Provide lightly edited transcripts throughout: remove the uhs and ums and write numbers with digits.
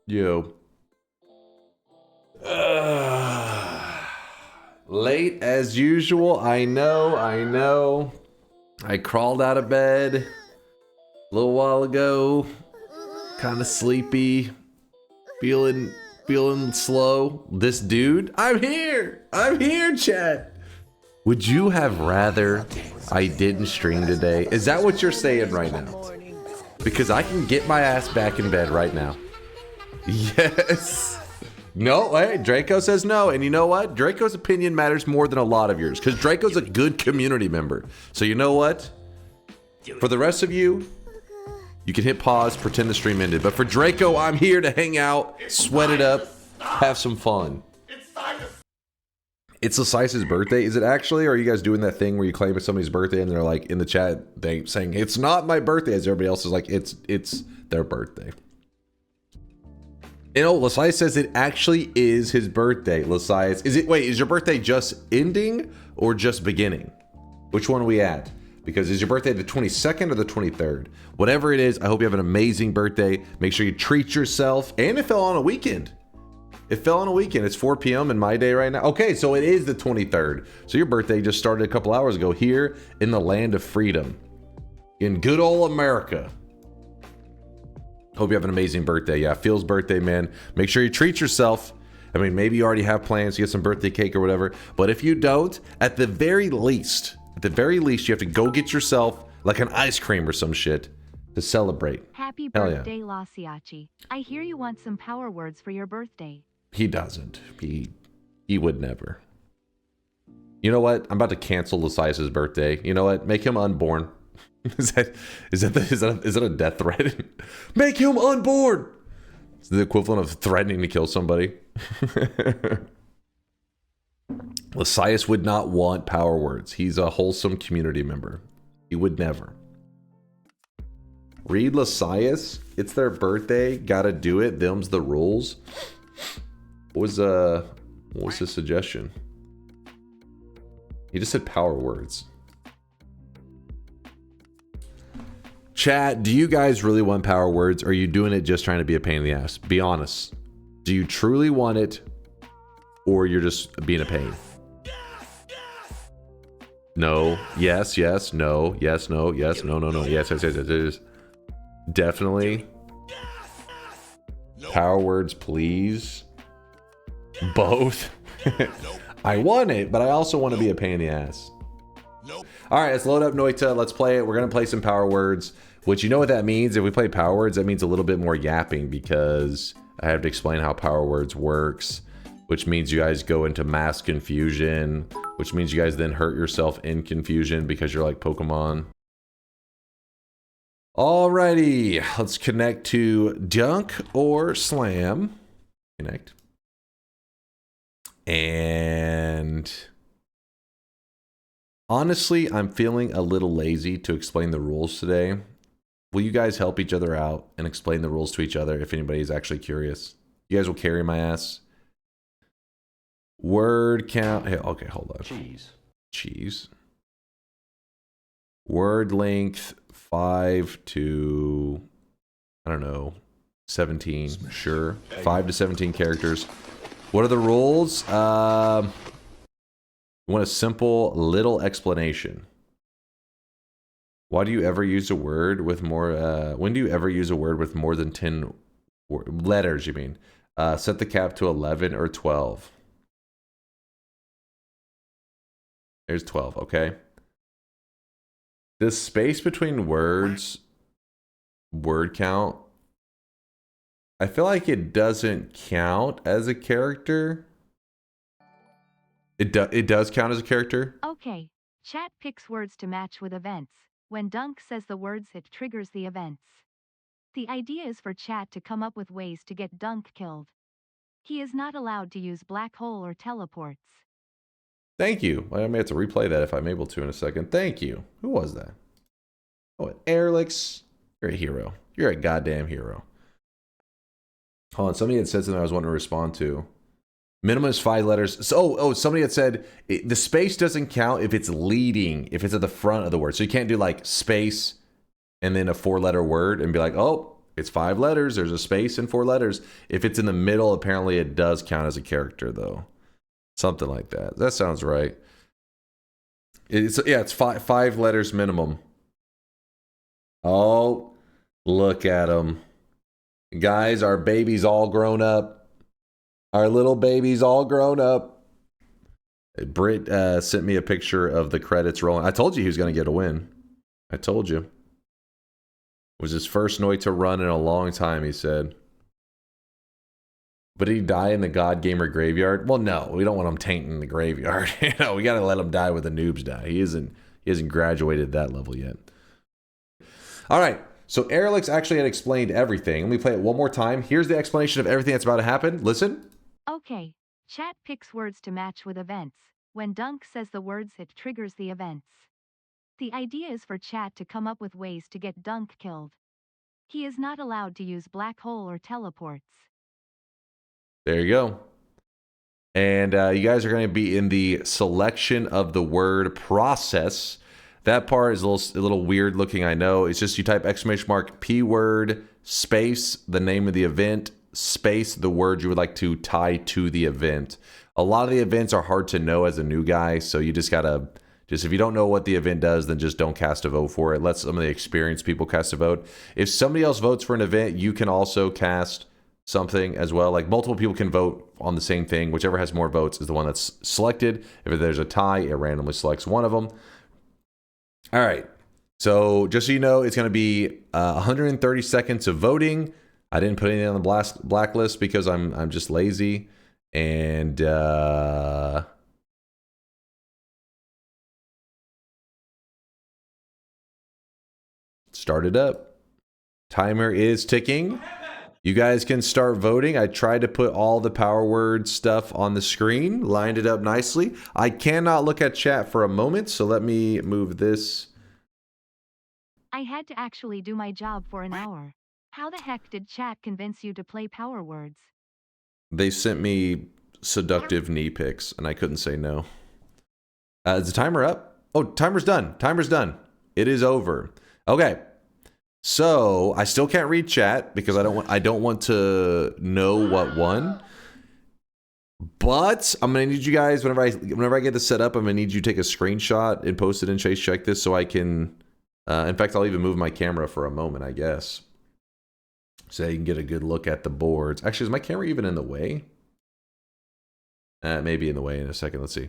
Yo. Late as usual. I know. I crawled out of bed a little while ago. Kind of sleepy. Feeling slow. This dude, I'm here, chat. Would you have rather I didn't stream today? Is that what you're saying right now? Because I can get my ass back in bed right now. Yes. No, hey, Draco says no. And you know what? Draco's opinion matters more than a lot of yours, because Draco's a good community member. So you know what? For the rest of you, you can hit pause, pretend the stream ended. But for Draco, I'm here to hang out, sweat it up, have some fun. It's Lasiace's birthday. Is it actually? Or are you guys doing that thing where you claim it's somebody's birthday and they're like in the chat saying it's not my birthday, as everybody else is like it's their birthday? You know, Lasiace says it actually is his birthday. Lasiace, is your birthday just ending or just beginning? Which one are we at? Because is your birthday the 22nd or the 23rd? Whatever it is, I hope you have an amazing birthday. Make sure you treat yourself. And it fell on a weekend. It's 4 p.m. in my day right now. Okay, so it is the 23rd. So your birthday just started a couple hours ago here in the land of freedom. In good old America. Hope you have an amazing birthday. Yeah, Phil's birthday, man. Make sure you treat yourself. I mean, maybe you already have plans to get some birthday cake or whatever. But if you don't, at the very least, you have to go get yourself like an ice cream or some shit to celebrate. Happy birthday, yeah. Lasiace. I hear you want some power words for your birthday. He doesn't. He would never. You know what? I'm about to cancel Lasiace's birthday. You know what? Make him unborn. Is that a death threat? Make him unborn. It's the equivalent of threatening to kill somebody. Lasiace would not want power words. He's a wholesome community member. He would never. Read Lasiace. It's their birthday. Gotta do it. Them's the rules. What was his suggestion? He just said power words. Chat, do you guys really want power words, or are you doing it just trying to be a pain in the ass? Be honest. Do you truly want it, or you're just being a pain? No. Yes. Yes. No. Yes. No. Yes. No. No. No. Yes. Yes. Yes. Yes. Yes. Definitely. Power words, please. Both. I want it, but I also want to be a pain in the ass. All right, let's load up Noita. Let's play it. We're going to play some power words, which you know what that means. If we play power words, that means a little bit more yapping, because I have to explain how power words works, which means you guys go into mass confusion, which means you guys then hurt yourself in confusion because you're like Pokemon. Alrighty, let's connect to DunkOrSlam. Connect. And honestly, I'm feeling a little lazy to explain the rules today. Will you guys help each other out and explain the rules to each other if anybody is actually curious? You guys will carry my ass. Word count. Hey, okay, hold on. Cheese. Word length 5 to, I don't know, 17. Sure. 5 to 17 characters. What are the rules? We want a simple little explanation. Why do you ever use a word with more, when do you ever use a word with more than 10 letters, you mean? Set the cap to 11 or 12. There's 12, okay. The space between words, word count, I feel like it doesn't count as a character. It does count as a character. Okay. Chat picks words to match with events. When Dunk says the words, it triggers the events. The idea is for chat to come up with ways to get Dunk killed. He is not allowed to use black hole or teleports. Thank you. I may have to replay that if I'm able to in a second. Thank you. Who was that? Oh, Airlix. You're a hero. You're a goddamn hero. Hold on, somebody had said something I was wanting to respond to. Minimum is 5 letters. So, somebody had said the space doesn't count if it's leading, if it's at the front of the word. So you can't do like space and then a 4-letter word and be like, oh, It's 5 letters. There's a space and 4 letters. If it's in the middle, apparently it does count as a character, though. Something like that. That sounds right. It's five letters minimum. Oh, look at them. Guys, our baby's all grown up. Our little baby's all grown up. Britt sent me a picture of the credits rolling. I told you he was going to get a win. I told you. It was his first Noita run in a long time, he said. But did he die in the God Gamer graveyard? Well, no. We don't want him tainting the graveyard. You know, we got to let him die where the noobs die. He hasn't graduated that level yet. All right. So Erlich actually had explained everything. Let me play it one more time. Here's the explanation of everything that's about to happen. Listen. Okay. Chat picks words to match with events. When Dunk says the words, it triggers the events. The idea is for chat to come up with ways to get Dunk killed. He is not allowed to use black hole or teleports. There you go. And you guys are going to be in the selection of the word process. That part is a little weird looking, I know. It's just you type ! P word space the name of the event space the word you would like to tie to the event. A lot of the events are hard to know as a new guy, so you just gotta if you don't know what the event does, then just don't cast a vote for it. Let some of the experienced people cast a vote. If somebody else votes for an event, you can also cast something as well. Like multiple people can vote on the same thing. Whichever has more votes is the one that's selected. If there's a tie, it randomly selects one of them. All right. So just so you know, it's going to be 130 seconds of voting. I didn't put anything on the blacklist because I'm just lazy. And start it up. Timer is ticking. You guys can start voting. I tried to put all the power word stuff on the screen, lined it up nicely. I cannot look at chat for a moment, so let me move this. I had to actually do my job for an hour. How the heck did chat convince you to play power words? They sent me seductive knee pics, and I couldn't say no. Is the timer up? Oh, timer's done. Timer's done. It is over. Okay. So I still can't read chat because I don't want to know what won. But I'm gonna need you guys whenever I get this set up, I'm gonna need you to take a screenshot and post it in Chase Check This so I can. In fact, I'll even move my camera for a moment, I guess, so you can get a good look at the boards. Actually, is my camera even in the way? Maybe in the way in a second. Let's see.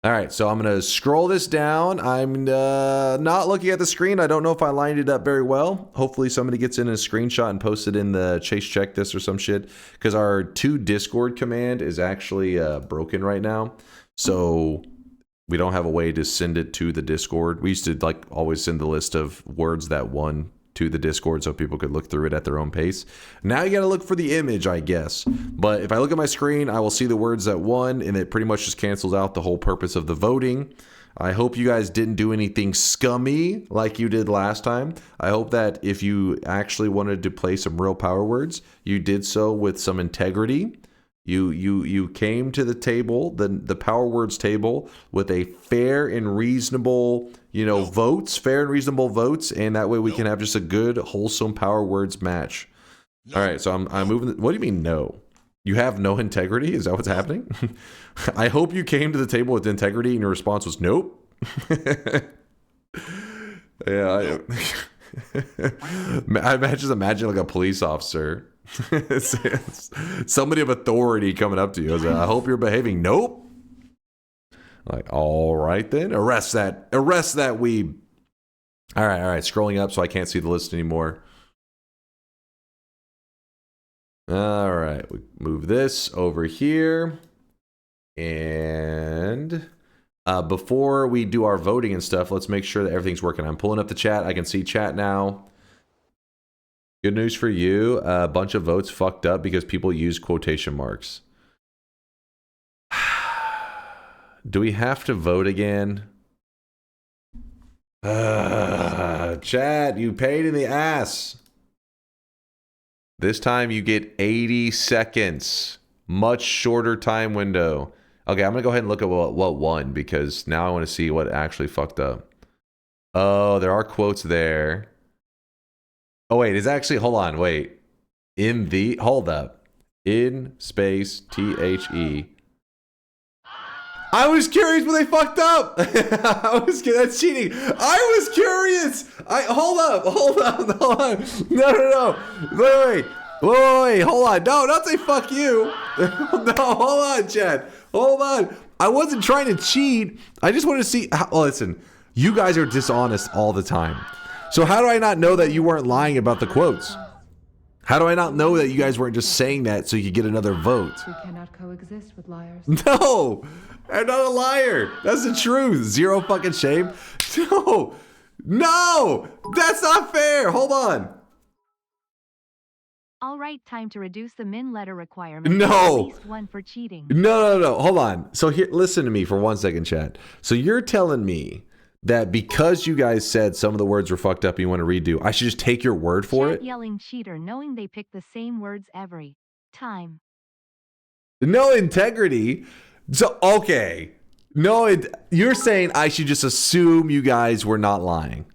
All right, so I'm going to scroll this down. I'm not looking at the screen. I don't know if I lined it up very well. Hopefully somebody gets in a screenshot and posts it in the Chase Check This or some shit, because our to Discord command is actually broken right now. So we don't have a way to send it to the Discord. We used to like always send the list of words that won to the Discord so people could look through it at their own pace. Now you got to look for the image, I guess. But if I look at my screen, I will see the words that won, and it pretty much just cancels out the whole purpose of the voting. I hope you guys didn't do anything scummy like you did last time. I hope that if you actually wanted to play some real power words, you did so with some integrity. You came to the table, the power words table, with a fair and reasonable, votes, fair and reasonable votes, and that way we can have just a good, wholesome power words match. All right, so I'm moving. What do you mean no? You have no integrity? Is that what's happening? I hope you came to the table with integrity and your response was nope. Yeah, I just imagine like a police officer. Somebody of authority coming up to you. I hope you're behaving. Nope. Like, all right then. Arrest that weeb. All right. Scrolling up so I can't see the list anymore. All right. We move this over here. And before we do our voting and stuff, let's make sure that everything's working. I'm pulling up the chat. I can see chat now. Good news for you. A bunch of votes fucked up because people use quotation marks. Do we have to vote again? Chat, you paid in the ass. This time you get 80 seconds. Much shorter time window. Okay, I'm going to go ahead and look at what won, because now I want to see what actually fucked up. Oh, there are quotes there. Oh, wait, it's actually, hold on, wait. Hold up. In space THE. I was curious when they fucked up. That's cheating. I was curious. Hold on. No. Wait, hold on. No, don't say fuck you. No, hold on, Chad. Hold on. I wasn't trying to cheat. I just wanted to see listen, you guys are dishonest all the time. So how do I not know that you weren't lying about the quotes? How do I not know that you guys weren't just saying that so you could get another vote? We cannot coexist with liars. No, I'm not a liar. That's the truth. Zero fucking shame. No, that's not fair. Hold on. All right, time to reduce the min letter requirement. No. To at least one for cheating. No. Hold on. So here, listen to me for 1 second, Chad. So you're telling me that because you guys said some of the words were fucked up and you want to redo, I should just take your word for Chat it? Yelling cheater knowing they pick the same words every time. No integrity. So, okay. No, you're saying I should just assume you guys were not lying.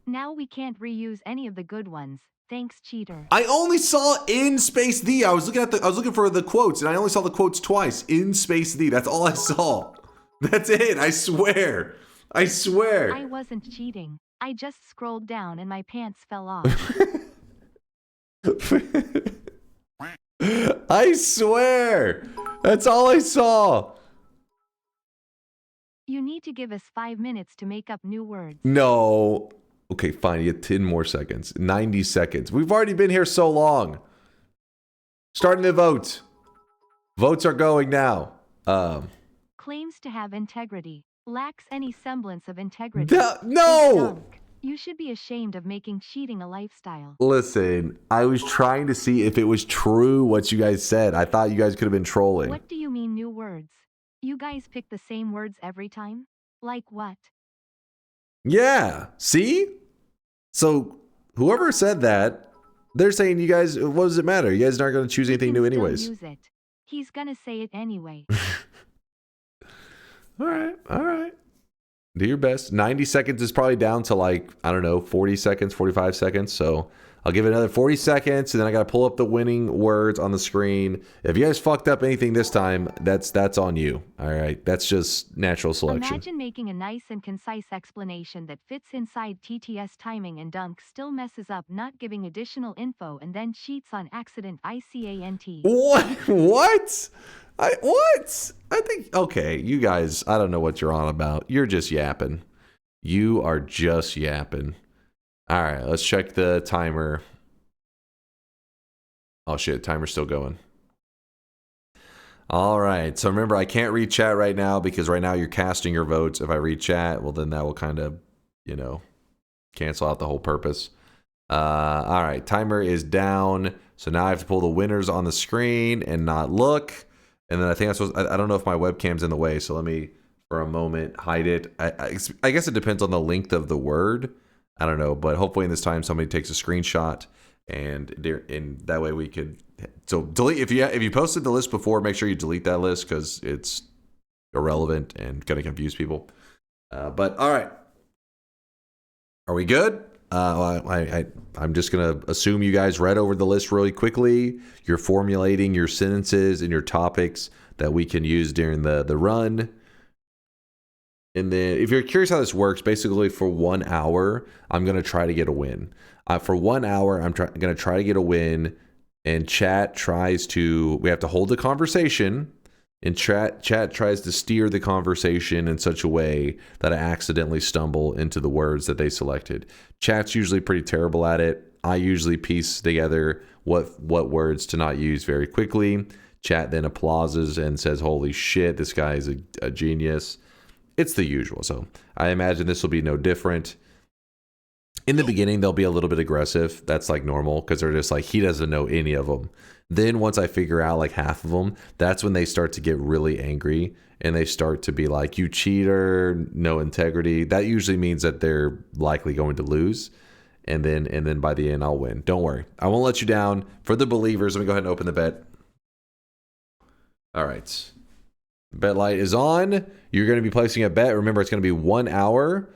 Now we can't reuse any of the good ones. Thanks, cheater. I only saw in space the. I was looking for the quotes and I only saw the quotes twice. In space the. That's all I saw. That's it. I swear. I wasn't cheating. I just scrolled down and my pants fell off. I swear. That's all I saw. You need to give us 5 minutes to make up new words. No. Okay, fine. You get 10 more seconds. 90 seconds. We've already been here so long. Starting to vote. Votes are going now. Claims to have integrity. Lacks any semblance of integrity. No! Dunk. You should be ashamed of making cheating a lifestyle. Listen, I was trying to see if it was true what you guys said. I thought you guys could have been trolling. What do you mean new words? You guys pick the same words every time? Like what? Yeah. See? So whoever said that, they're saying you guys, what does it matter? You guys aren't going to choose anything new anyways. Use it. He's going to say it anyway. All right. Do your best. 90 seconds is probably down to like, I don't know, 40 seconds, 45 seconds. So I'll give it another 40 seconds and then I got to pull up the winning words on the screen. If you guys fucked up anything this time, that's on you. All right. That's just natural selection. Imagine making a nice and concise explanation that fits inside TTS timing and Dunk still messes up not giving additional info and then cheats on accident ICANT. What? What? I think, okay, you guys, I don't know what you're on about. You're just yapping. You are just yapping. All right, let's check the timer. Oh shit, timer's still going. All right, so remember, I can't read chat right now because right now you're casting your votes. If I read chat, well, then that will kind of, cancel out the whole purpose. All right, timer is down. So now I have to pull the winners on the screen and not look. And then I think I don't know if my webcam's in the way, so let me, for a moment, hide it. I guess it depends on the length of the word. I don't know, but hopefully in this time somebody takes a screenshot, and that way we could. So delete if you posted the list before, make sure you delete that list because it's irrelevant and gonna confuse people. But all right, are we good? I'm just going to assume you guys read over the list really quickly. You're formulating your sentences and your topics that we can use during the run. And then if you're curious how this works, basically for 1 hour, I'm going to try to get a win. For 1 hour, I'm going to try to get a win. And chat we have to hold the conversation. And chat tries to steer the conversation in such a way that I accidentally stumble into the words that they selected. Chat's usually pretty terrible at it. I usually piece together what words to not use very quickly. Chat then applauses and says, "Holy shit, this guy is a genius." It's the usual. So I imagine this will be no different. In the beginning, they'll be a little bit aggressive. That's like normal because they're just like, he doesn't know any of them. Then once I figure out like half of them, that's when they start to get really angry and they start to be like, "You cheater, no integrity." That usually means that they're likely going to lose. And then by the end, I'll win. Don't worry. I won't let you down. For the believers, let me go ahead and open the bet. All right. Bet light is on. You're going to be placing a bet. Remember, it's going to be 1 hour.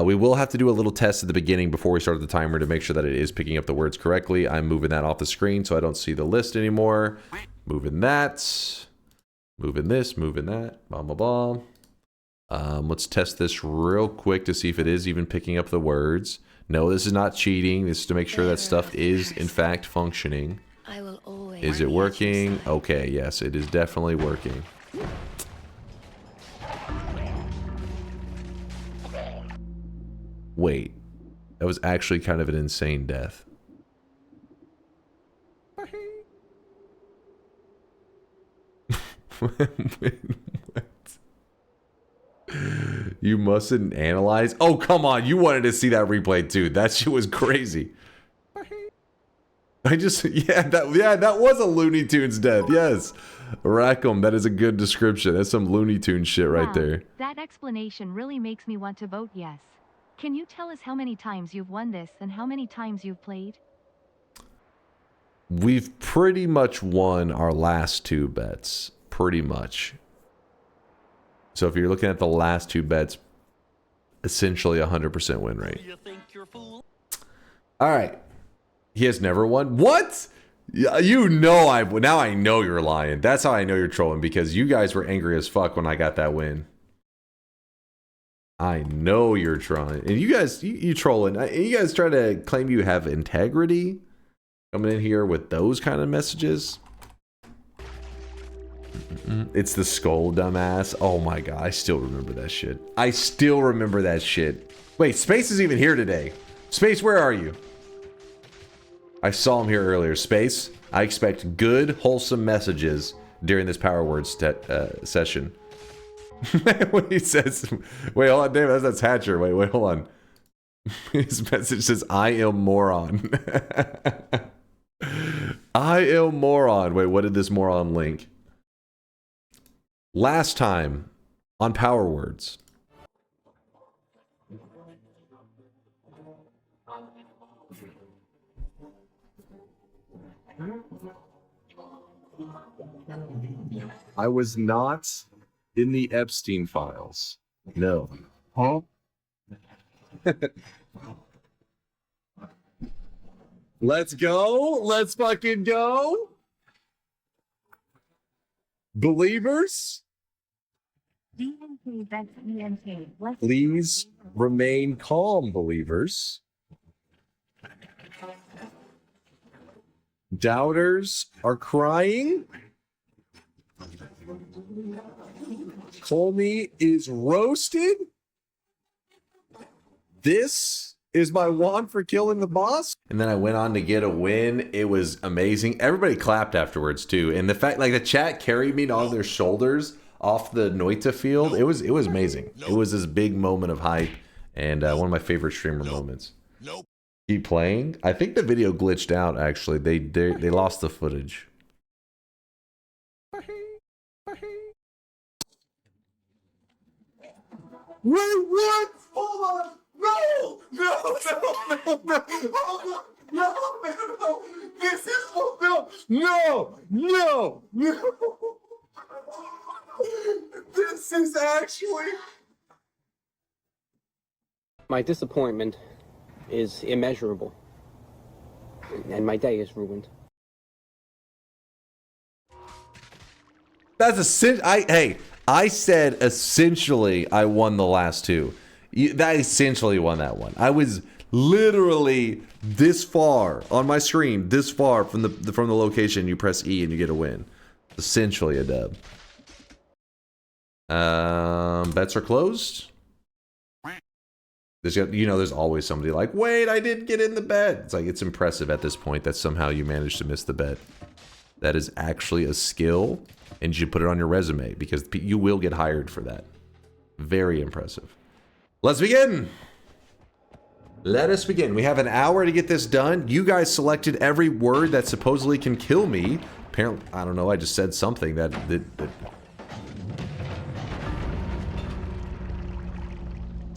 We will have to do a little test at the beginning before we start the timer to make sure that it is picking up the words correctly. I'm moving that off the screen so I don't see the list anymore. Moving that. Moving this, moving that. Blah, blah, blah. Let's test this real quick to see if it is even picking up the words. No, this is not cheating. This is to make sure that stuff is, in fact, functioning. Is it working? Okay, yes, it is definitely working. Wait, that was actually kind of an insane death. Wait, what? You mustn't analyze. Oh, come on. You wanted to see that replay too. That shit was crazy. That was a Looney Tunes death. Yes. Rackham, that is a good description. That's some Looney Tunes shit right there. That explanation really makes me want to vote yes. Can you tell us how many times you've won this and how many times you've played? We've pretty much won our last 2 bets. Pretty much. So if you're looking at the last 2 bets, essentially 100% win rate. Alright. He has never won. What? You know now I know you're lying. That's how I know you're trolling, because you guys were angry as fuck when I got that win. I know you're trolling. And you guys, you trolling. You guys try to claim you have integrity. Coming in here with those kind of messages. It's the skull, dumbass. Oh my god, I still remember that shit. I still remember that shit. Wait, Space is even here today. Space, where are you? I saw him here earlier. Space, I expect good, wholesome messages during this Power Words session. When he says, wait, hold on, David, that's Hatcher. Wait, hold on. His message says, I am moron. I am moron. Wait, what did this moron link? Last time on Power Words. I was not in the Epstein files. No. Huh? Let's go. Let's fucking go. Believers? Please remain calm, believers. Doubters are crying. Kolmi is roasted. This is my wand for killing the boss. And then I went on to get a win. It was amazing. Everybody clapped afterwards too. And the fact, like, the chat carried me on their shoulders off the Noita field. It was amazing. It was this big moment of hype and one of my favorite streamer moments. Keep playing. I think the video glitched out. Actually, they lost the footage. Wait, what? Hold on. No! No! No! No! No! No! No! This is no! No! No! No! This is actually. My disappointment is immeasurable, and my day is ruined. That's I said essentially I won the last 2. I essentially won that one. I was literally this far on my screen, this far from the location. You press E and you get a win. Essentially a dub. Bets are closed. There's always somebody like, wait, I didn't get in the bet. It's like, it's impressive at this point that somehow you managed to miss the bet. That is actually a skill, and you should put it on your resume because you will get hired for that. Very impressive. Let's begin. Let us begin. We have an hour to get this done. You guys selected every word that supposedly can kill me. Apparently, I don't know, I just said something that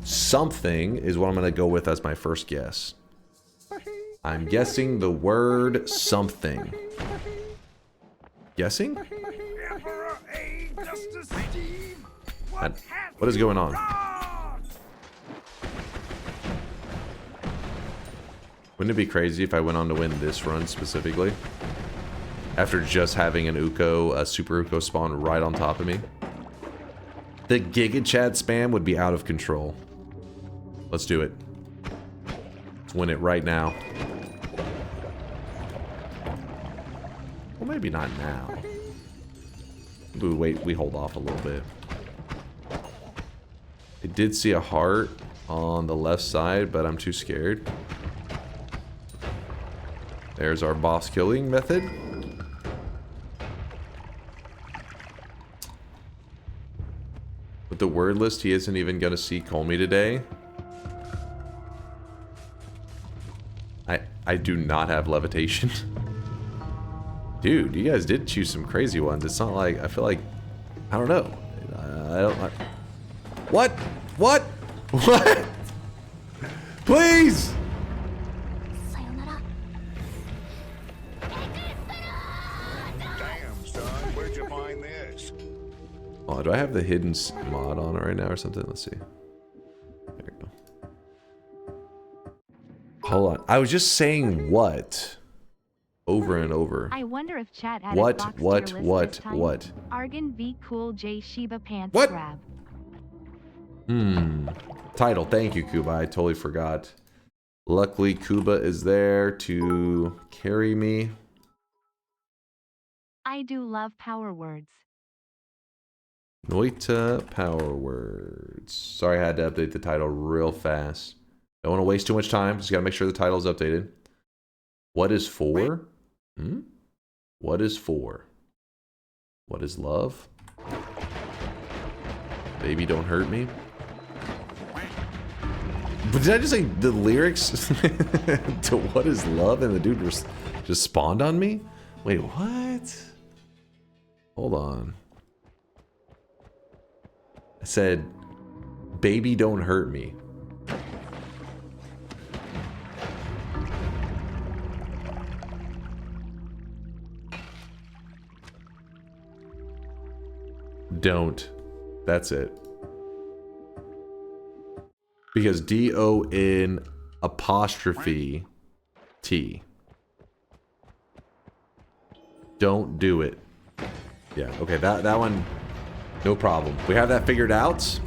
something is what I'm going to go with as my first guess. I'm guessing the word something. Guessing? What is going on? Wouldn't it be crazy if I went on to win this run specifically? After just having an Uko, a Super Uko spawn right on top of me? The Giga Chat spam would be out of control. Let's do it. Let's win it right now. Well, maybe not now. Ooh, wait, we hold off a little bit. I did see a heart on the left side, but I'm too scared. There's our boss killing method. With the word list, he isn't even going to see Kolmi today. I do not have levitation. Dude, you guys did choose some crazy ones. It's not like, I feel like, I don't know. What? What? What? Please! Damn, son, where'd you find this? Oh, do I have the hidden mod on it right now or something? Let's see. There we go. Hold on. I was just saying what? Over and over. I wonder if chat added What? box to What? your list What? this time. What? Argon v Cool J Shiba Pants What? Grab. Title. Thank you, Kuba. I totally forgot. Luckily, Kuba is there to carry me. I do love power words. Noita power words. Sorry, I had to update the title real fast. Don't want to waste too much time. Just gotta make sure the title is updated. What is for? What is for? What is love? Baby, don't hurt me. But did I just say the lyrics to what is love and the dude just spawned on me? Wait, what? Hold on. I said, baby, don't hurt me. Don't. That's it. Because D-O-N apostrophe T. Don't do it. Yeah, okay, that one, no problem. We have that figured out.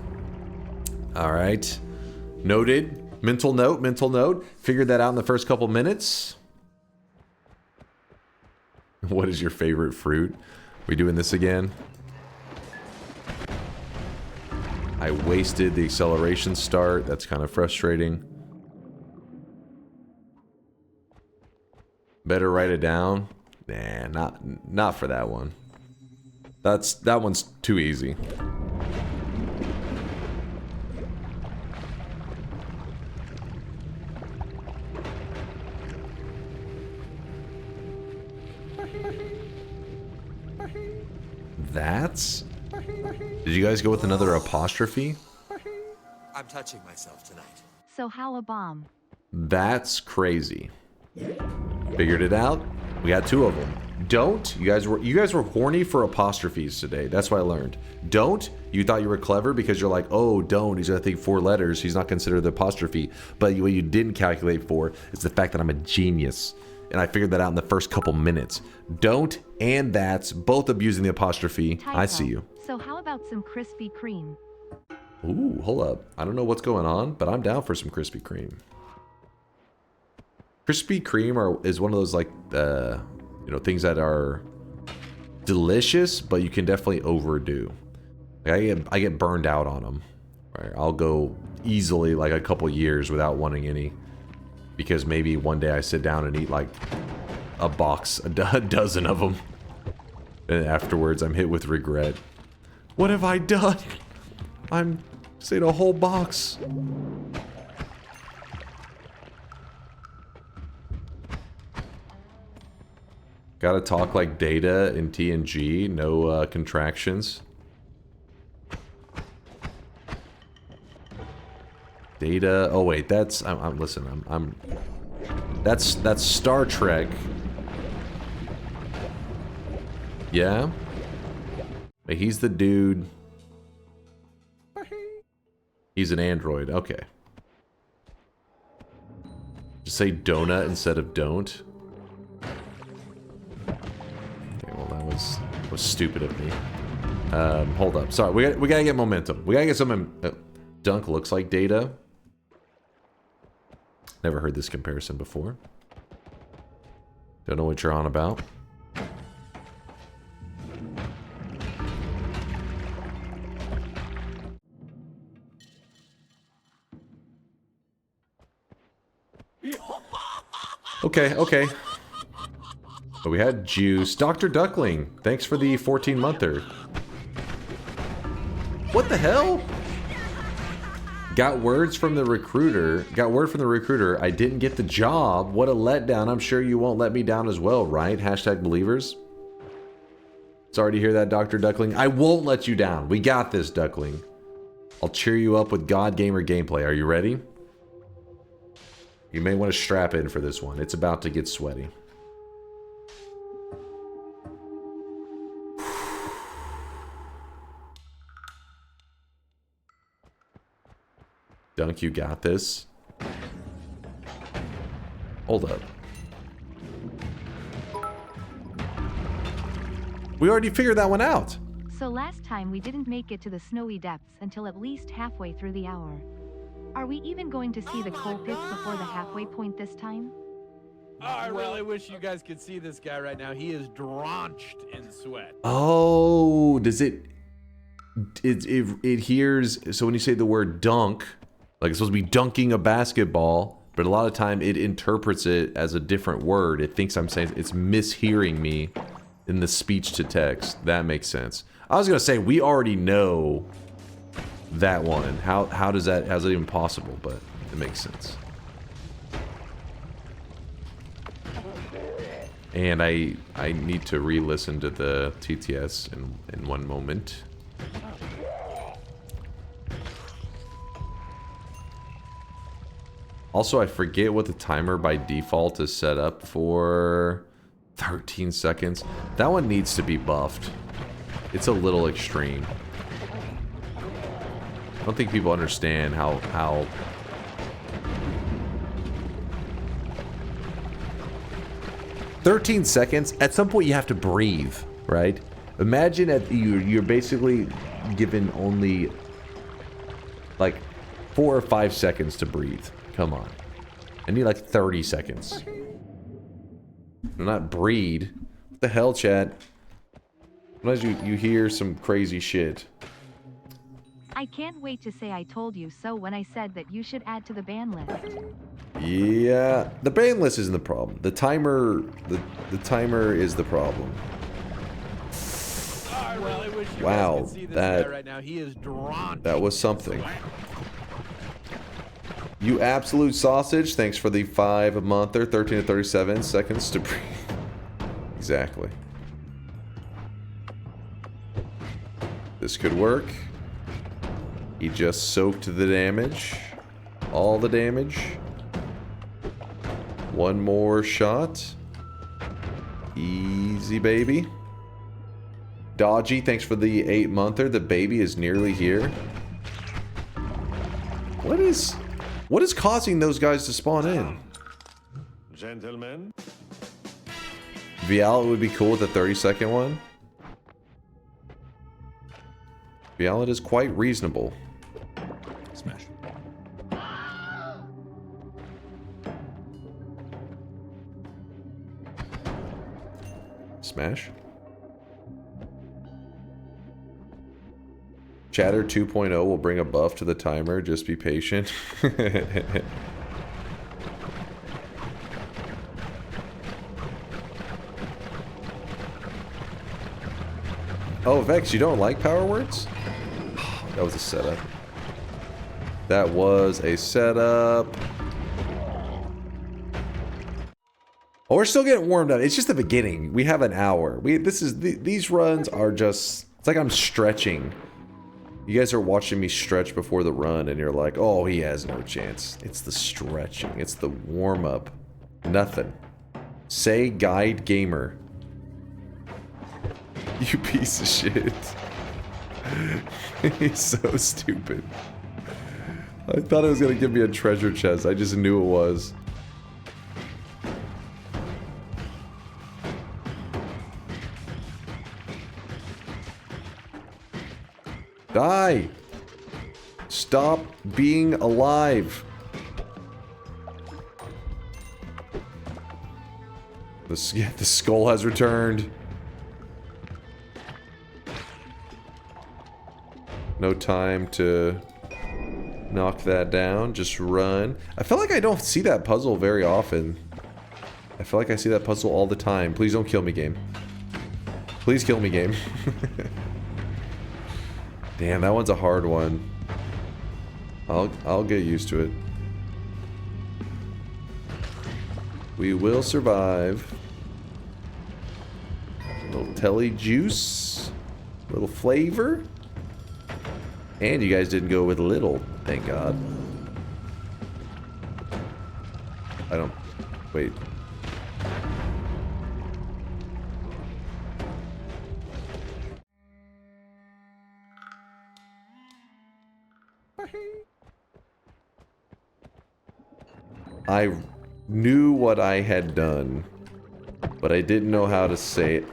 All right. Noted. Mental note, mental note. Figured that out in the first couple minutes. What is your favorite fruit? We doing this again? I wasted the acceleration start. That's kind of frustrating. Better write it down. Nah, not for that one. That one's too easy. That's... Did you guys go with another apostrophe? I'm touching myself tonight. So how a bomb? That's crazy. Figured it out. We got two of them. Don't. You guys were horny for apostrophes today. That's what I learned. Don't. You thought you were clever because you're like, oh, don't. He's gonna think 4 letters. He's not considered the apostrophe. But what you didn't calculate for is the fact that I'm a genius. And I figured that out in the first couple minutes. Don't and that's both abusing the apostrophe. Typo. I see you. So how about some Krispy Kreme? Ooh, hold up. I don't know what's going on, but I'm down for some Krispy Kreme. Krispy Kreme is one of those, like, you know, things that are delicious, but you can definitely overdo. Like, I get burned out on them. Right? I'll go easily, like, a couple years without wanting any. Because maybe one day I sit down and eat, like, a box, a dozen of them. And afterwards, I'm hit with regret. What have I done? I'm saying a whole box. Gotta talk like Data in TNG, no contractions. Data. Oh wait, that's listen. That's Star Trek. Yeah. Wait, he's the dude. He's an android. Okay. Just say donut instead of don't. Okay, well that was stupid of me. Hold up. Sorry, we gotta get momentum. We gotta get some. Dunk looks like Data. Never heard this comparison before. Don't know what you're on about. Okay, okay. But we had Juice. Dr. Duckling, thanks for the 14-monther. What the hell? Got word from the recruiter. I didn't get the job. What a letdown. I'm sure you won't let me down as well, right? Hashtag believers. Sorry to hear that, Dr. Duckling. I won't let you down. We got this, Duckling. I'll cheer you up with God Gamer gameplay. Are you ready? You may want to strap in for this one. It's about to get sweaty. Dunk, you got this. Hold up. We already figured that one out. So last time we didn't make it to the snowy depths until at least halfway through the hour. Are we even going to see the coal pits before the halfway point this time? Oh, I really wish you guys could see this guy right now. He is drenched in sweat. Oh, does it hears, so when you say the word dunk, like it's supposed to be dunking a basketball, but a lot of time it interprets it as a different word. It thinks I'm saying, it's mishearing me in the speech to text. That makes sense. I was gonna say, we already know that one. How's it even possible? But it makes sense. And I need to re-listen to the TTS in one moment. Also, I forget what the timer by default is set up for. 13 seconds. That one needs to be buffed. It's a little extreme. I don't think people understand how 13 seconds, at some point you have to breathe, right? Imagine you're basically given only like 4 or 5 seconds to breathe. Come on. I need like 30 seconds. Not breathe. What the hell, chat? Sometimes you hear some crazy shit. I can't wait to say I told you so when I said that you should add to the ban list. Yeah, the ban list isn't the problem. The timer, the timer is the problem. I really wish you Wow, guys could see this guy right now. He is drenched. That was something. You absolute sausage, thanks for the 5-monther, 13 to 37 seconds to breathe. Exactly. This could work. He just soaked the damage. All the damage. One more shot. Easy, baby. Dodgy, thanks for the 8-monther. The baby is nearly here. What is causing those guys to spawn in? Gentlemen. Vial would be cool with the 30-second one. Vial is quite reasonable. Smash. Smash. Chatter 2.0 will bring a buff to the timer. Just be patient. Oh, Vex, you don't like power words? That was a setup. That was a setup. Oh, we're still getting warmed up. It's just the beginning. We have an hour. These runs are just, it's like I'm stretching. You guys are watching me stretch before the run and you're like, oh, he has no chance. It's the stretching. It's the warm up. Nothing. Say guide gamer. You piece of shit. He's so stupid. I thought it was gonna give me a treasure chest. I just knew it was. Die! Stop being alive! The skull has returned. No time to knock that down. Just run. I feel like I don't see that puzzle very often. I feel like I see that puzzle all the time. Please don't kill me, game. Please kill me, game. Damn, that one's a hard one. I'll get used to it. We will survive. A little telly juice. A little flavor. And you guys didn't go with little, thank God. I don't... Wait. I knew what I had done, but I didn't know how to say it.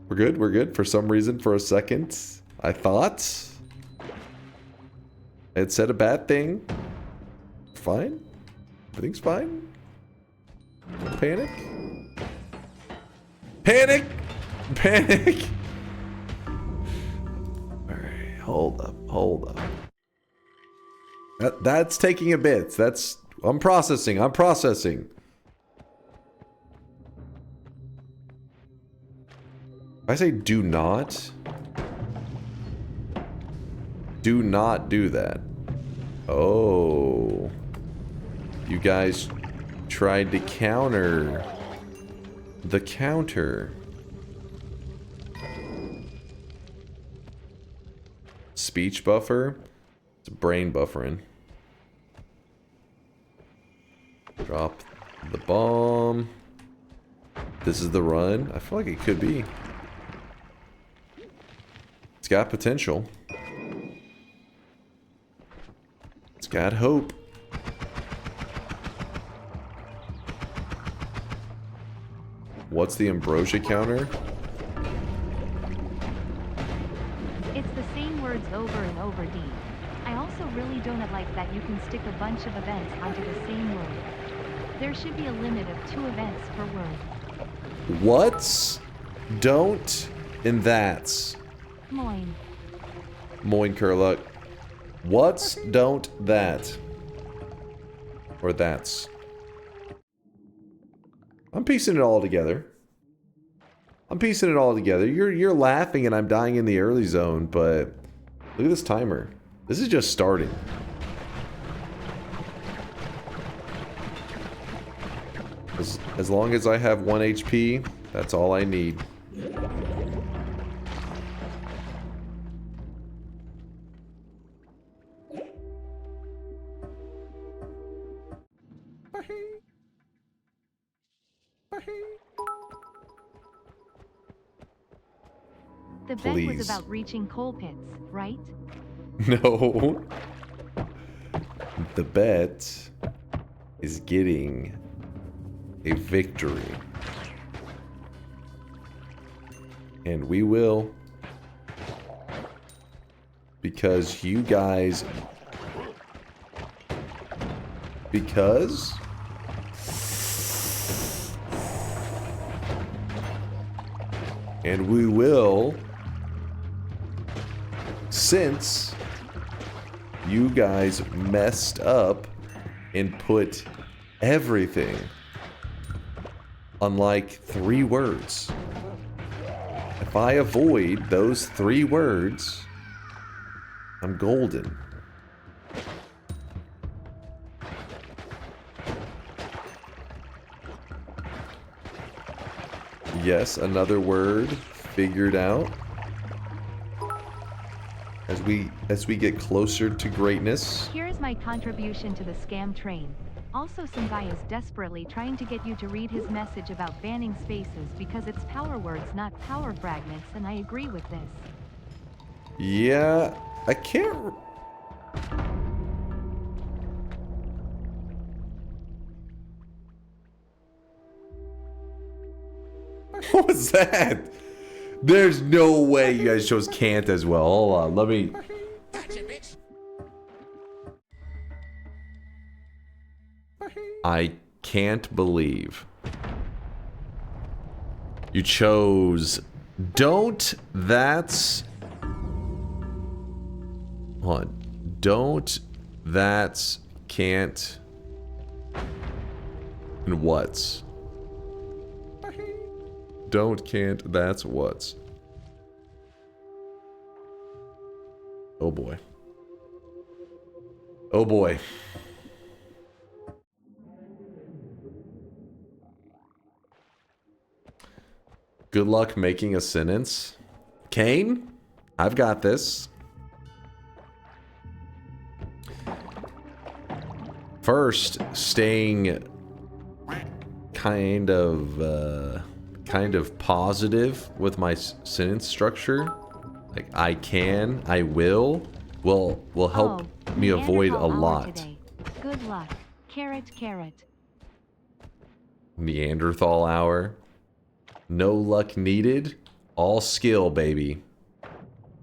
We're good? We're good? For some reason, for a second, I thought I had said a bad thing. Fine. Everything's fine. Panic. Panic! Panic! Alright, hold up, hold up. That's taking a bit. That's... I'm processing, I'm processing. I say do not. Do not do that. Oh. You guys tried to counter the counter. Speech buffer. It's brain buffering. Drop the bomb. This is the run. I feel like it could be. It's got potential. It's got hope. What's the ambrosia counter? It's the same words over and over, D. I also really don't like that you can stick a bunch of events onto the same word. There should be a limit of 2 events per word. What's, don't, and that's. Moin. Moin Kurluk. What's, don't, that. Or that's. I'm piecing it all together. I'm piecing it all together. You're laughing and I'm dying in the early zone, but look at this timer. This is just starting. As long as I have 1 HP, that's all I need. The bet Please. was about reaching coal pits, right? No. The bet is getting a victory. And we will. Because you guys... Because... And we will... Since you guys messed up and put everything on like 3 words. If I avoid those 3 words, I'm golden. Yes, another word figured out. As we get closer to greatness. Here is my contribution to the scam train. Also, some guy is desperately trying to get you to read his message about banning spaces because it's power words, not power fragments, and I agree with this. Yeah, I can't... What was that? There's no way you guys chose can't as well. Hold on, let me... I can't believe you chose don't. That's... Hold on. Don't. That's. Can't. And what's. Don't, can't, that's, what's. Oh boy. Oh boy. Good luck making a sentence. Kane, I've got this. First, staying kind of positive with my sentence structure. Like I can, I will help me avoid a lot. Today. Good luck. Carrot, carrot. Neanderthal hour. No luck needed. All skill, baby.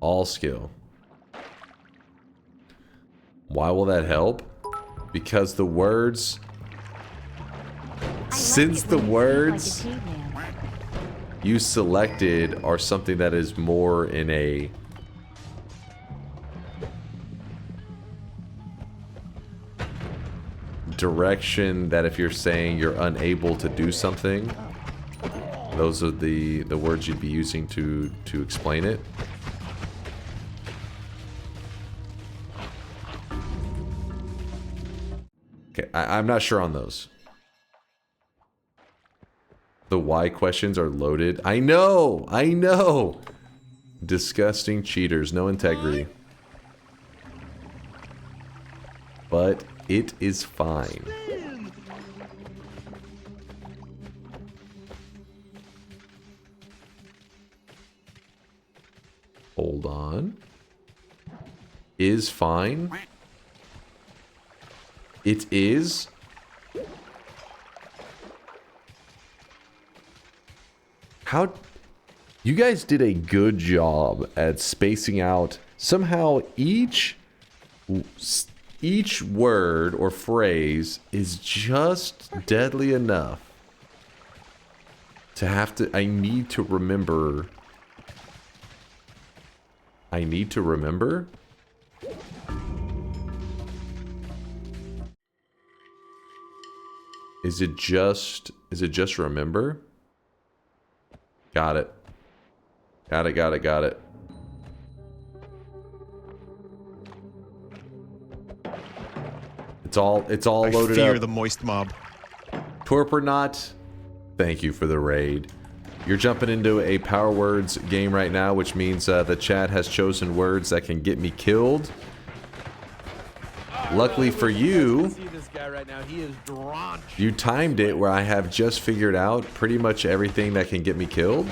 All skill. Why will that help? Because the words... Since the words you selected are something that is more in a... direction that if you're saying you're unable to do something, those are the words you'd be using to explain it. Okay, I'm not sure on those. The why questions are loaded. I know! I know! Disgusting cheaters, no integrity. But it is fine. Hold on. Is fine. It is. How... You guys did a good job at spacing out. Somehow each word or phrase is just deadly enough to have to... I need to remember... Is it just remember? Got it. Got it. It's all loaded up. I fear the moist mob. Torp or not, thank you for the raid. You're jumping into a power words game right now, which means the chat has chosen words that can get me killed. Luckily for you, you timed it where I have just figured out pretty much everything that can get me killed.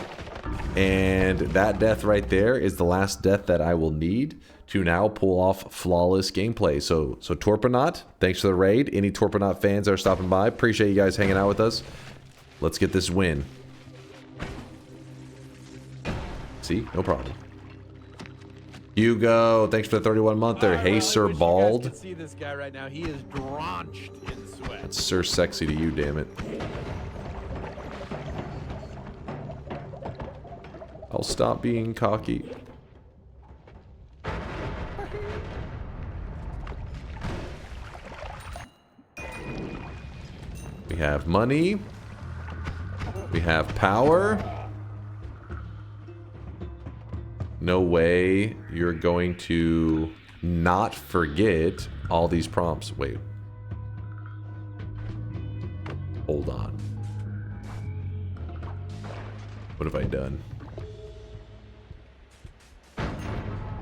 And that death right there is the last death that I will need to now pull off flawless gameplay. So Torpanaut, thanks for the raid. Any Torpanaut fans that are stopping by, appreciate you guys hanging out with us. Let's get this win. See? No problem. Hugo, thanks for the 31 month there. Hey, Sir Bald. You guys can see this guy right now. He is drenched in sweat. That's Sir Sexy to you, damn it. I'll stop being cocky. We have money. We have power. No way you're going to not forget all these prompts. Wait. Hold on. What have I done?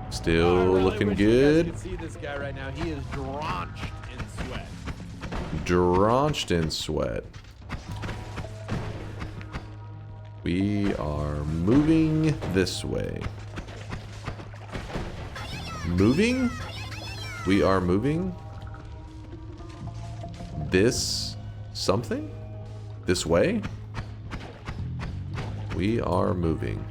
Still looking good. You guys can see this guy right now. He is drenched in sweat. Drenched in sweat. We are moving this way. Moving? We are moving? This something? This way? We are moving.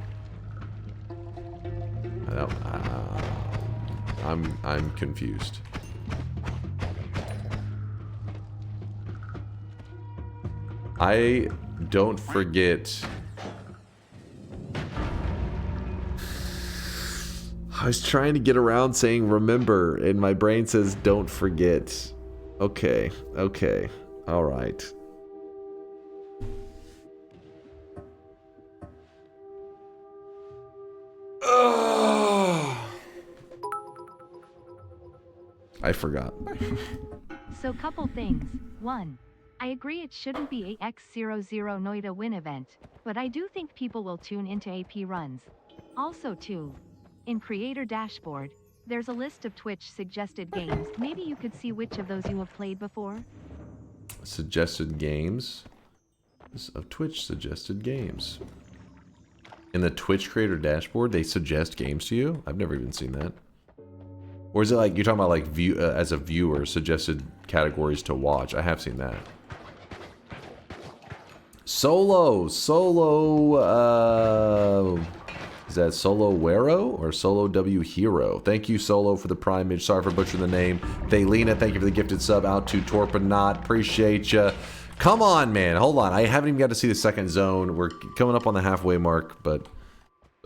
I'm confused. I don't forget. I was trying to get around saying remember, and my brain says don't forget. Okay, okay, all right. I forgot. So couple things. 1. I agree it shouldn't be a X00 Noita win event, but I do think people will tune into AP runs. Also 2. In Creator Dashboard, there's a list of Twitch suggested games. Maybe you could see which of those you have played before? Suggested games? Of Twitch suggested games. In the Twitch Creator Dashboard, they suggest games to you? I've never even seen that. Or is it like, you're talking about like view as a viewer, suggested categories to watch? I have seen that. Solo, is that Solo Wero or Solo W Hero? Thank you, Solo, for the Prime Midge. Sorry for butchering the name. Thaylena, thank you for the gifted sub. Out to Torpinot, appreciate you. Come on, man, hold on. I haven't even got to see the second zone. We're coming up on the halfway mark, but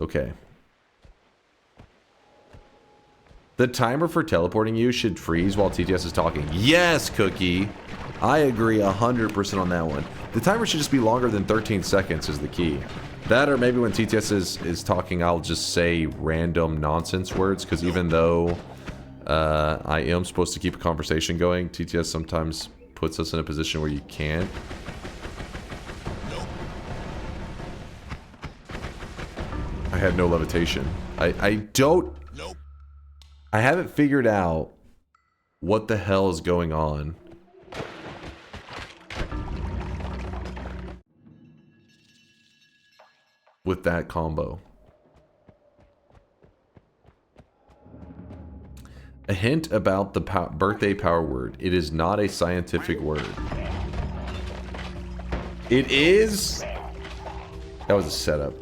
okay. The timer for teleporting you should freeze while TTS is talking. Yes, Cookie. I agree 100% on that one. The timer should just be longer than 13 seconds is the key. That, or maybe when TTS is talking, I'll just say random nonsense words, because even though I am supposed to keep a conversation going, TTS sometimes puts us in a position where you can't. I had no levitation. I don't... I haven't figured out what the hell is going on. With that combo. A hint about the birthday power word. It is not a scientific word. It is... That was a setup.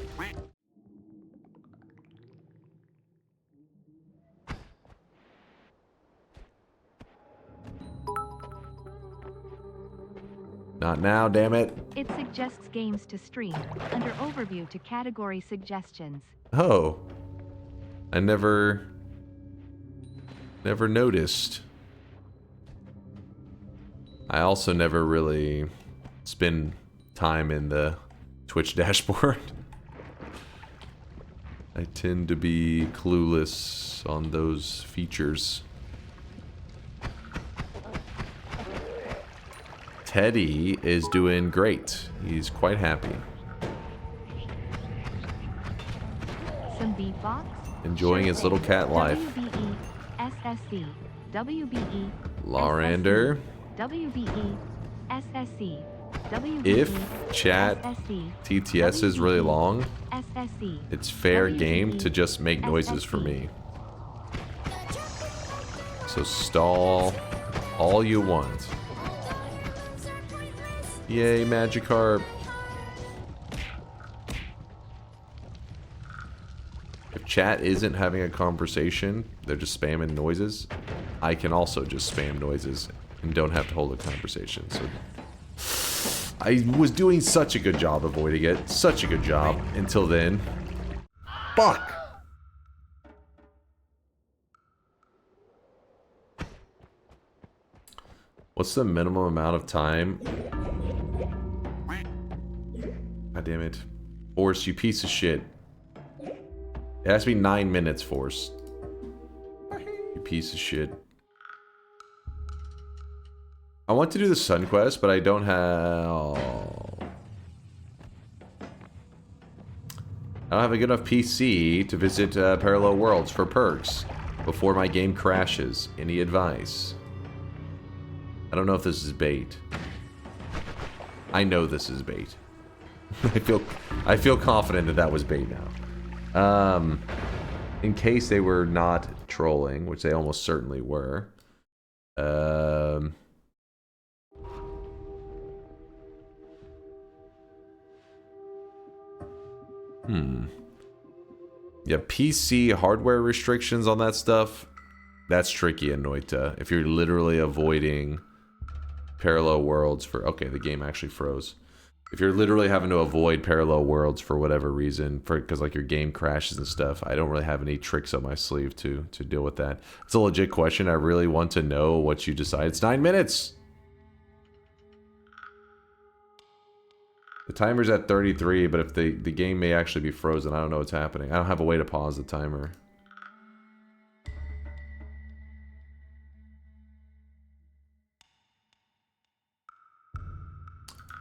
Not now, damn it. It suggests games to stream, under overview to category suggestions. Oh. I never noticed. I also never really spend time in the Twitch dashboard. I tend to be clueless on those features. Teddy is doing great. He's quite happy. Some beatbox? Enjoying his little cat life. WBE, SSC, WBE, Larander. WBE, SSC, WBE, If chat TTS is really long, SSC, it's fair game to just make noises for me. So stall all you want. Yay, Magikarp. If chat isn't having a conversation, they're just spamming noises, I can also just spam noises and don't have to hold a conversation. So I was doing such a good job avoiding it. Such a good job until then. Fuck! What's the minimum amount of time? God damn it. Force, you piece of shit. It has to be 9 minutes, Force. You piece of shit. I want to do the Sun Quest, but I don't have... I don't have a good enough PC to visit Parallel Worlds for perks before my game crashes. Any advice? I don't know if this is bait. I know this is bait. I feel confident that that was bait now. In case they were not trolling, which they almost certainly were. Yeah, PC hardware restrictions on that stuff, that's tricky in Noita. If you're literally avoiding parallel worlds for... Okay, the game actually froze. If you're literally having to avoid parallel worlds for whatever reason, because like your game crashes and stuff, I don't really have any tricks up my sleeve to deal with that. It's a legit question. I really want to know what you decide. It's 9 minutes! The timer's at 33, but if the game may actually be frozen, I don't know what's happening. I don't have a way to pause the timer.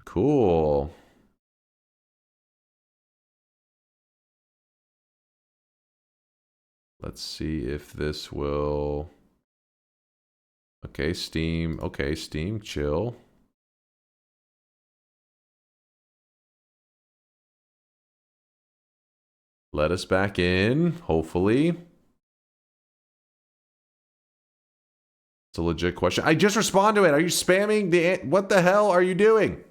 Cool. Let's see if this will... Okay, Steam. Okay, Steam, chill. Let us back in, hopefully. It's a legit question. I just respond to it. Are you spamming the... What the hell are you doing?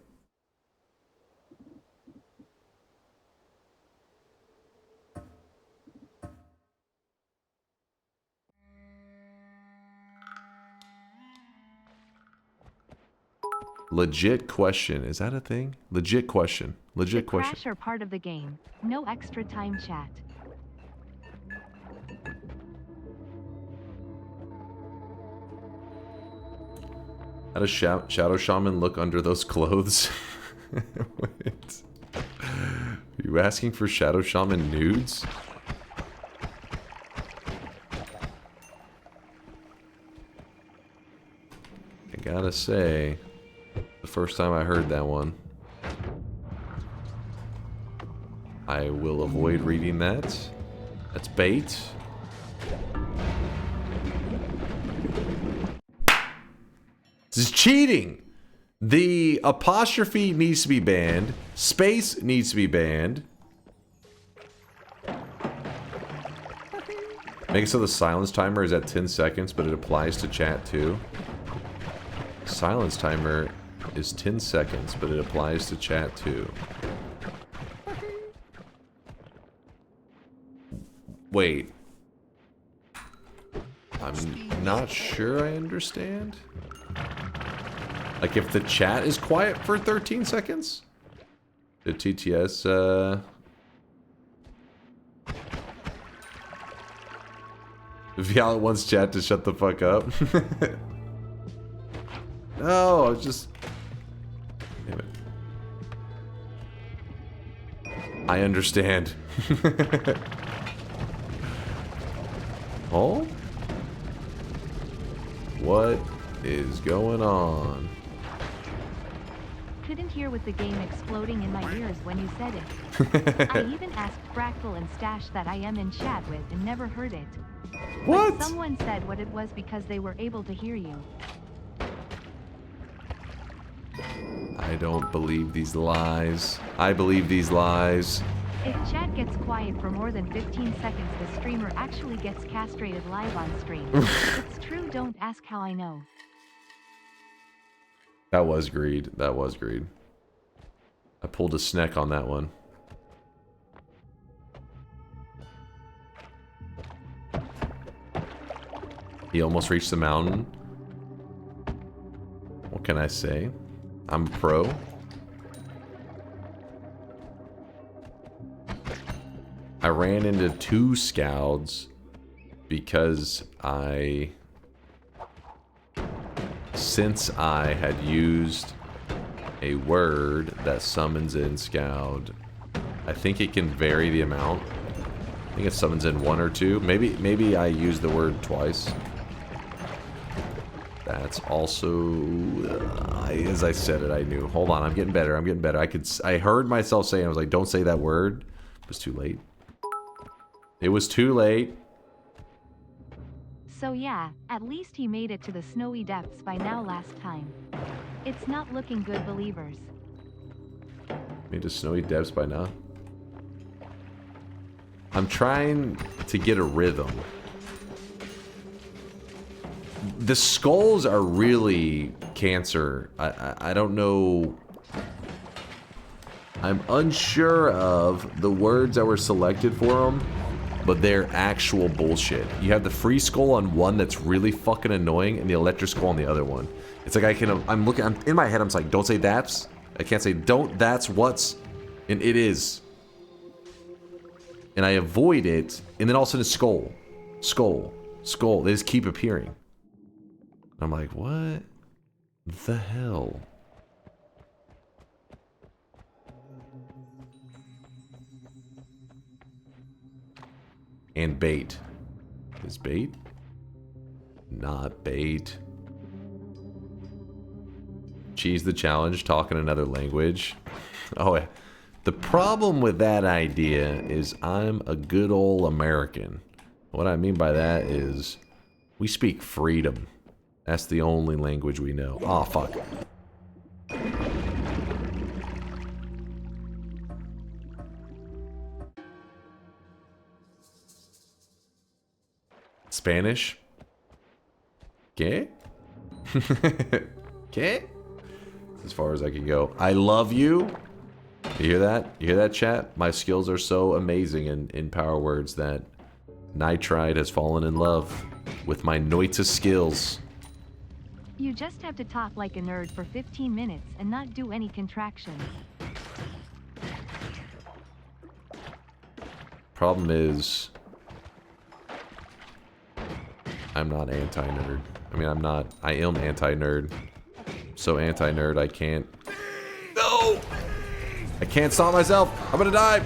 Legit question. Is that a thing? Legit question. Legit question. Crash are part of the game. No extra time chat. How does Shadow Shaman look under those clothes? Wait. Are you asking for Shadow Shaman nudes? I gotta say, the first time I heard that one, I will avoid reading that. That's bait. This is cheating. The apostrophe needs to be banned. Space needs to be banned. Make it so the silence timer is at 10 seconds, but it applies to chat too. Silence timer is 10 seconds, but it applies to chat too. Wait. I'm not sure I understand. Like if the chat is quiet for 13 seconds? The TTS, Vialet wants chat to shut the fuck up. No, I was just... Damn it. I understand. Oh? What is going on? Couldn't hear with the game exploding in my ears when you said it. I even asked Fractal and Stash that I am in chat with and never heard it. What? But someone said what it was because they were able to hear you. I don't believe these lies. I believe these lies. If chat gets quiet for more than 15 seconds, the streamer actually gets castrated live on stream. It's true, don't ask how I know. That was greed. That was greed. I pulled a snack on that one. He almost reached the mountain. What can I say? I'm pro. I ran into 2 scouts because since I had used a word that summons in Scout, I think it can vary the amount. I think it summons in 1 or 2. Maybe I used the word twice. That's also, as I said it, I knew. Hold on, I'm getting better. I'm getting better. I heard myself saying, I was like, don't say that word. It was too late. It was too late. So yeah, at least he made it to the snowy depths by now last time. It's not looking good, believers. Made to snowy depths by now. I'm trying to get a rhythm. The skulls are really cancer. I don't know. I'm unsure of the words that were selected for them, but they're actual bullshit. You have the free skull on one that's really fucking annoying, and the electric skull on the other one. It's like I'm in my head, I'm like, don't say that's. I can't say don't, that's what's, and it is. And I avoid it, and then all of a sudden it's skull. Skull. Skull. They just keep appearing. I'm like, what the hell? And bait. Is bait? Not bait. Cheese the challenge, talk in another language. Oh, yeah. The problem with that idea is I'm a good old American. What I mean by that is we speak freedom. That's the only language we know. Oh, fuck. Spanish? ¿Qué? ¿Qué? As far as I can go. I love you. You hear that? You hear that, chat? My skills are so amazing in power words that Nitride has fallen in love with my Noita skills. You just have to talk like a nerd for 15 minutes and not do any contractions. Problem is, I'm not anti-nerd. I mean, I am anti-nerd. So anti-nerd, I can't. No! I can't stop myself. I'm gonna die.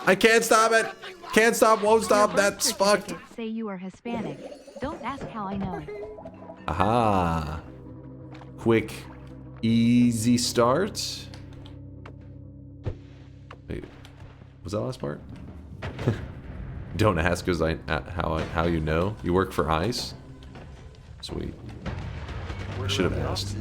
I can't stop it. Can't stop, won't stop. That's fucked. Say you are Hispanic. Don't ask how I know. Aha. Quick, easy start. Wait, was that last part? Don't ask because how you know. You work for ICE? Sweet. I should have asked.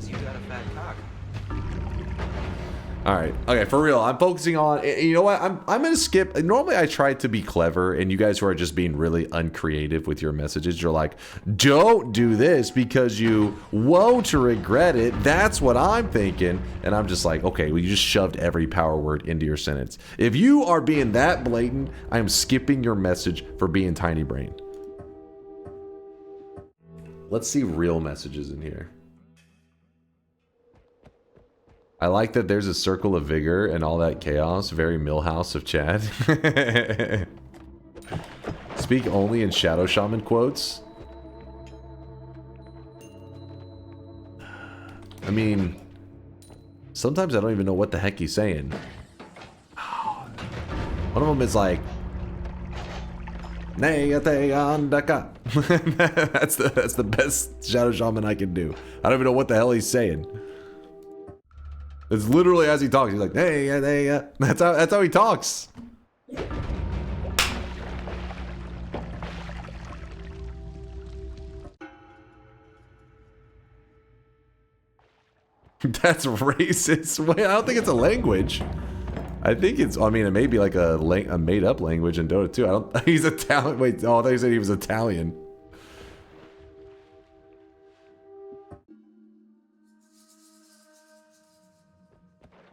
Alright, okay, for real, I'm focusing on, you know what, I'm gonna skip, normally I try to be clever, and you guys who are just being really uncreative with your messages, you're like, don't do this because you won't regret it, that's what I'm thinking, and I'm just like, okay, well, you just shoved every power word into your sentence. If you are being that blatant, I am skipping your message for being tiny brain. Let's see real messages in here. I like that there's a circle of vigor and all that chaos. Very Millhouse of chat. Speak only in Shadow Shaman quotes. I mean, sometimes I don't even know what the heck he's saying. One of them is like, that's the best Shadow Shaman I can do. I don't even know what the hell he's saying. It's literally as he talks. He's like, hey, yeah. That's how he talks. That's racist. Wait, I don't think it's a language. I think it's, I mean, it may be like a made-up language in Dota 2. I don't, he's Italian. Wait, oh, I thought you said he was Italian.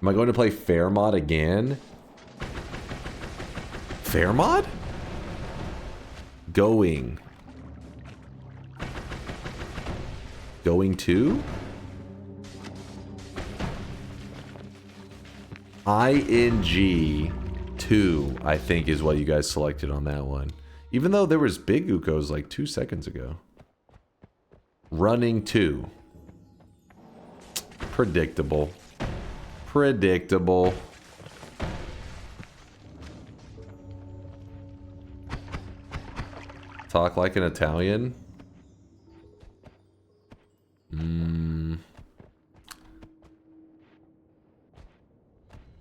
Am I going to play Fair Mod again? Fair Mod? Going. Going to? ING2, I think, is what you guys selected on that one. Even though there was big Ukos like 2 seconds ago. Running 2. Predictable. Predictable. Talk like an Italian.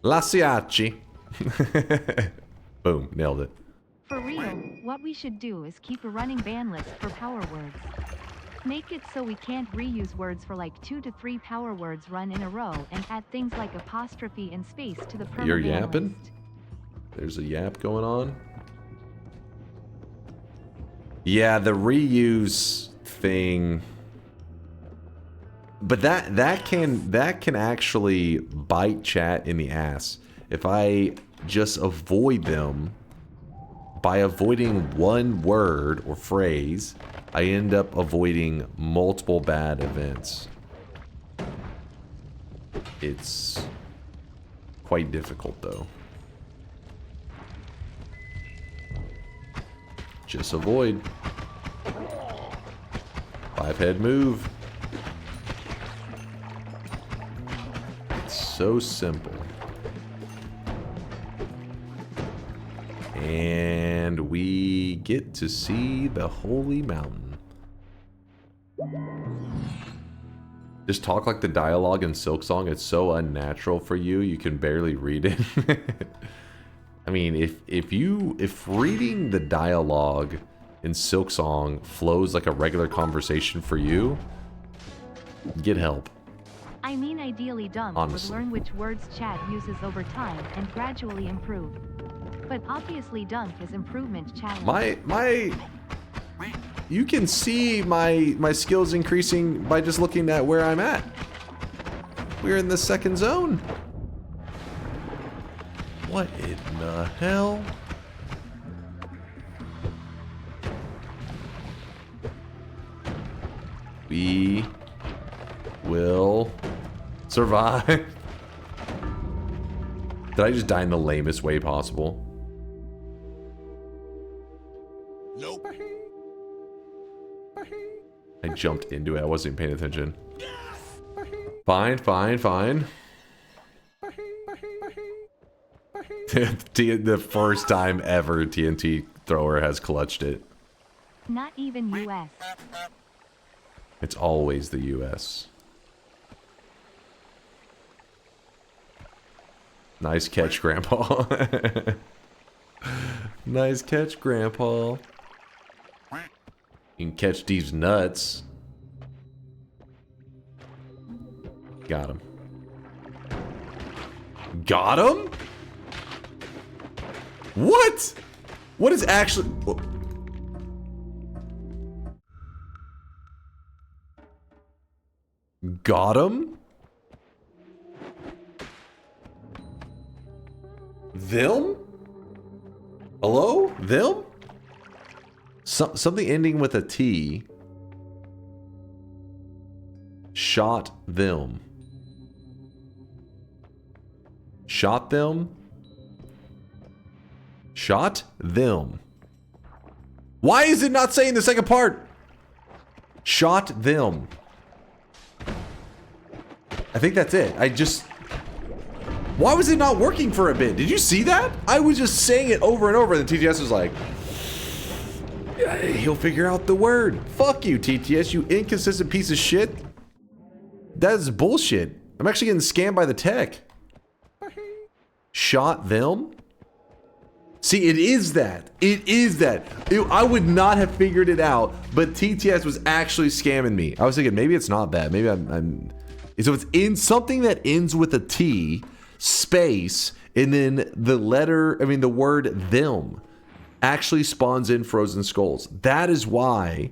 Lasiace. Boom, nailed it. For real, what we should do is keep a running ban list for power words. Make it so we can't reuse words for like 2 to 3 power words run in a row and add things like apostrophe and space to the perma You're ban yapping? list. There's a yap going on. Yeah, the reuse thing. But that can actually bite chat in the ass. If I just avoid them. By avoiding one word or phrase, I end up avoiding multiple bad events. It's quite difficult though. Just avoid. 5-head move. It's so simple. And we get to see the holy mountain. Just talk like the dialogue in Silksong. It's so unnatural for you, you can barely read it. I mean, if reading the dialogue in Silksong flows like a regular conversation for you, get help. I mean, ideally Dunk Honestly. would learn which words chat uses over time and gradually improve. But obviously Dunk is improvement challenge. You can see my skills increasing by just looking at where I'm at. We're in the second zone. What in the hell? We will survive. Did I just die in the lamest way possible? Nope. I jumped into it. I wasn't even paying attention. Fine, fine, fine. The first time ever TNT thrower has clutched it. Not even US. It's always the US. Nice catch, Grandpa. Nice catch, Grandpa. You can catch these nuts. Got him. Got him? What? What is actually... Got him? Them? Hello? Them? Something ending with a T. Shot them. Shot them? Shot them. Why is it not saying the second part? Shot them. I think that's it. Why was it not working for a bit? Did you see that? I was just saying it over and over and the TTS was like, he'll figure out the word. Fuck you, TTS, you inconsistent piece of shit. That is bullshit. I'm actually getting scammed by the tech. Shot them? See, it is that. It is that. I would not have figured it out, but TTS was actually scamming me. I was thinking, maybe it's not that. Maybe I'm so it's in something that ends with a T, space, and then the word them actually spawns in Frozen Skulls. That is why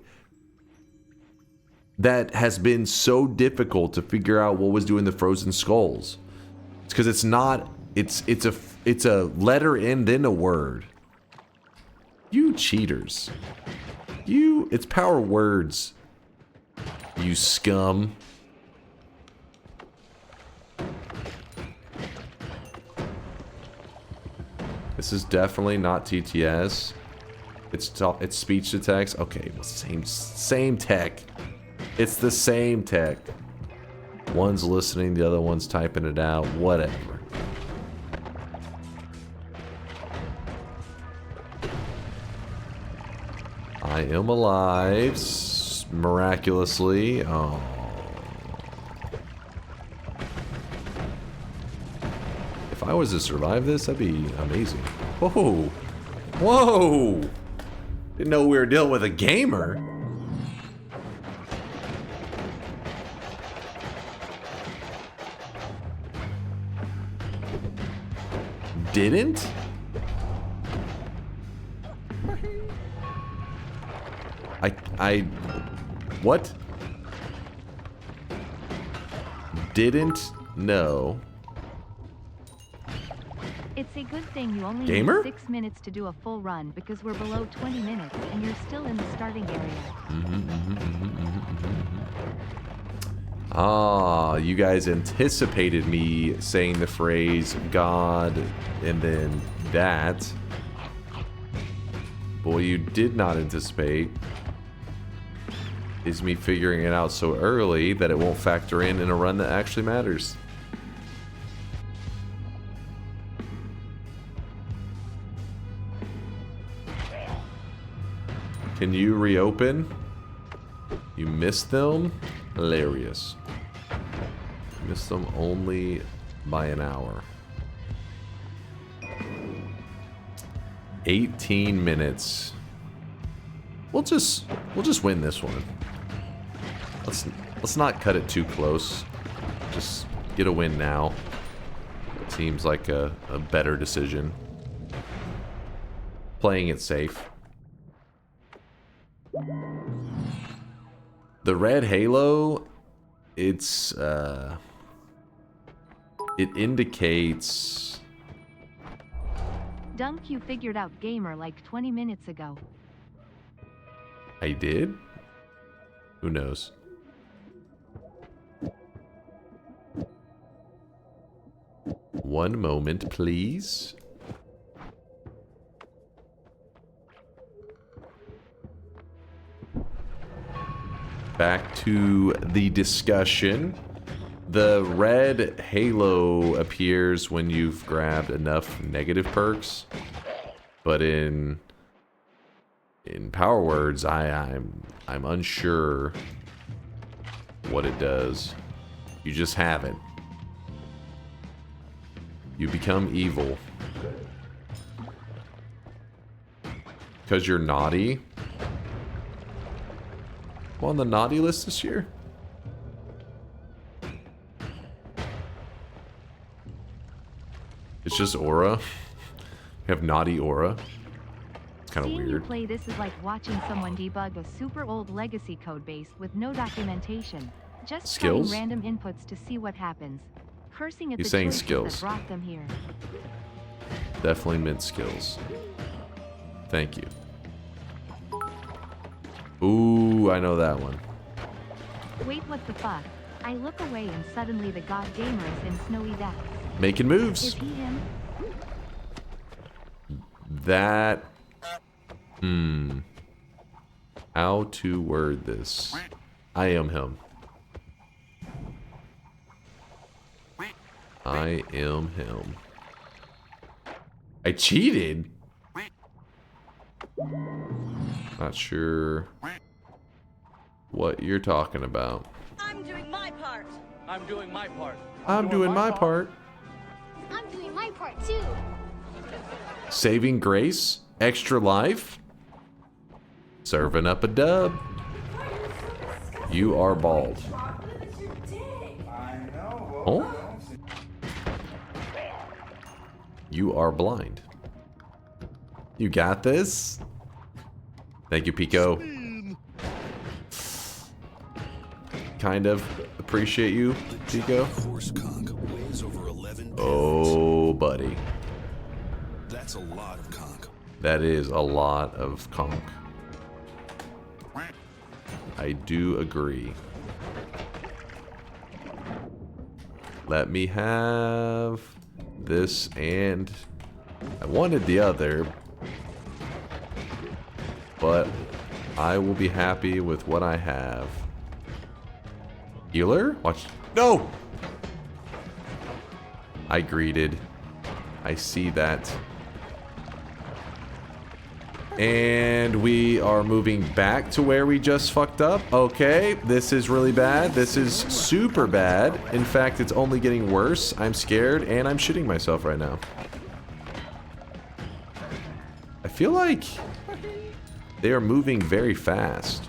that has been so difficult to figure out what was doing the Frozen Skulls. It's because it's not, it's a letter and then a word. You cheaters. It's power words. You scum. This is definitely not TTS. It's speech to text. Okay, well, same tech. It's the same tech. One's listening, the other one's typing it out. Whatever. I am alive, miraculously. Oh. If I was to survive this, that'd be amazing. Whoa! Whoa! Didn't know we were dealing with a gamer. Didn't? What? Didn't know It's a good thing you only Gamer? need 6 minutes to do a full run because we're below 20 minutes and you're still in the starting area. Ah, you guys anticipated me saying the phrase God and then that. Boy, you did not anticipate is me figuring it out so early that it won't factor in a run that actually matters. Can you reopen? You missed them? Hilarious. You missed them only by an hour. 18 minutes. We'll just win this one. Let's not cut it too close. Just get a win now. Seems like a better decision. Playing it safe. The red halo, it's it indicates. Dunk, you figured out gamer like 20 minutes ago. I did? Who knows? One moment, please. Back to the discussion. The red halo appears when you've grabbed enough negative perks, but in Power Words, I'm unsure what it does. You just have it. You become evil because you're naughty. I'm on the naughty list this year. It's just aura. You have naughty aura. It's kind of Seeing you weird. play this is like watching someone debug a super old legacy codebase with no documentation. Just Skills? trying random inputs to see what happens. Cursing at He's the saying choices skills. that brought them here. Definitely meant skills. Thank you. Ooh, I know that one. Wait, what the fuck? I look away and suddenly the god gamer is in snowy depths. Making Is moves. he him? That. How to word this? I am him. I am him. I cheated? Not sure what you're talking about. I'm doing my part. I'm doing my part. I'm doing my part. I'm doing my part too. Saving grace? Extra life? Serving up a dub. You are bald. Oh? You are blind. You got this? Thank you, Pico. Kind of appreciate you, Pico. Horse conch weighs over 11 pounds. Oh, buddy. That's a lot of conch. That is a lot of conch. I do agree. Let me have this, and I wanted the other, but I will be happy with what I have. Healer? Watch. No! I greeted. I see that. And we are moving back to where we just fucked up. Okay, this is really bad. This is super bad. In fact, it's only getting worse. I'm scared and I'm shitting myself right now. I feel like they are moving very fast.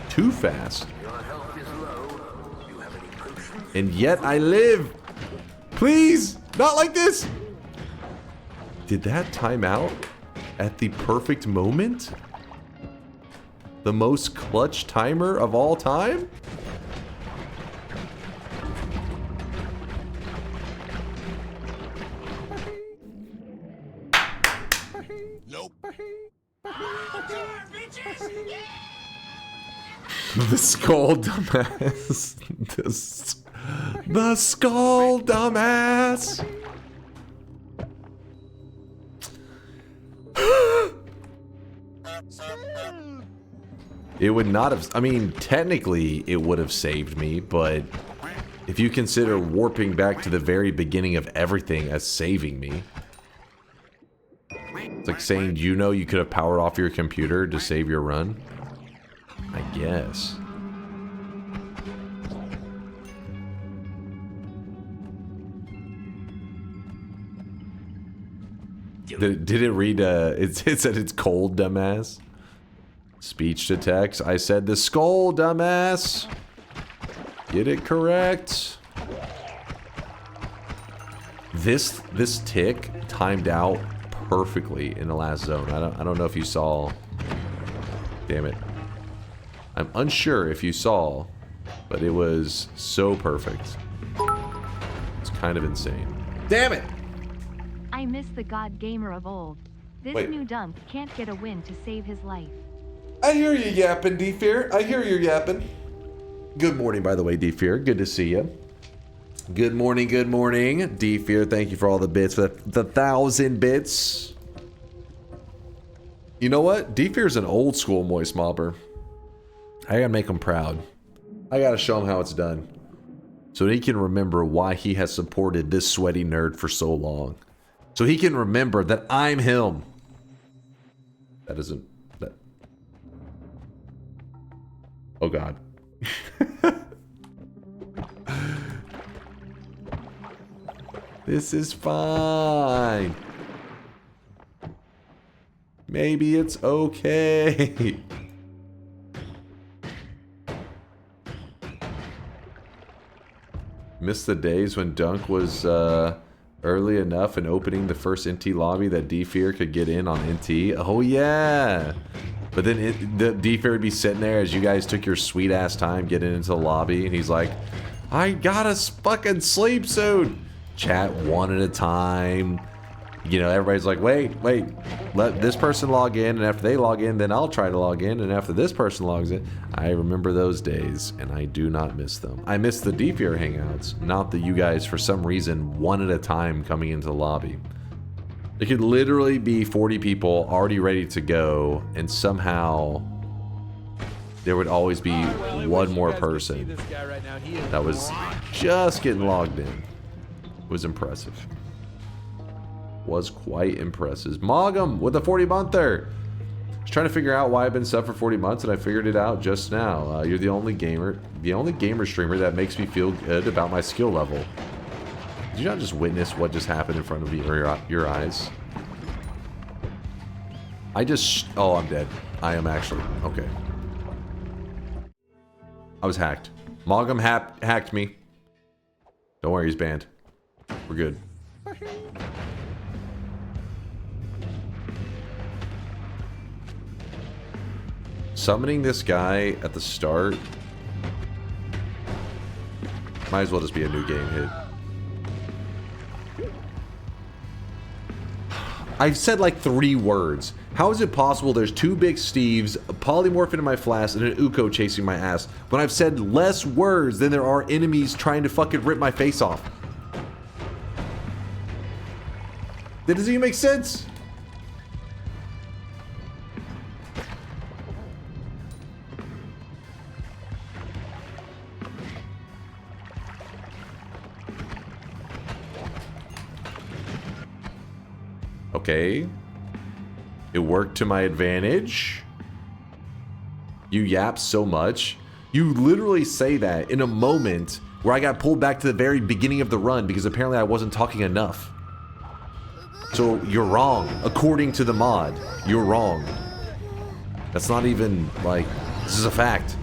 Too fast. And yet I live. Please, not like this. Did that time out at the perfect moment? The most clutch timer of all time? The skull, dumbass. The skull, dumbass. It would not have, I mean, technically it would have saved me, but if you consider warping back to the very beginning of everything as saving me, it's like saying, you know, you could have powered off your computer to save your run. I guess. Did it read, it said it's cold, dumbass? Speech to text. I said the skull, dumbass. Get it correct. This tick timed out perfectly in the last zone. I don't know if you saw. Damn it. I'm unsure if you saw, but it was so perfect. It's kind of insane. Damn it! I miss the god gamer of old. This Wait. new dunk can't get a win to save his life. I hear you yapping, D-Fear. I hear you yapping. Good morning, by the way, D-Fear. Good to see you. Good morning, D-Fear. Thank you for all the bits, for the 1,000 bits. You know what? D-Fear's an old school moist mobber. I gotta make him proud. I gotta show him how it's done, so he can remember why he has supported this sweaty nerd for so long. So he can remember that I'm him. That isn't... that. Oh God. This is fine. Maybe it's okay. Miss the days when Dunk was early enough in opening the first NT lobby that D-Fear could get in on NT. Oh yeah. But then the D-Fear would be sitting there as you guys took your sweet ass time getting into the lobby, and he's like, I gotta fucking sleep soon. Chat one at a time. You know, everybody's like, wait, let this person log in, and after they log in, then I'll try to log in, and after this person logs in. I remember those days, and I do not miss them. I miss the D-Fear hangouts, not the you guys, for some reason, one at a time coming into the lobby. It could literally be 40 people already ready to go, and somehow there would always be one more person that was just getting logged in. It was impressive. Was quite impressive. Mogum with a 40-monther. I was trying to figure out why I've been sub for 40 months, and I figured it out just now. You're the only gamer streamer that makes me feel good about my skill level. Did you not just witness what just happened in front of your eyes? Oh, I'm dead. I am actually. Okay. I was hacked. Mogum hacked me. Don't worry, he's banned. We're good. Summoning this guy at the start might as well just be a new game hit. I've said like 3 words. How is it possible there's 2 big Steves, a polymorph into my flask, and an Uko chasing my ass when I've said less words than there are enemies trying to fucking rip my face off? That doesn't even make sense. Okay. It worked to my advantage. You yap so much. You literally say that in a moment where I got pulled back to the very beginning of the run because apparently I wasn't talking enough. So you're wrong. According to the mod, you're wrong. That's not even like, this is a fact.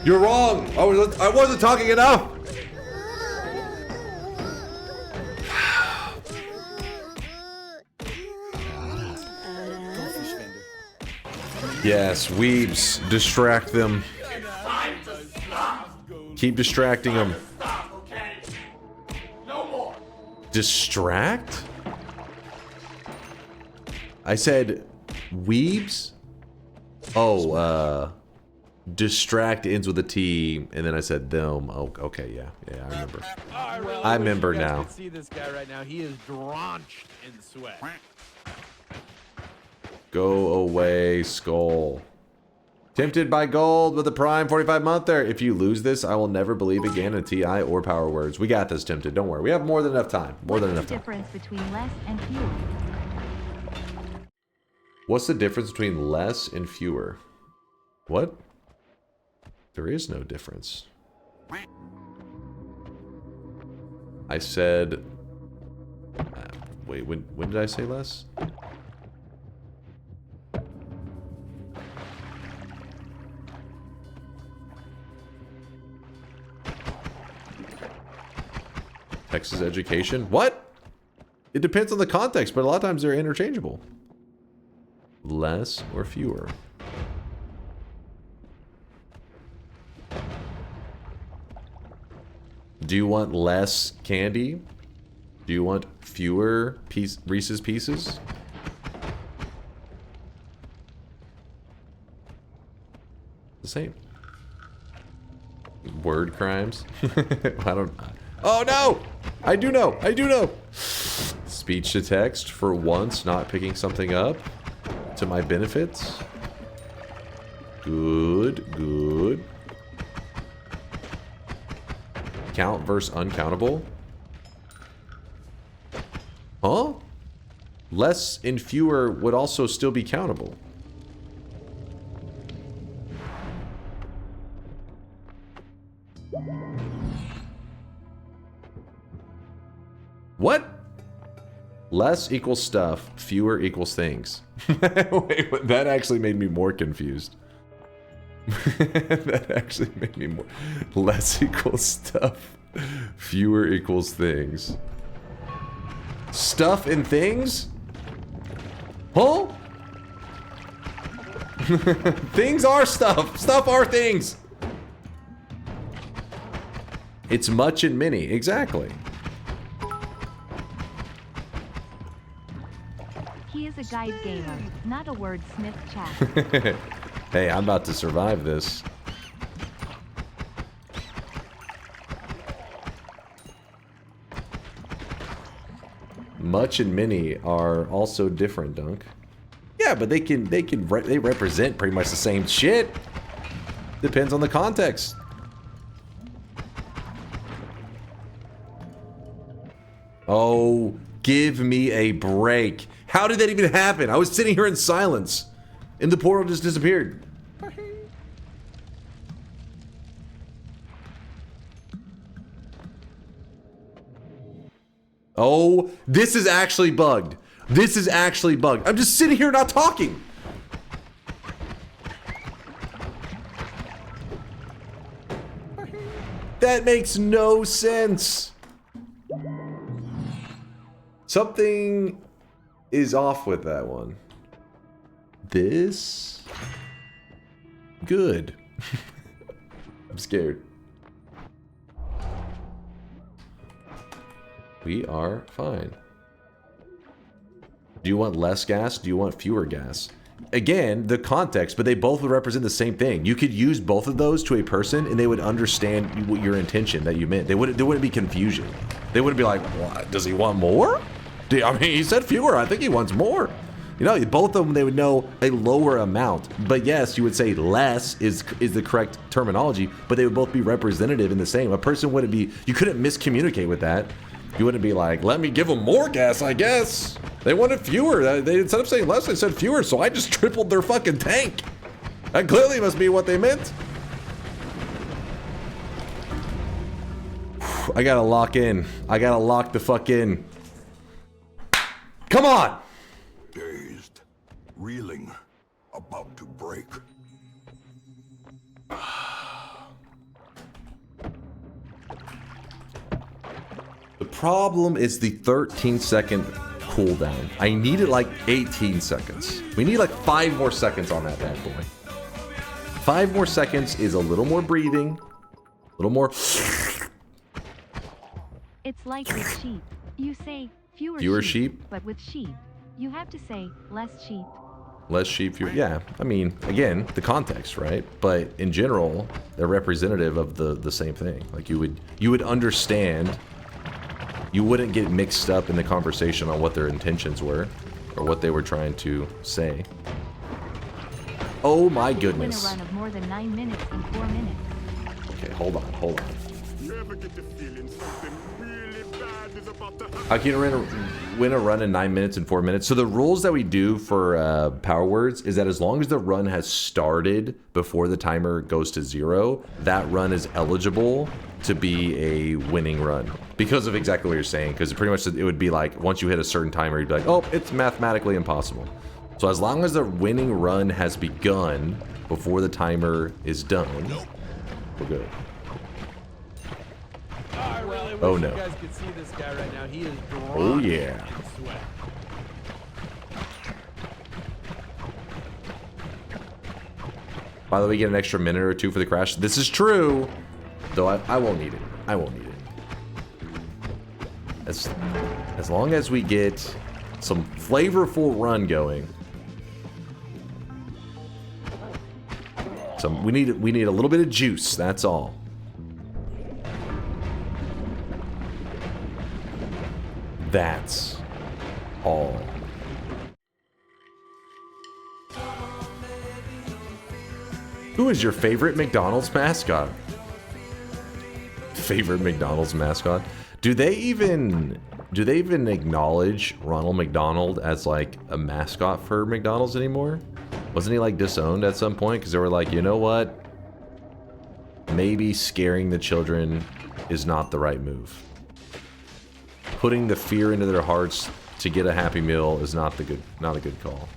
You're wrong. I wasn't talking enough. Yes, weebs, distract them. Keep distracting them. Distract? I said weebs? Oh, distract ends with a T, and then I said them. Oh, okay, yeah, I remember. Oh, I remember wish you guys now. could see this guy right now. He is drenched in sweat. Go away, Skull. Tempted by gold with a prime 45 month there. If you lose this, I will never believe again in TI or Power Words. We got this, Tempted. Don't worry. We have more than enough time. What's the difference between less and fewer? What's the difference between less and fewer? What? There is no difference. I said... wait, when did I say less? Texas education? What? It depends on the context, but a lot of times they're interchangeable. Less or fewer? Do you want less candy? Do you want fewer Reese's Pieces? The same. Word crimes? I don't... Oh no! I do know! I do know! Speech to text for once not picking something up to my benefits. Good, good. Count versus uncountable. Huh? Less and fewer would also still be countable. What? Less equals stuff, fewer equals things. Wait, that actually made me more confused. That actually made me more... Less equals stuff, fewer equals things. Stuff and things? Huh? Things are stuff. Stuff are things. It's much and many. Exactly. He is a guide gamer, not a wordsmith chat. Hey, I'm about to survive this. Much and many are also different, Dunk. Yeah, but they represent pretty much the same shit. Depends on the context. Oh, give me a break. How did that even happen? I was sitting here in silence, and the portal just disappeared. Oh, this is actually bugged. This is actually bugged. I'm just sitting here not talking. That makes no sense. Something is off with that one. This? Good. I'm scared. We are fine. Do you want less gas? Do you want fewer gas? Again, the context, but they both would represent the same thing. You could use both of those to a person and they would understand what your intention that you meant. There wouldn't be confusion. They wouldn't be like, what? Does he want more? I mean, he said fewer. I think he wants more. You know, both of them, they would know a lower amount. But yes, you would say less is the correct terminology, but they would both be representative in the same. A person wouldn't be, you couldn't miscommunicate with that. You wouldn't be like, let me give them more gas, I guess. They wanted fewer. They, instead of saying less, they said fewer, so I just tripled their fucking tank. That clearly must be what they meant. I gotta lock in. I gotta lock the fuck in. Come on! Dazed, reeling, about to break. The problem is the 13-second cooldown. I needed like 18 seconds. We need like 5 more seconds on that bad boy. 5 more seconds is a little more breathing, a little more. It's like with sheep. You say fewer Fewer sheep? but with sheep, you have to say less sheep. Less sheep, fewer. Yeah, I mean, again, the context, right? But in general, they're representative of the same thing. Like you would understand. You wouldn't get mixed up in the conversation on what their intentions were, or what they were trying to say. Oh my goodness. Win a run of more than 9 minutes in 4 minutes. Okay, hold on, hold on. You ever get the feeling something really bad is about to happen? How can you win a run in 9 minutes and 4 minutes? So the rules that we do for power words is that as long as the run has started before the timer goes to 0, that run is eligible to be a winning run. Because of exactly what you're saying, because pretty much it would be like, once you hit a certain timer, you'd be like, oh, it's mathematically impossible. So as long as the winning run has begun before the timer is done, we're good. Well, I wish Oh, no. you guys could see this guy right now. He is drawn Oh, yeah. in sweat. By the way, we get an extra minute or 2 for the crash. This is true, though I won't need it. I won't need it. As long as we get some flavorful run going. We need a little bit of juice, that's all. That's all. Who is your favorite McDonald's mascot? Favorite McDonald's mascot? Do they even acknowledge Ronald McDonald as like a mascot for McDonald's anymore? Wasn't he like disowned at some point because they were like, you know what? Maybe scaring the children is not the right move. Putting the fear into their hearts to get a Happy Meal is not a good call.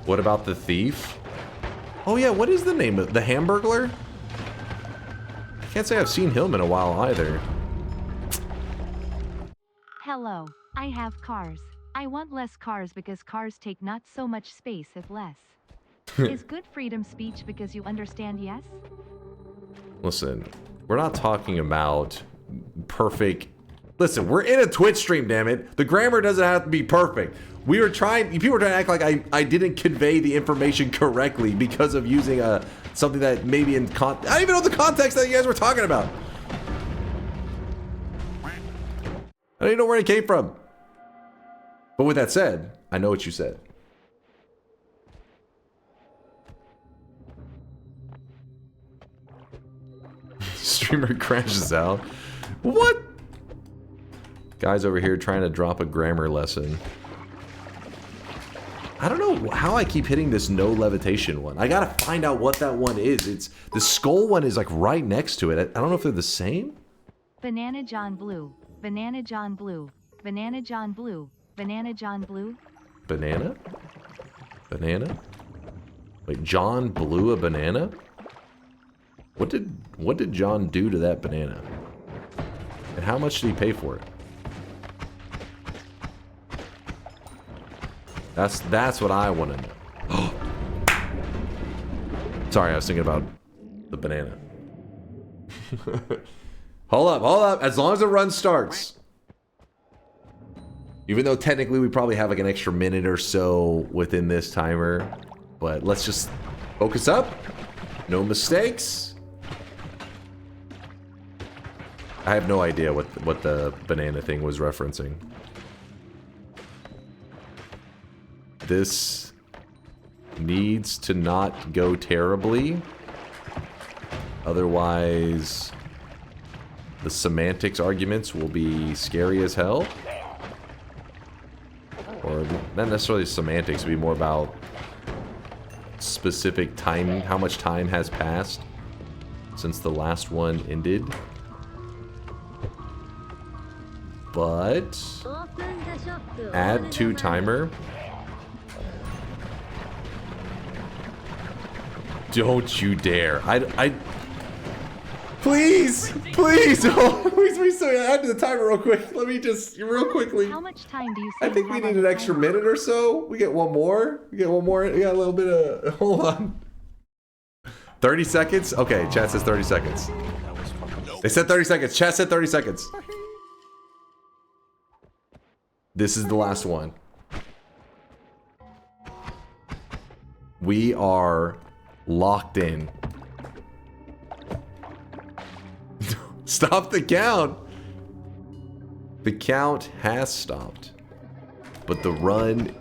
What about the thief? Oh yeah, what is the name of the Hamburglar? I can't say I've seen him in a while either. Hello, I have cars. I want less cars because cars take not so much space if less. Is good freedom speech because you understand yes? Listen, we're not talking about perfect. Listen, we're in a Twitch stream, damn it. The grammar doesn't have to be perfect. People were trying to act like I didn't convey the information correctly because of using something that maybe I don't even know the context that you guys were talking about. I don't even know where it came from. But with that said, I know what you said. Streamer crashes out. What? Guys over here trying to drop a grammar lesson. I don't know how I keep hitting this no levitation one. I gotta find out what that one is. It's the skull one is like right next to it. I don't know if they're the same. Banana John Blue. Banana John Blue. Banana John Blue. Banana John Blue. Banana? Banana? Wait, John blew a banana? What did John do to that banana? And how much did he pay for it? That's what I want to know. Sorry, I was thinking about the banana. Hold up. As long as the run starts. Even though technically we probably have like an extra minute or so within this timer. But let's just focus up. No mistakes. I have no idea what the banana thing was referencing. This needs to not go terribly. Otherwise, the semantics arguments will be scary as hell. Or not necessarily semantics, it'll be more about specific time, how much time has passed since the last one ended. But add to timer. Don't you dare. Please! Oh, please, add to the timer real quick. Let me just, real quickly. How much time do you I think we need an extra minute or so. We get one more. We got a little bit of, hold on. 30 seconds? Okay, chat says 30 seconds. They said 30 seconds. Chat said 30 seconds. This is the last one. We are locked in. Stop the count. The count has stopped, but the run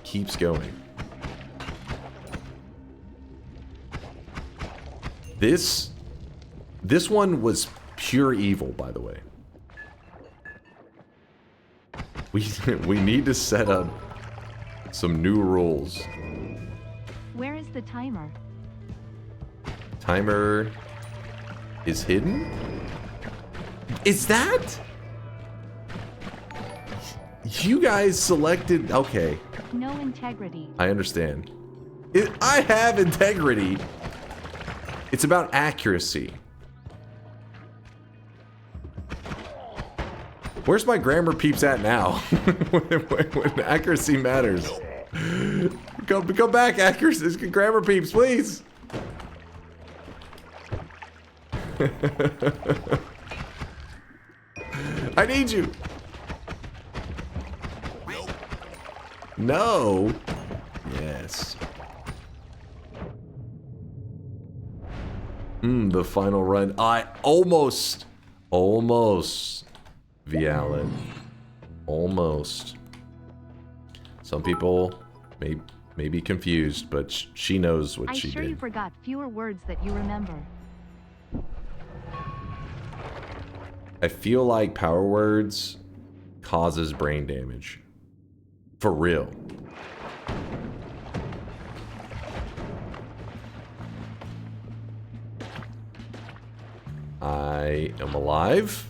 keeps going. This one was pure evil, by the way. We need to set up some new rules. Where is the timer? Timer is hidden? Is that? You guys selected... Okay. No integrity. I understand. I have integrity. It's about accuracy. Where's my grammar peeps at now? when accuracy matters. Go back, accuracy. Grammar peeps, please. I need you. No. Yes. The final run. I almost. Vialet. Almost. Some people may be confused, but she knows what she did. I'm sure you forgot fewer words that you remember. I feel like power words causes brain damage. For real. I am alive.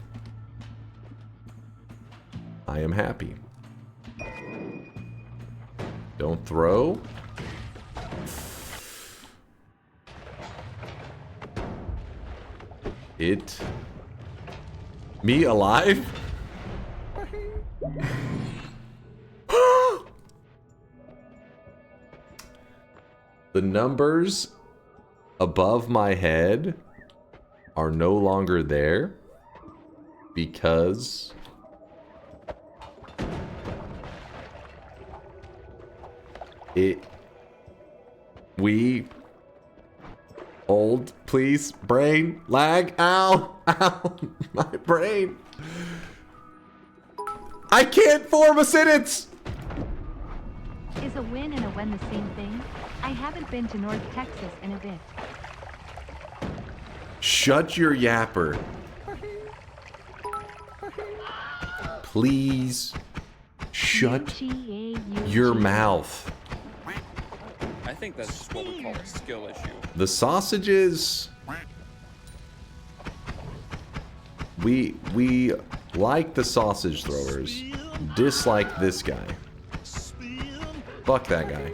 I am happy. Don't throw. It. Me alive? The numbers above my head are no longer there because old, please, brain, lag, ow, my brain. I can't form a sentence. Is a win and a when the same thing? I haven't been to North Texas in a bit. Shut your yapper. Please shut your mouth. I think that's just what we call a skill issue. The sausages. We like the sausage throwers. Dislike this guy. Fuck that guy.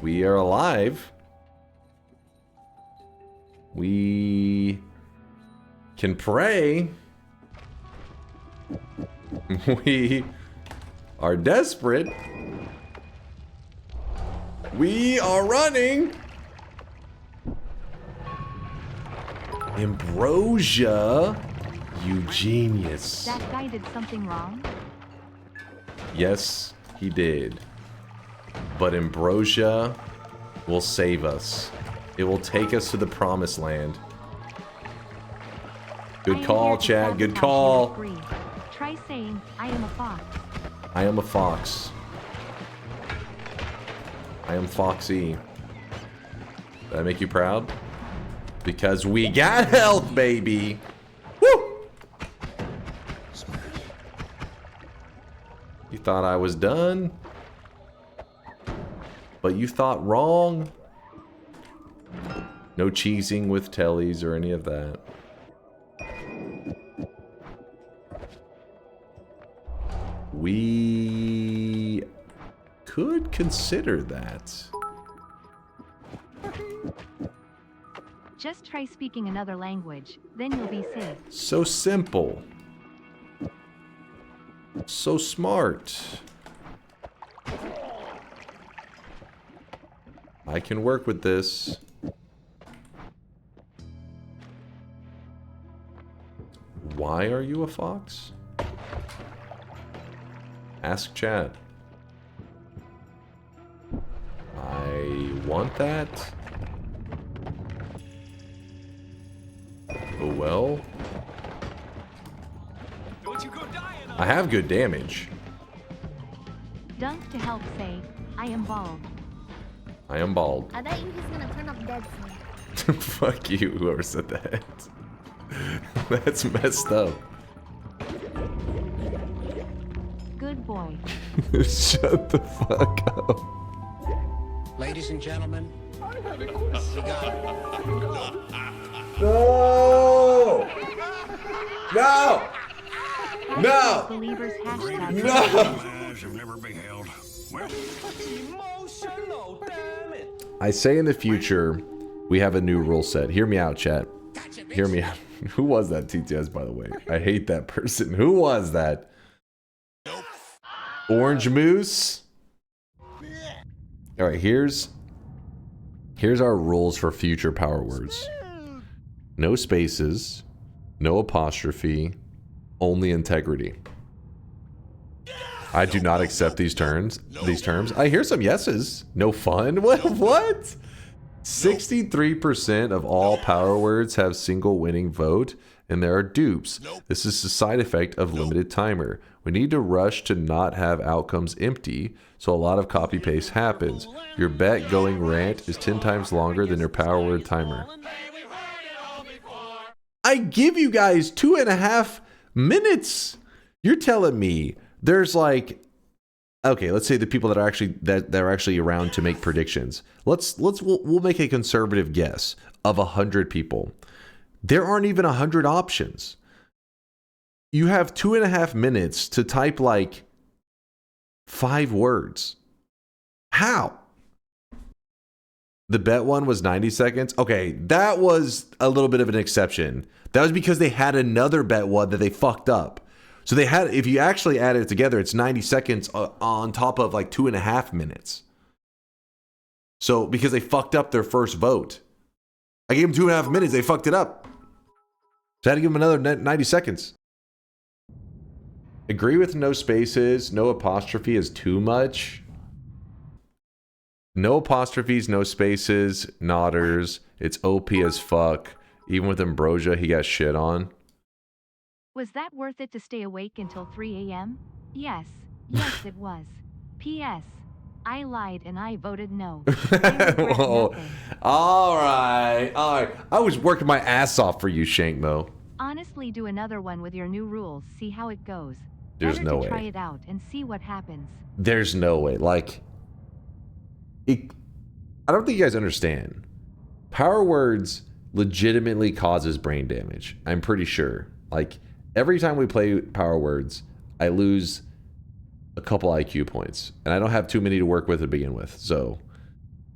We are alive. We can pray. We are desperate. We are running. Ambrosia, you genius. That guy did something wrong? Yes, he did. But Ambrosia will save us. It will take us to the promised land. Good call, Chad. Good call. Try saying, I am a fox. I am a fox. I am Foxy. Did that make you proud? Because we got health, baby. Woo! You thought I was done? But you thought wrong. No cheesing with tellies or any of that. We could consider that. Just try speaking another language, then you'll be safe. So simple. So smart. I can work with this. Why are you a fox? Ask chat. I want that. Oh well. I have good damage. Dunk to help say, I am bald. I am bald. I bet you he's gonna turn up dead soon. Fuck you, whoever said that. That's messed up. Good boy. Shut the fuck up. Ladies and gentlemen, No! No! No! Believers hashtag. No! Eyes have never beheld. Well, I say in the future, we have a new rule set. Hear me out, chat. Hear me out. Who was that TTS, by the way? I hate that person. Who was that? Orange Moose? Alright, here's our rules for future power words. No spaces, no apostrophe, only integrity. I do not accept these terms. I hear some yeses. No fun? What? 63% of all power words have single winning vote, and there are dupes. This is a side effect of limited timer. We need to rush to not have outcomes empty, so a lot of copy paste happens. Your bet going rant is 10 times longer than your power word timer. I give you guys 2.5 minutes. You're telling me there's like, okay, let's say the people that are actually around to make predictions. We'll make a conservative guess of 100 people. There aren't even 100 options. You have 2.5 minutes to type like 5 words. How? The bet one was 90 seconds. Okay, that was a little bit of an exception. That was because they had another bet one that they fucked up. So they had, if you actually add it together, it's 90 seconds on top of like 2.5 minutes. So because they fucked up their first vote. I gave them 2.5 minutes, they fucked it up. So I had to give them another 90 seconds. Agree with no spaces, no apostrophe is too much. No apostrophes, no spaces, nodders. It's OP as fuck. Even with Ambrosia, he got shit on. Was that worth it to stay awake until 3 a.m.? Yes. Yes, it was. P.S. I lied and I voted no. Whoa. All right. I was working my ass off for you, Shankmo. Honestly, do another one with your new rules. See how it goes. There's Better no to way. try it out and see what happens. There's no way. Like, I don't think you guys understand. Power words legitimately causes brain damage. I'm pretty sure. Like, every time we play power words, I lose a couple IQ points. And I don't have too many to work with to begin with. So,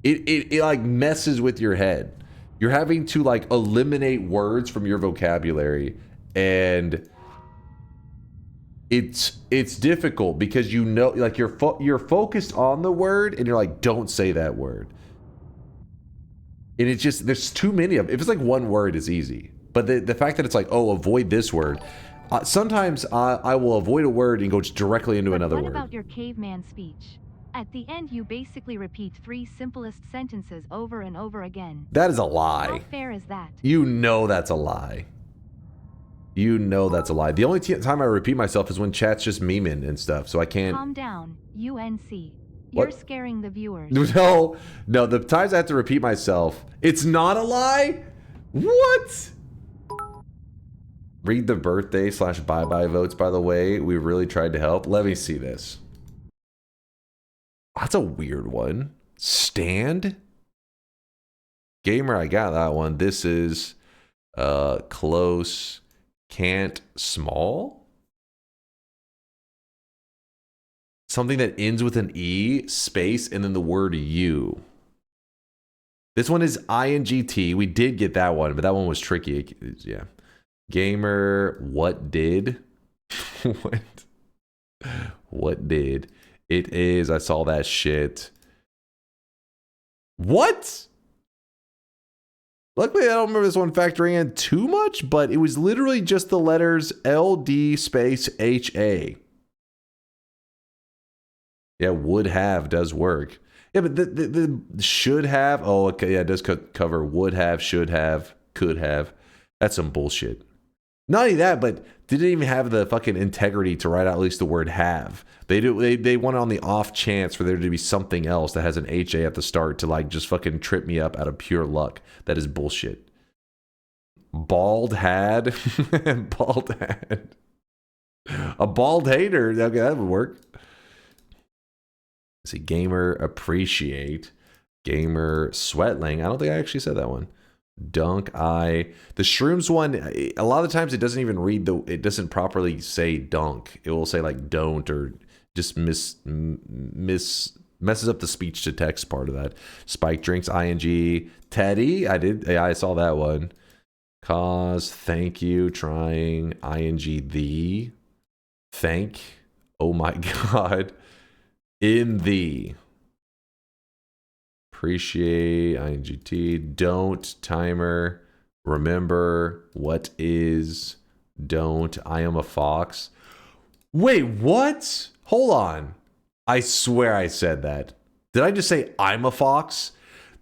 it like messes with your head. You're having to like eliminate words from your vocabulary, and it's difficult because you know, like you're focused on the word and you're like, don't say that word. And it's just, there's too many of them. If it's like one word, it's easy. But the fact that it's like, oh, avoid this word. Sometimes I will avoid a word and go directly into another word. What about your caveman speech? At the end, you basically repeat 3 simplest sentences over and over again. That is a lie. How fair is that? You know that's a lie. You know that's a lie. The only time I repeat myself is when chat's just memeing and stuff, so I can't... Calm down, UNC. What? You're scaring the viewers. No, the times I have to repeat myself, it's not a lie? What? Read the birthday / bye-bye votes, by the way. We really tried to help. Let me see this. That's a weird one. Stand? Gamer, I got that one. This is close, can't, small? Something that ends with an E, space, and then the word you. This one is INGT. We did get that one, but that one was tricky. Yeah. Gamer, what did? What did? It is, I saw that shit. What? Luckily, I don't remember this one factoring in too much, but it was literally just the letters LD space HA. Yeah, would have does work. Yeah, but the should have. Oh, okay. Yeah, it does cover would have, should have, could have. That's some bullshit. Not only that, but didn't even have the fucking integrity to write out at least the word have. They went on the off chance for there to be something else that has an HA at the start to like just fucking trip me up out of pure luck. That is bullshit. Bald had. Bald had. A bald hater. Okay, that would work. Let's see, gamer appreciate. Gamer sweatling. I don't think I actually said that one. Dunk I. The shrooms one, a lot of the times it doesn't even read it doesn't properly say dunk. It will say like don't or just messes up the speech to text part of that. Spike drinks ing. Teddy, I saw that one. Cause, thank you, trying, ing the. Thank. Oh my god. In the. Appreciate, INGT, don't, timer, remember, what is, don't, I am a fox. Wait, what? Hold on. I swear I said that. Did I just say I'm a fox?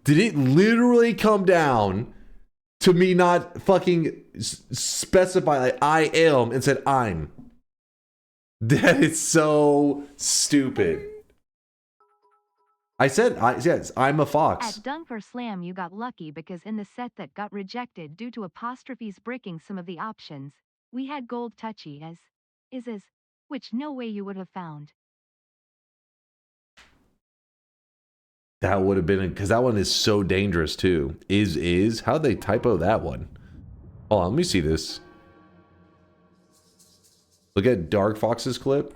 Did it literally come down to me not fucking specify like I am and said I'm? That is so stupid. I said, yes, I'm a fox. At DunkOrSlam you got lucky because in the set that got rejected due to apostrophes breaking some of the options, we had gold touchy as, which no way you would have found. That would have been, because that one is so dangerous too. How'd they typo that one? Hold on, let me see this. Look at Dark Fox's clip.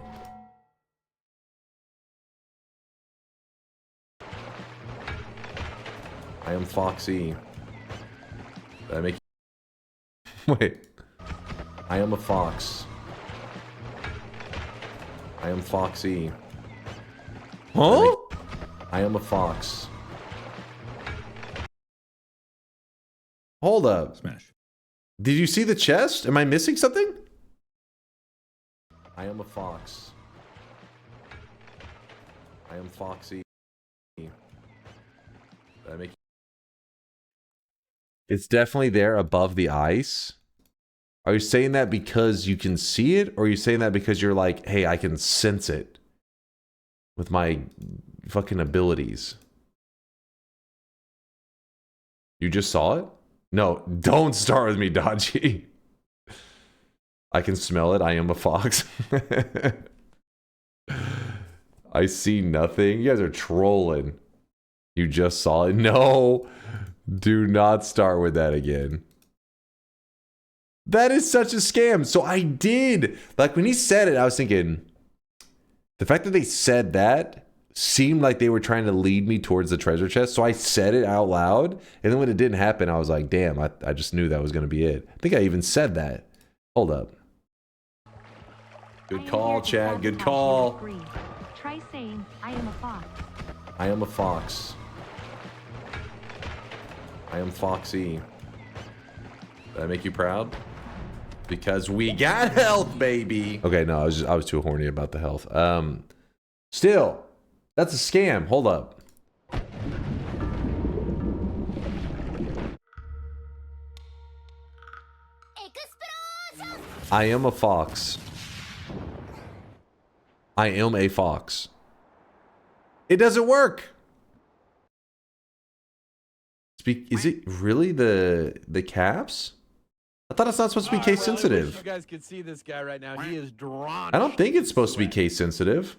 I am Foxy. Did I make you... Wait. I am a fox. I am Foxy. Huh? I am a fox. Hold up. Smash. Did you see the chest? Am I missing something? I am a fox. I am Foxy. Did I make... It's definitely there above the ice. Are you saying that because you can see it? Or are you saying that because you're like, hey, I can sense it with my fucking abilities? You just saw it? No, don't start with me, Dodgy. I can smell it. I am a fox. I see nothing. You guys are trolling. You just saw it. No. Do not start with that again. That is such a scam. So I did. Like when he said it, I was thinking, the fact that they said that seemed like they were trying to lead me towards the treasure chest. So I said it out loud. And then when it didn't happen, I was like, damn, I just knew that was going to be it. I think I even said that. Hold up. Good call, Chad. Good call. Try saying, I am a fox. I am a fox. I am Foxy. Did I make you proud? Because we got health, baby. Okay, no, I was too horny about the health. Still, that's a scam. Hold up. I am a fox. I am a fox. It doesn't work. Is it really the caps? I thought it's not supposed to be case sensitive. You guys can see this guy right now. He is drawn. I don't think it's supposed to be case sensitive.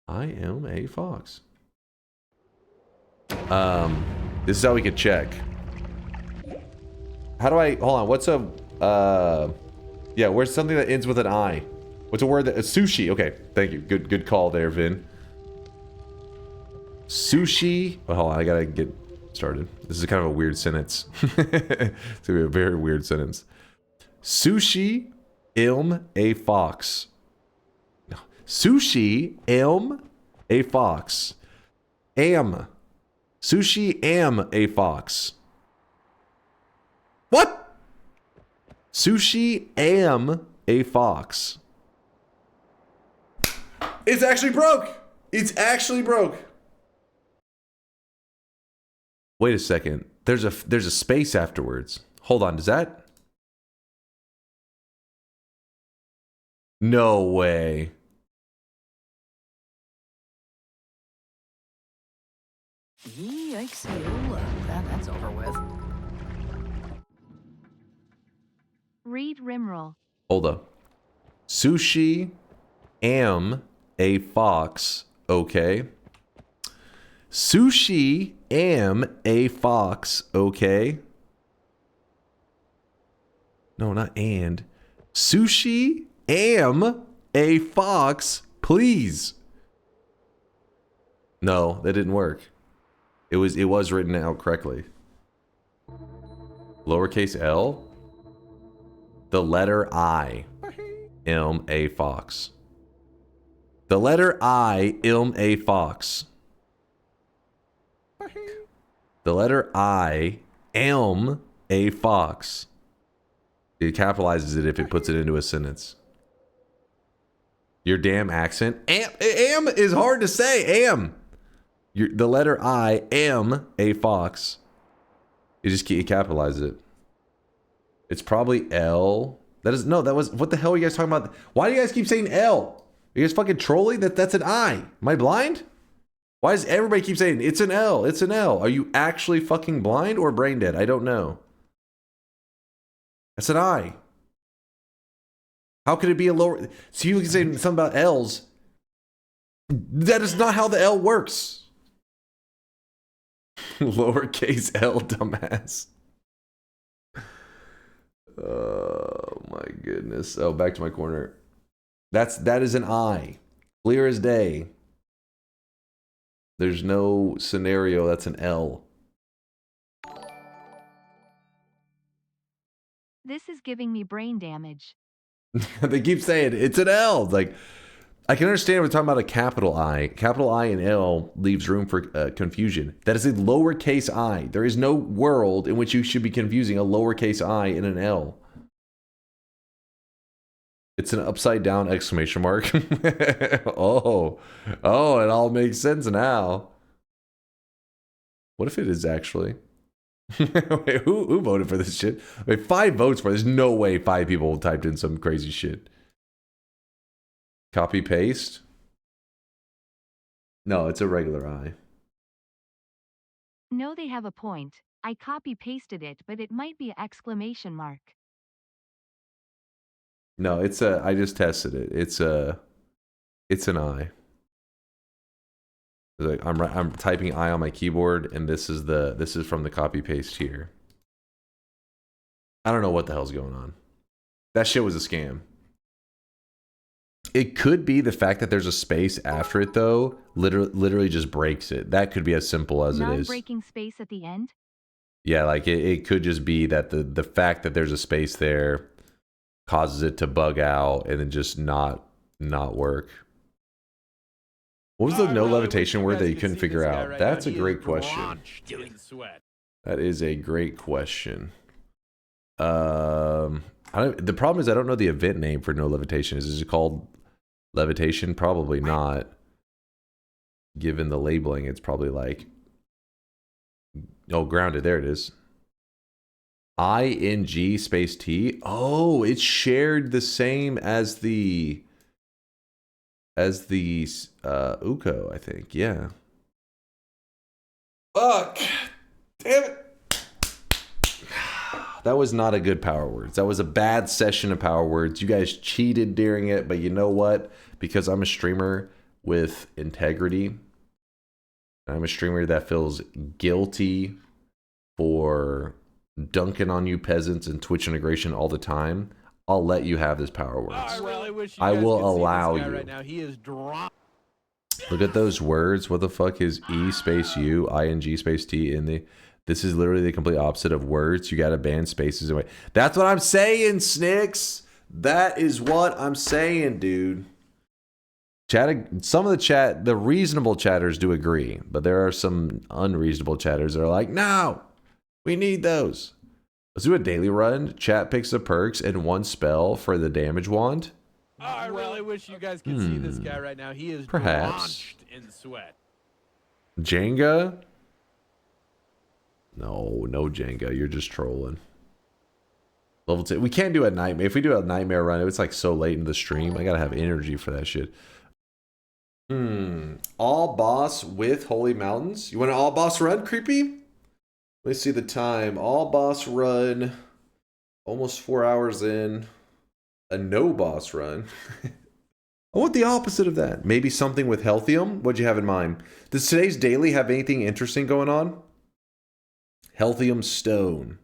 I am a fox. This is how we could check. How do I hold on? What's a yeah? Where's something that ends with an I? What's a word that sushi? Okay, thank you. Good call there, Vin. Sushi. Oh, hold on, I gotta get started. This is kind of a weird sentence. It's gonna be a very weird sentence. Sushi am a fox. No. Sushi am a fox. Am. Sushi am a fox. What? Sushi am a fox. It's actually broke. It's actually broke. Wait a second. There's a space afterwards. Hold on. Does that? No way. Yikes, that's over with. Read rimroll. Hold up. Sushi am a fox. Okay. Sushi am a fox. Okay. No, not and. Sushi am a fox. Please. No, that didn't work. It was written out correctly. Lowercase L. The letter I am a fox. The letter I am a fox. The letter I am a fox. It capitalizes it if it puts it into a sentence. Your damn accent. Am is hard to say. Am. The letter I am a fox. It capitalizes it. It's probably L. That was, what the hell are you guys talking about? Why do you guys keep saying L? Are you guys fucking trolling? That's an I. Am I blind? Why does everybody keep saying it's an L? It's an L. Are you actually fucking blind or brain dead? I don't know. That's an I. How could it be a lower? So you can say something about L's. That is not how the L works. Lowercase L, dumbass. Oh my goodness. Oh, back to my corner. That is an I. Clear as day. There's no scenario that's an L. This is giving me brain damage. They keep saying it's an L. Like, I can understand we're talking about a capital I. Capital I and L leaves room for confusion. That is a lowercase I. There is no world in which you should be confusing a lowercase I and an L. It's an upside down exclamation mark. Oh, it all makes sense now. What if it is actually? Wait, who voted for this shit? Wait, 5 votes for it. There's no way 5 people typed in some crazy shit. Copy paste? No, it's a regular I. No, they have a point. I copy pasted it, but it might be an exclamation mark. No, it's a. I just tested it. It's an I. Like I'm typing I on my keyboard, and this is from the copy paste here. I don't know what the hell's going on. That shit was a scam. It could be the fact that there's a space after it, though. Literally just breaks it. That could be as simple as it is. Non-breaking space at the end? Yeah, like it could just be that the fact that there's a space there causes it to bug out and then just not work. What was the no levitation word that you couldn't figure out? That's a great question. That is a great question. The problem is I don't know the event name for no levitation. Is it called levitation? Probably not. Given the labeling, it's probably like, oh, grounded. There it is. ING space T. Oh, it's shared the same as the Uko, I think. Yeah. Fuck. Damn it. That was not a good power words. That was a bad session of power words. You guys cheated during it, but you know what? Because I'm a streamer with integrity, I'm a streamer that feels guilty for dunking on you peasants and Twitch integration all the time, I'll let you have this power words. I will allow you. Right now. He is Look at those words. What the fuck is E space U, ING space T in the... This is literally the complete opposite of words. You gotta ban spaces away. That's what I'm saying, Snicks. That is what I'm saying, dude. Some of the chat, the reasonable chatters do agree, but there are some unreasonable chatters that are like, no, we need those. Let's do a daily run. Chat picks the perks and 1 spell for the damage wand. Oh, I really wish you guys could see this guy right now. He is Perhaps. drenched in sweat. Jenga? No Jenga. You're just trolling. Level 2. We can't do a nightmare. If we do a nightmare run, it's like so late in the stream. I gotta have energy for that shit. All boss with Holy Mountains. You want an all boss run, Creepy? Let me see the time. All boss run. Almost 4 hours in. A no boss run. I want the opposite of that. Maybe something with Healthium. What'd you have in mind? Does today's daily have anything interesting going on? Healthium Stone.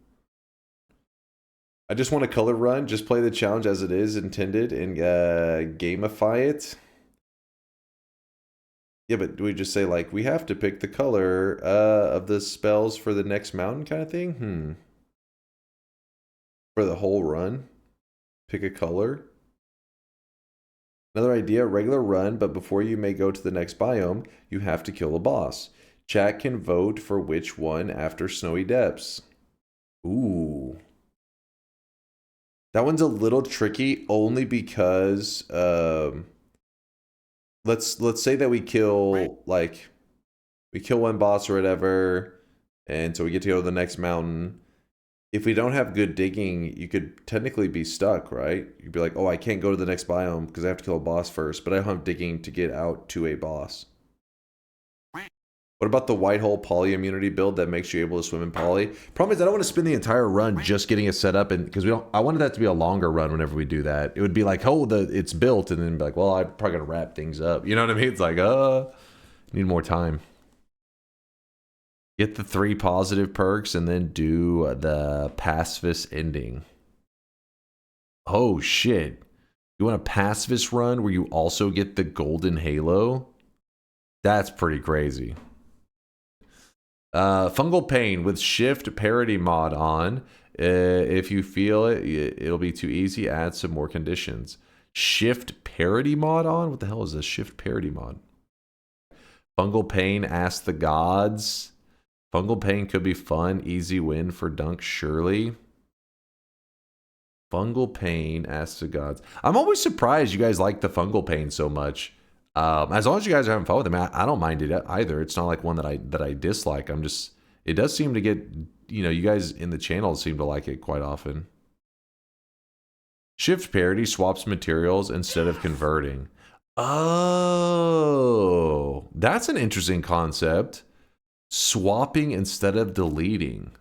I just want a color run. Just play the challenge as it is intended and gamify it. Yeah, but do we just say, like, we have to pick the color of the spells for the next mountain kind of thing? For the whole run? Pick a color? Another idea, regular run, but before you may go to the next biome, you have to kill a boss. Chat can vote for which one after Snowy Depths. Ooh. That one's a little tricky only because let's say that we kill we kill one boss or whatever, and so we get to go to the next mountain. If we don't have good digging, you could technically be stuck, right? You'd be like, oh, I can't go to the next biome because I have to kill a boss first, but I don't have digging to get out to a boss. What about the white hole poly immunity build that makes you able to swim in poly? Problem is I don't want to spend the entire run just getting it set up, and because I wanted that to be a longer run whenever we do that. It would be like, oh, it's built, and then be like, well, I'm probably gonna wrap things up. You know what I mean? It's like, need more time. Get the 3 positive perks and then do the pacifist ending. Oh shit. You want a pacifist run where you also get the golden halo? That's pretty crazy. Fungal Pain with Shift Parity mod on. If you feel it'll be too easy, add some more conditions. Shift Parity mod on? What the hell is this Shift Parity mod? Fungal Pain, Ask the Gods. Fungal Pain could be fun. Easy win for Dunk, surely. Fungal Pain, Ask the Gods. I'm always surprised you guys like the Fungal Pain so much. As long as you guys are having fun with them, I don't mind it either. It's not like one that I dislike. It does seem to get, you guys in the channel seem to like it quite often. Shift Parity swaps materials instead of converting. Oh, that's an interesting concept. Swapping instead of deleting.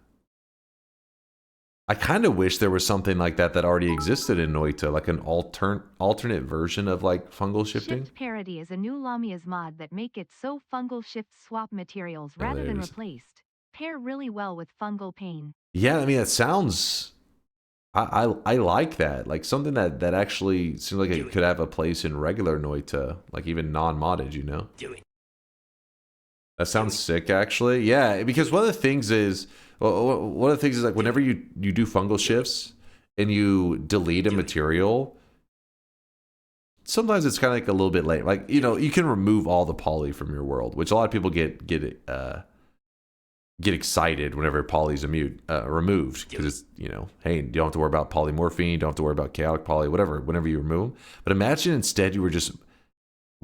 I kind of wish there was something like that already existed in Noita, like an alternate version of like fungal shifting. Shift Parity is a new Lasiace mod that make it so fungal shifts swap materials rather than replaced. Pair really well with Fungal Pain. Yeah, I mean, it sounds... I like that. Like something that actually seems like it could have a place in regular Noita, like even non-modded, That sounds sick, actually. Yeah, because one of the things is like whenever you do fungal shifts and you delete a material, sometimes it's kind of like a little bit late. Like, you can remove all the poly from your world, which a lot of people get excited whenever poly's removed, because it's, hey, you don't have to worry about polymorphine, you don't have to worry about chaotic poly, whatever, whenever you remove them. But imagine instead you were just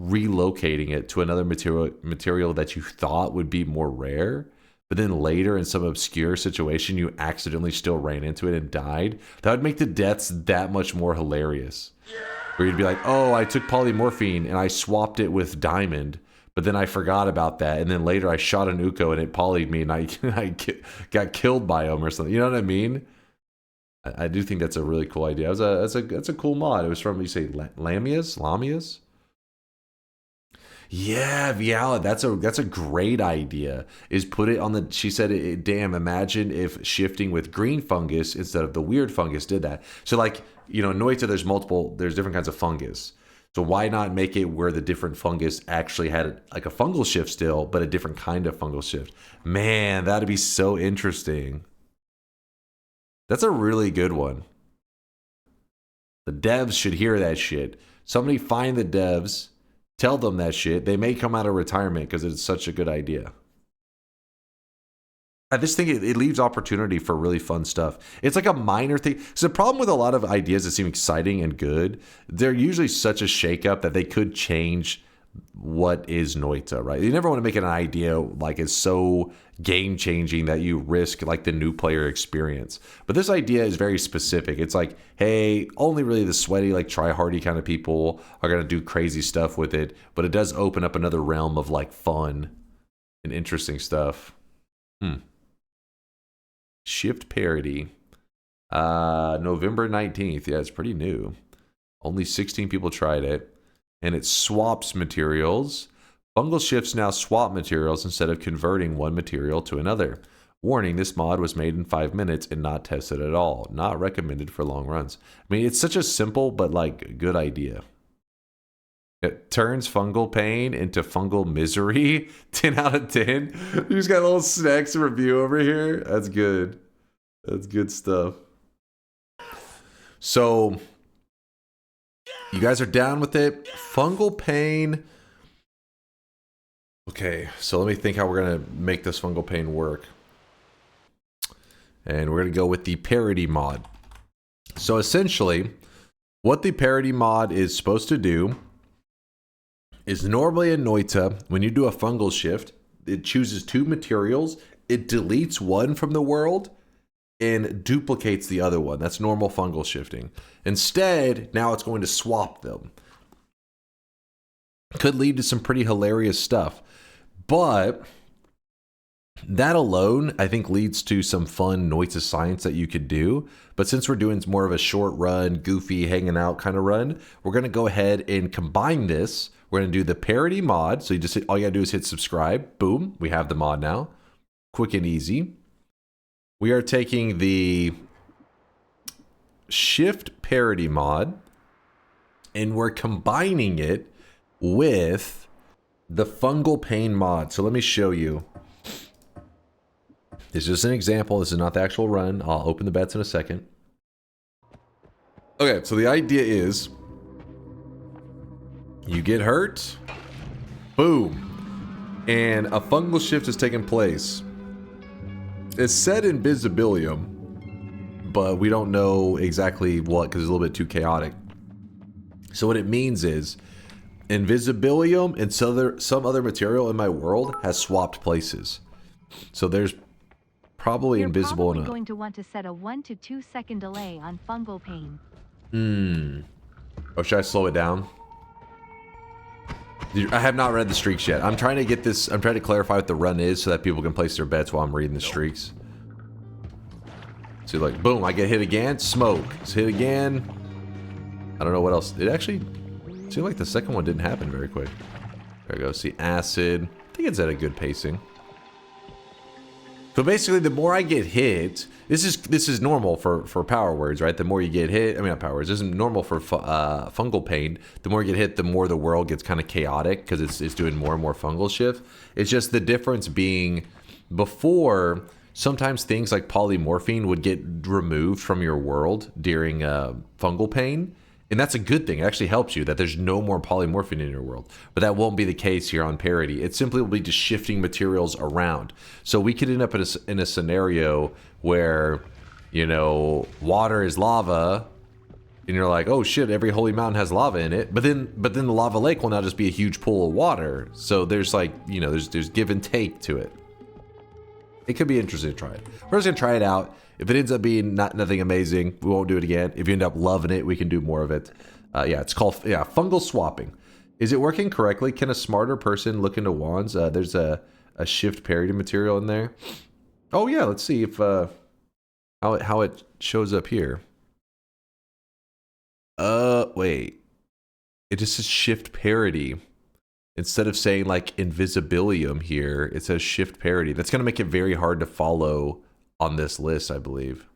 relocating it to another material that you thought would be more rare, but then later in some obscure situation you accidentally still ran into it and died. That would make the deaths that much more hilarious. Where you'd be like, oh, I took polymorphine and I swapped it with diamond, but then I forgot about that, and then later I shot an Uko and it polyed me and I got killed by him or something. You know what I mean? I do think that's a really cool idea. That's a cool mod. It was from, you say, Lamias? Yeah, Viala, that's a great idea. Is put it on the... She said, damn, imagine if shifting with green fungus instead of the weird fungus did that. So like, in Noita, there's different kinds of fungus. So why not make it where the different fungus actually had like a fungal shift still, but a different kind of fungal shift? Man, that'd be so interesting. That's a really good one. The devs should hear that shit. Somebody find the devs... Tell them that shit. They may come out of retirement because it's such a good idea. I just think it leaves opportunity for really fun stuff. It's like a minor thing. So the problem with a lot of ideas that seem exciting and good, they're usually such a shakeup that they could change what is Noita, right? You never want to make an idea like it's so game changing that you risk like the new player experience. But this idea is very specific. It's like, hey, only really the sweaty, like try hardy kind of people are going to do crazy stuff with it. But it does open up another realm of like fun and interesting stuff. Shift Parity. November 19th. Yeah, it's pretty new. Only 16 people tried it. And it swaps materials. Fungal Shifts now swap materials instead of converting one material to another. Warning, this mod was made in 5 minutes and not tested at all. Not recommended for long runs. I mean, it's such a simple but like good idea. It turns fungal pain into fungal misery. 10 out of 10. You just got a little snacks review over here. That's good. That's good stuff. So you guys are down with it. Fungal pain. Okay, so let me think how we're going to make this fungal pain work. And we're going to go with the parity mod. So essentially, what the parity mod is supposed to do is normally in Noita, when you do a fungal shift, it chooses 2 materials, it deletes one from the world, and duplicates the other one. That's normal fungal shifting. Instead, now it's going to swap them. Could lead to some pretty hilarious stuff. But that alone, I think, leads to some fun Noita science that you could do. But since we're doing more of a short run, goofy, hanging out kind of run, we're going to go ahead and combine this. We're going to do the parity mod. So you just all you got to do is hit subscribe. Boom. We have the mod now. Quick and easy. We are taking the Shift Parity mod and we're combining it with the Fungal Pain mod. So let me show you. This is just an example. This is not the actual run. I'll open the bets in a second. Okay, so the idea is you get hurt, boom, and a fungal shift has taken place. It's said Invisibilium, but we don't know exactly what because it's a little bit too chaotic. So what it means is Invisibilium and some other material in my world has swapped places. So there's probably invisible enough. You're going to want to set a 1 to 2 second delay on fungal pain. Oh, should I slow it down? I have not read the streaks yet. I'm trying to get this. I'm trying to clarify what the run is so that people can place their bets while I'm reading the streaks. So like, boom, I get hit again. Smoke. It's hit again. I don't know what else. It actually seemed like the second one didn't happen very quick. There we go. See, acid. I think it's at a good pacing. So basically, the more I get hit, this is normal for power words, right? The more you get hit, I mean not power words. This is normal for fungal pain. The more you get hit, the more the world gets kind of chaotic because it's doing more and more fungal shift. It's just the difference being before, sometimes things like polymorphine would get removed from your world during fungal pain. And that's a good thing. It actually helps you that there's no more polymorphine in your world. But that won't be the case here on Parity. It simply will be just shifting materials around. So we could end up in a scenario where, you know, water is lava, and you're like, oh shit, every holy mountain has lava in it. But then the lava lake will now just be a huge pool of water. So there's like, you know, there's give and take to it. It could be interesting to try it. We're just gonna try it out. If it ends up being nothing amazing, we won't do it again. If you end up loving it, we can do more of it. Yeah, it's called fungal swapping. Is it working correctly? Can a smarter person look into wands? There's a shift parity material in there. Oh yeah, let's see if how it shows up here. Wait. It just says shift parity. Instead of saying like Invisibilium here, it says shift parity. That's gonna make it very hard to follow on this list, I believe.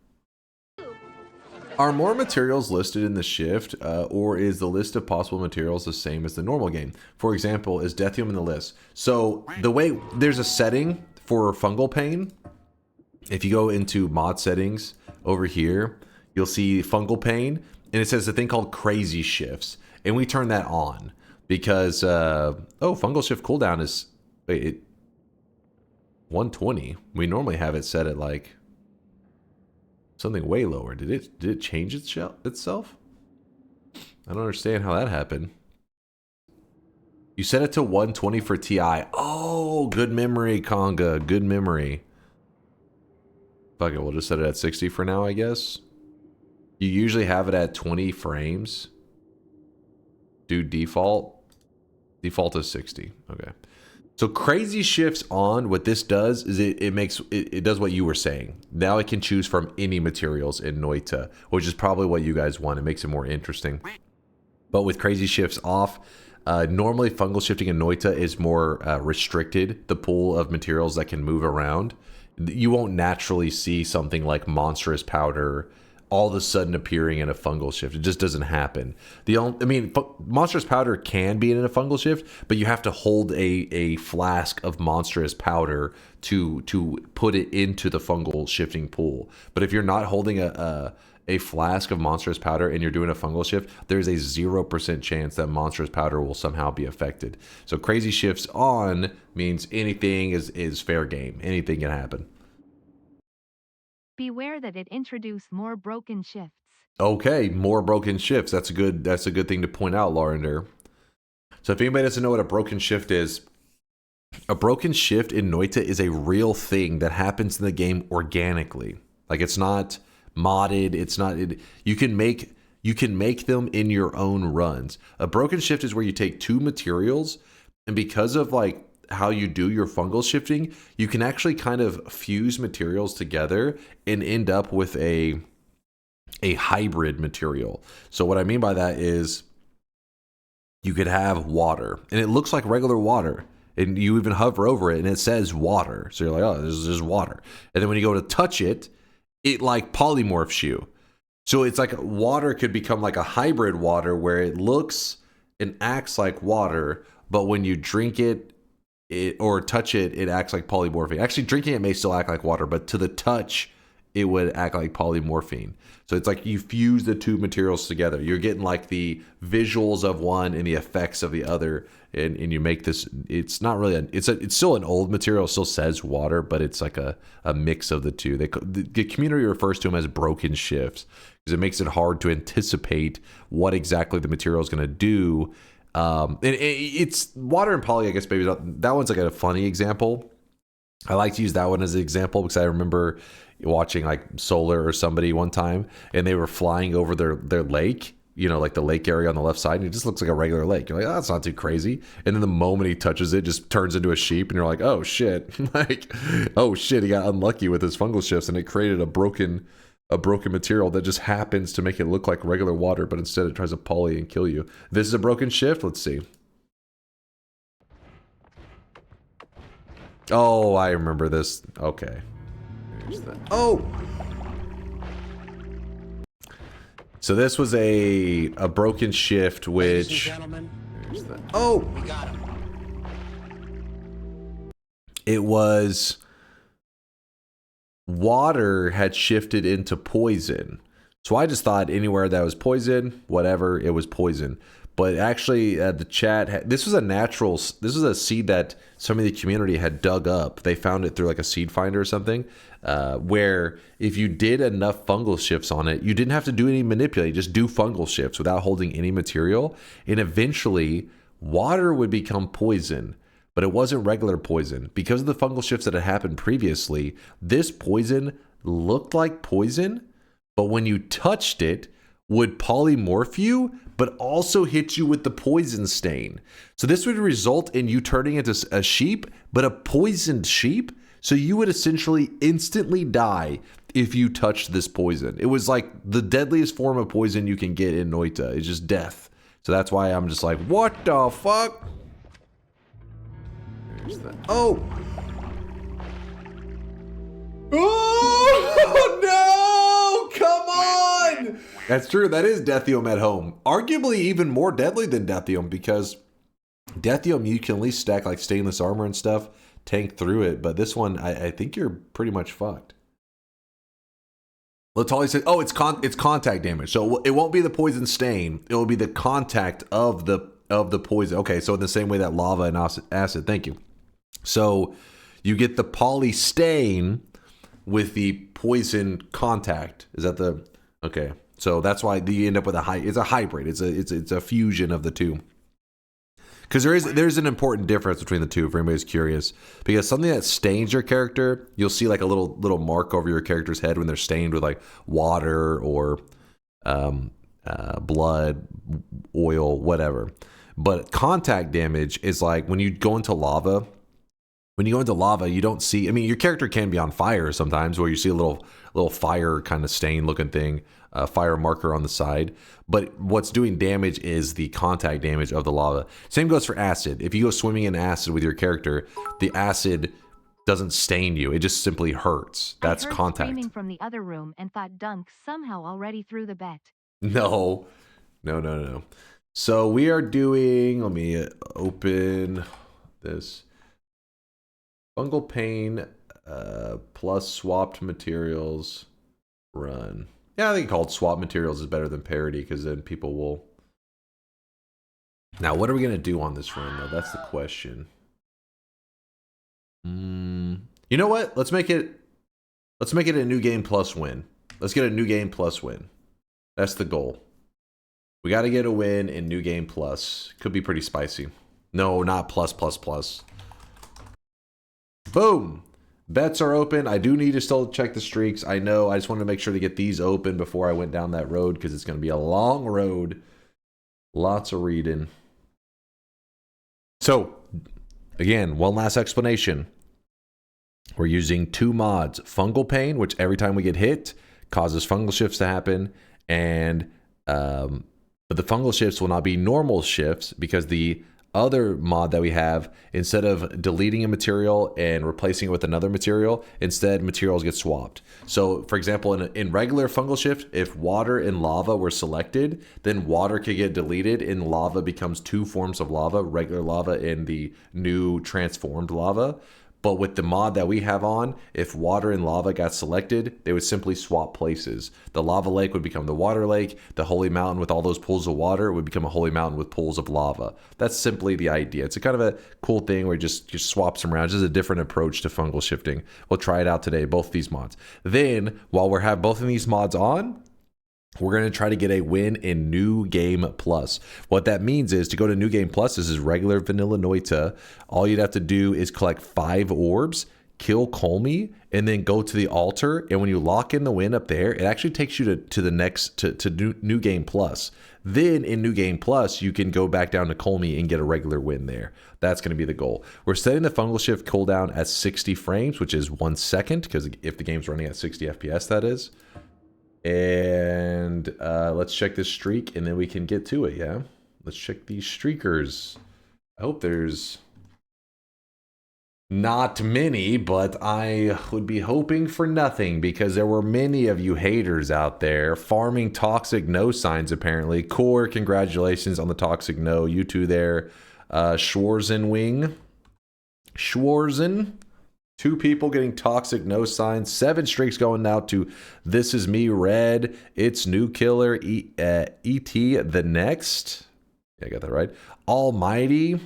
Are more materials listed in the shift, or is the list of possible materials the same as the normal game? For example, is Deathium in the list? So the way there's a setting for fungal pain, if you go into mod settings over here, you'll see fungal pain, and it says a thing called crazy shifts, and we turn that on because fungal shift cooldown is 120. We normally have it set at like something way lower. Did it change itself? I don't understand how that happened. You set it to 120 for TI. Oh, good memory, Conga. Good memory. Fuck it, we'll just set it at 60 for now, I guess. You usually have it at 20 frames. Do default. Default is 60. Okay. So crazy shifts on, what this does is it does what you were saying. Now it can choose from any materials in Noita, which is probably what you guys want. It makes it more interesting. But with crazy shifts off, normally fungal shifting in Noita is more restricted, the pool of materials that can move around. You won't naturally see something like monstrous powder all of a sudden appearing in a fungal shift. It just doesn't happen. Monstrous powder can be in a fungal shift, but you have to hold a flask of monstrous powder to put it into the fungal shifting pool. But if you're not holding a flask of monstrous powder and you're doing a fungal shift, there's a 0% chance that monstrous powder will somehow be affected. So crazy shifts on means anything is fair game. Anything can happen. Beware that it introduced more broken shifts. Okay, more broken shifts. That's a good thing to point out, Laurender. So if anybody doesn't know what a broken shift is, a broken shift in Noita is a real thing that happens in the game organically. Like, it's not modded. It's not. You can make them in your own runs. A broken shift is where you take two materials, and because of like how you do your fungal shifting, you can actually kind of fuse materials together and end up with a hybrid material. So what I mean by that is you could have water and it looks like regular water, and you even hover over it and it says water. So you're like, oh, this is water. And then when you go to touch it, it like polymorphs you. So it's like water could become like a hybrid water where it looks and acts like water, but when you drink it or touch it, it acts like polymorphine. Actually, drinking it may still act like water, but to the touch, it would act like polymorphine. So it's like you fuse the two materials together. You're getting like the visuals of one and the effects of the other, and you make this. It's not really it's still an old material. It still says water, but it's like a mix of the two. The community refers to them as broken shifts because it makes it hard to anticipate what exactly the material is going to do. And it's water and poly, I guess, maybe that one's like a funny example. I like to use that one as an example because I remember watching like Solar or somebody one time, and they were flying over their lake, you know, like the lake area on the left side, and it just looks like a regular lake. You're like, oh, that's not too crazy. And then the moment he touches it, just turns into a sheep, and you're like, oh shit, like, oh shit, he got unlucky with his fungal shifts, and it created a broken material that just happens to make it look like regular water, but instead it tries to poly and kill you. This is a broken shift. Let's see. Oh, I remember this. Okay. Here's that. Oh! So this was a broken shift, which... Here's that. Oh! We got him. It was... Water had shifted into poison. So I just thought anywhere that was poison, whatever, it was poison. But actually, the chat, this was a seed that some of the community had dug up. They found it through like a seed finder or something, where if you did enough fungal shifts on it, you didn't have to do any manipulating, just do fungal shifts without holding any material. And eventually, water would become poison. But it wasn't regular poison. Because of the fungal shifts that had happened previously, this poison looked like poison, but when you touched it, would polymorph you, but also hit you with the poison stain. So this would result in you turning into a sheep, but a poisoned sheep. So you would essentially instantly die if you touched this poison. It was like the deadliest form of poison you can get in Noita. It's just death. So that's why I'm just like, what the fuck? Oh! Oh no! Come on! That's true. That is Deathium at home. Arguably even more deadly than Deathium, because Deathium you can at least stack like stainless armor and stuff, tank through it. But this one, I think you're pretty much fucked. Latali said, "Oh, it's contact damage. So it won't be the poison stain. It will be the contact of the poison." Okay, so in the same way that lava and acid. Thank you. So You get the poly stain with the poison contact. Is that the okay? So that's why you end up with it's a hybrid. It's a fusion of the two. Because there's an important difference between the two, if anybody's curious. Because something that stains your character, you'll see like a little mark over your character's head when they're stained with like water or blood, oil, whatever. But contact damage is like when you go into lava. When you go into lava, you don't see. I mean, your character can be on fire sometimes, where you see a little fire kind of stain looking thing, a fire marker on the side. But what's doing damage is the contact damage of the lava. Same goes for acid. If you go swimming in acid with your character, the acid doesn't stain you. It just simply hurts. That's I heard contact. Screaming from the other room and thought Dunk somehow already threw the bet. No. So we are doing. Let me open this. Fungal Pain plus swapped materials run. Yeah, I think called swap materials is better than parity because then people will. Now, what are we gonna do on this run though? That's the question. You know what? Let's make it a new game plus win. Let's get a new game plus win. That's the goal. We got to get a win in new game plus. Could be pretty spicy. No, not plus. Boom. Bets are open. I do need to still check the streaks. I know. I just wanted to make sure to get these open before I went down that road because it's going to be a long road. Lots of reading. So, again, one last explanation. We're using two mods. Fungal Pain, which every time we get hit, causes fungal shifts to happen. And, but the fungal shifts will not be normal shifts because the other mod that we have, instead of deleting a material and replacing it with another material, instead materials get swapped. So for example, in regular fungal shift, if water and lava were selected, then water could get deleted and lava becomes two forms of lava, regular lava and the new transformed lava. But with the mod that we have on, if water and lava got selected, they would simply swap places. The lava lake would become the water lake. The holy mountain with all those pools of water would become a holy mountain with pools of lava. That's simply the idea. It's a kind of a cool thing where you just swap them around. It's just a different approach to fungal shifting. We'll try it out today, both these mods. Then, while we have both of these mods on, we're going to try to get a win in New Game Plus. What that means is to go to New Game Plus, this is regular vanilla Noita. All you'd have to do is collect 5 orbs, kill Kolmi, and then go to the altar. And when you lock in the win up there, it actually takes you to the next, to New Game Plus. Then in New Game Plus, you can go back down to Kolmi and get a regular win there. That's going to be the goal. We're setting the fungal shift cooldown at 60 frames, which is 1 second, because if the game's running at 60 FPS, that is. And let's check this streak and then we can get to it, yeah? Let's check these streakers. I hope there's not many, but I would be hoping for nothing because there were many of you haters out there farming toxic no signs apparently. Core, congratulations on the toxic no. You two there. Schwarzenwing. 2 people getting toxic no signs. 7 streaks going out to This Is Me Red. It's New Killer. E.T. The Next. Yeah, I got that right. Almighty.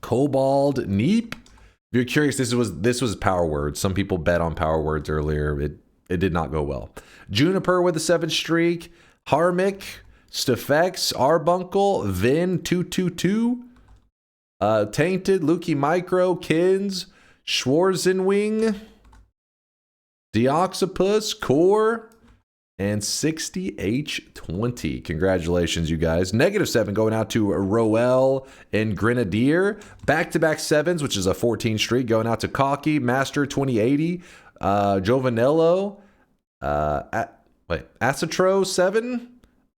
Cobalt. Neep. If you're curious, this was power words. Some people bet on power words earlier. It did not go well. Juniper with a 7 streak. Harmic. Stefex. Arbuncle. Vin 222. Tainted. Lukey Micro. Kins. Schwarzenwing, Deoxypus, Core, and 60H20. Congratulations, you guys. -7 going out to Roel and Grenadier. Back-to-back 7s, which is a 14 streak, going out to Cocky, Master 2080, Jovanello, Acetro 7,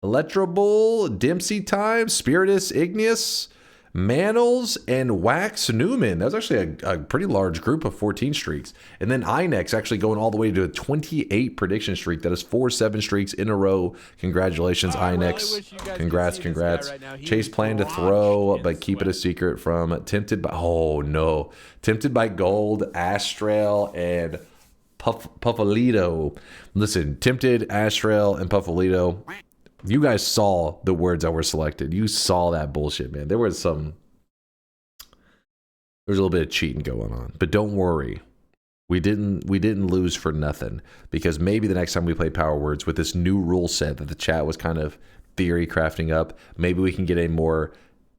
Electrobull, Dempsey Time, Spiritus Igneous, Manels, and Wax Newman. That was actually a pretty large group of 14 streaks. And then Inex actually going all the way to a 28 prediction streak. That is 4 7 streaks in a row. Congratulations, Inex. Congrats. Chase planned to throw, but keep it a secret from Tempted by... Oh, no. Tempted by Gold, Astral, and Puffalito. Listen, Tempted, Astral, and Puffalito... You guys saw the words that were selected. You saw that bullshit, man. There was some There's a little bit of cheating going on, but don't worry. We didn't lose for nothing, because maybe the next time we play Power Words with this new rule set that the chat was kind of theory crafting up, maybe we can get a more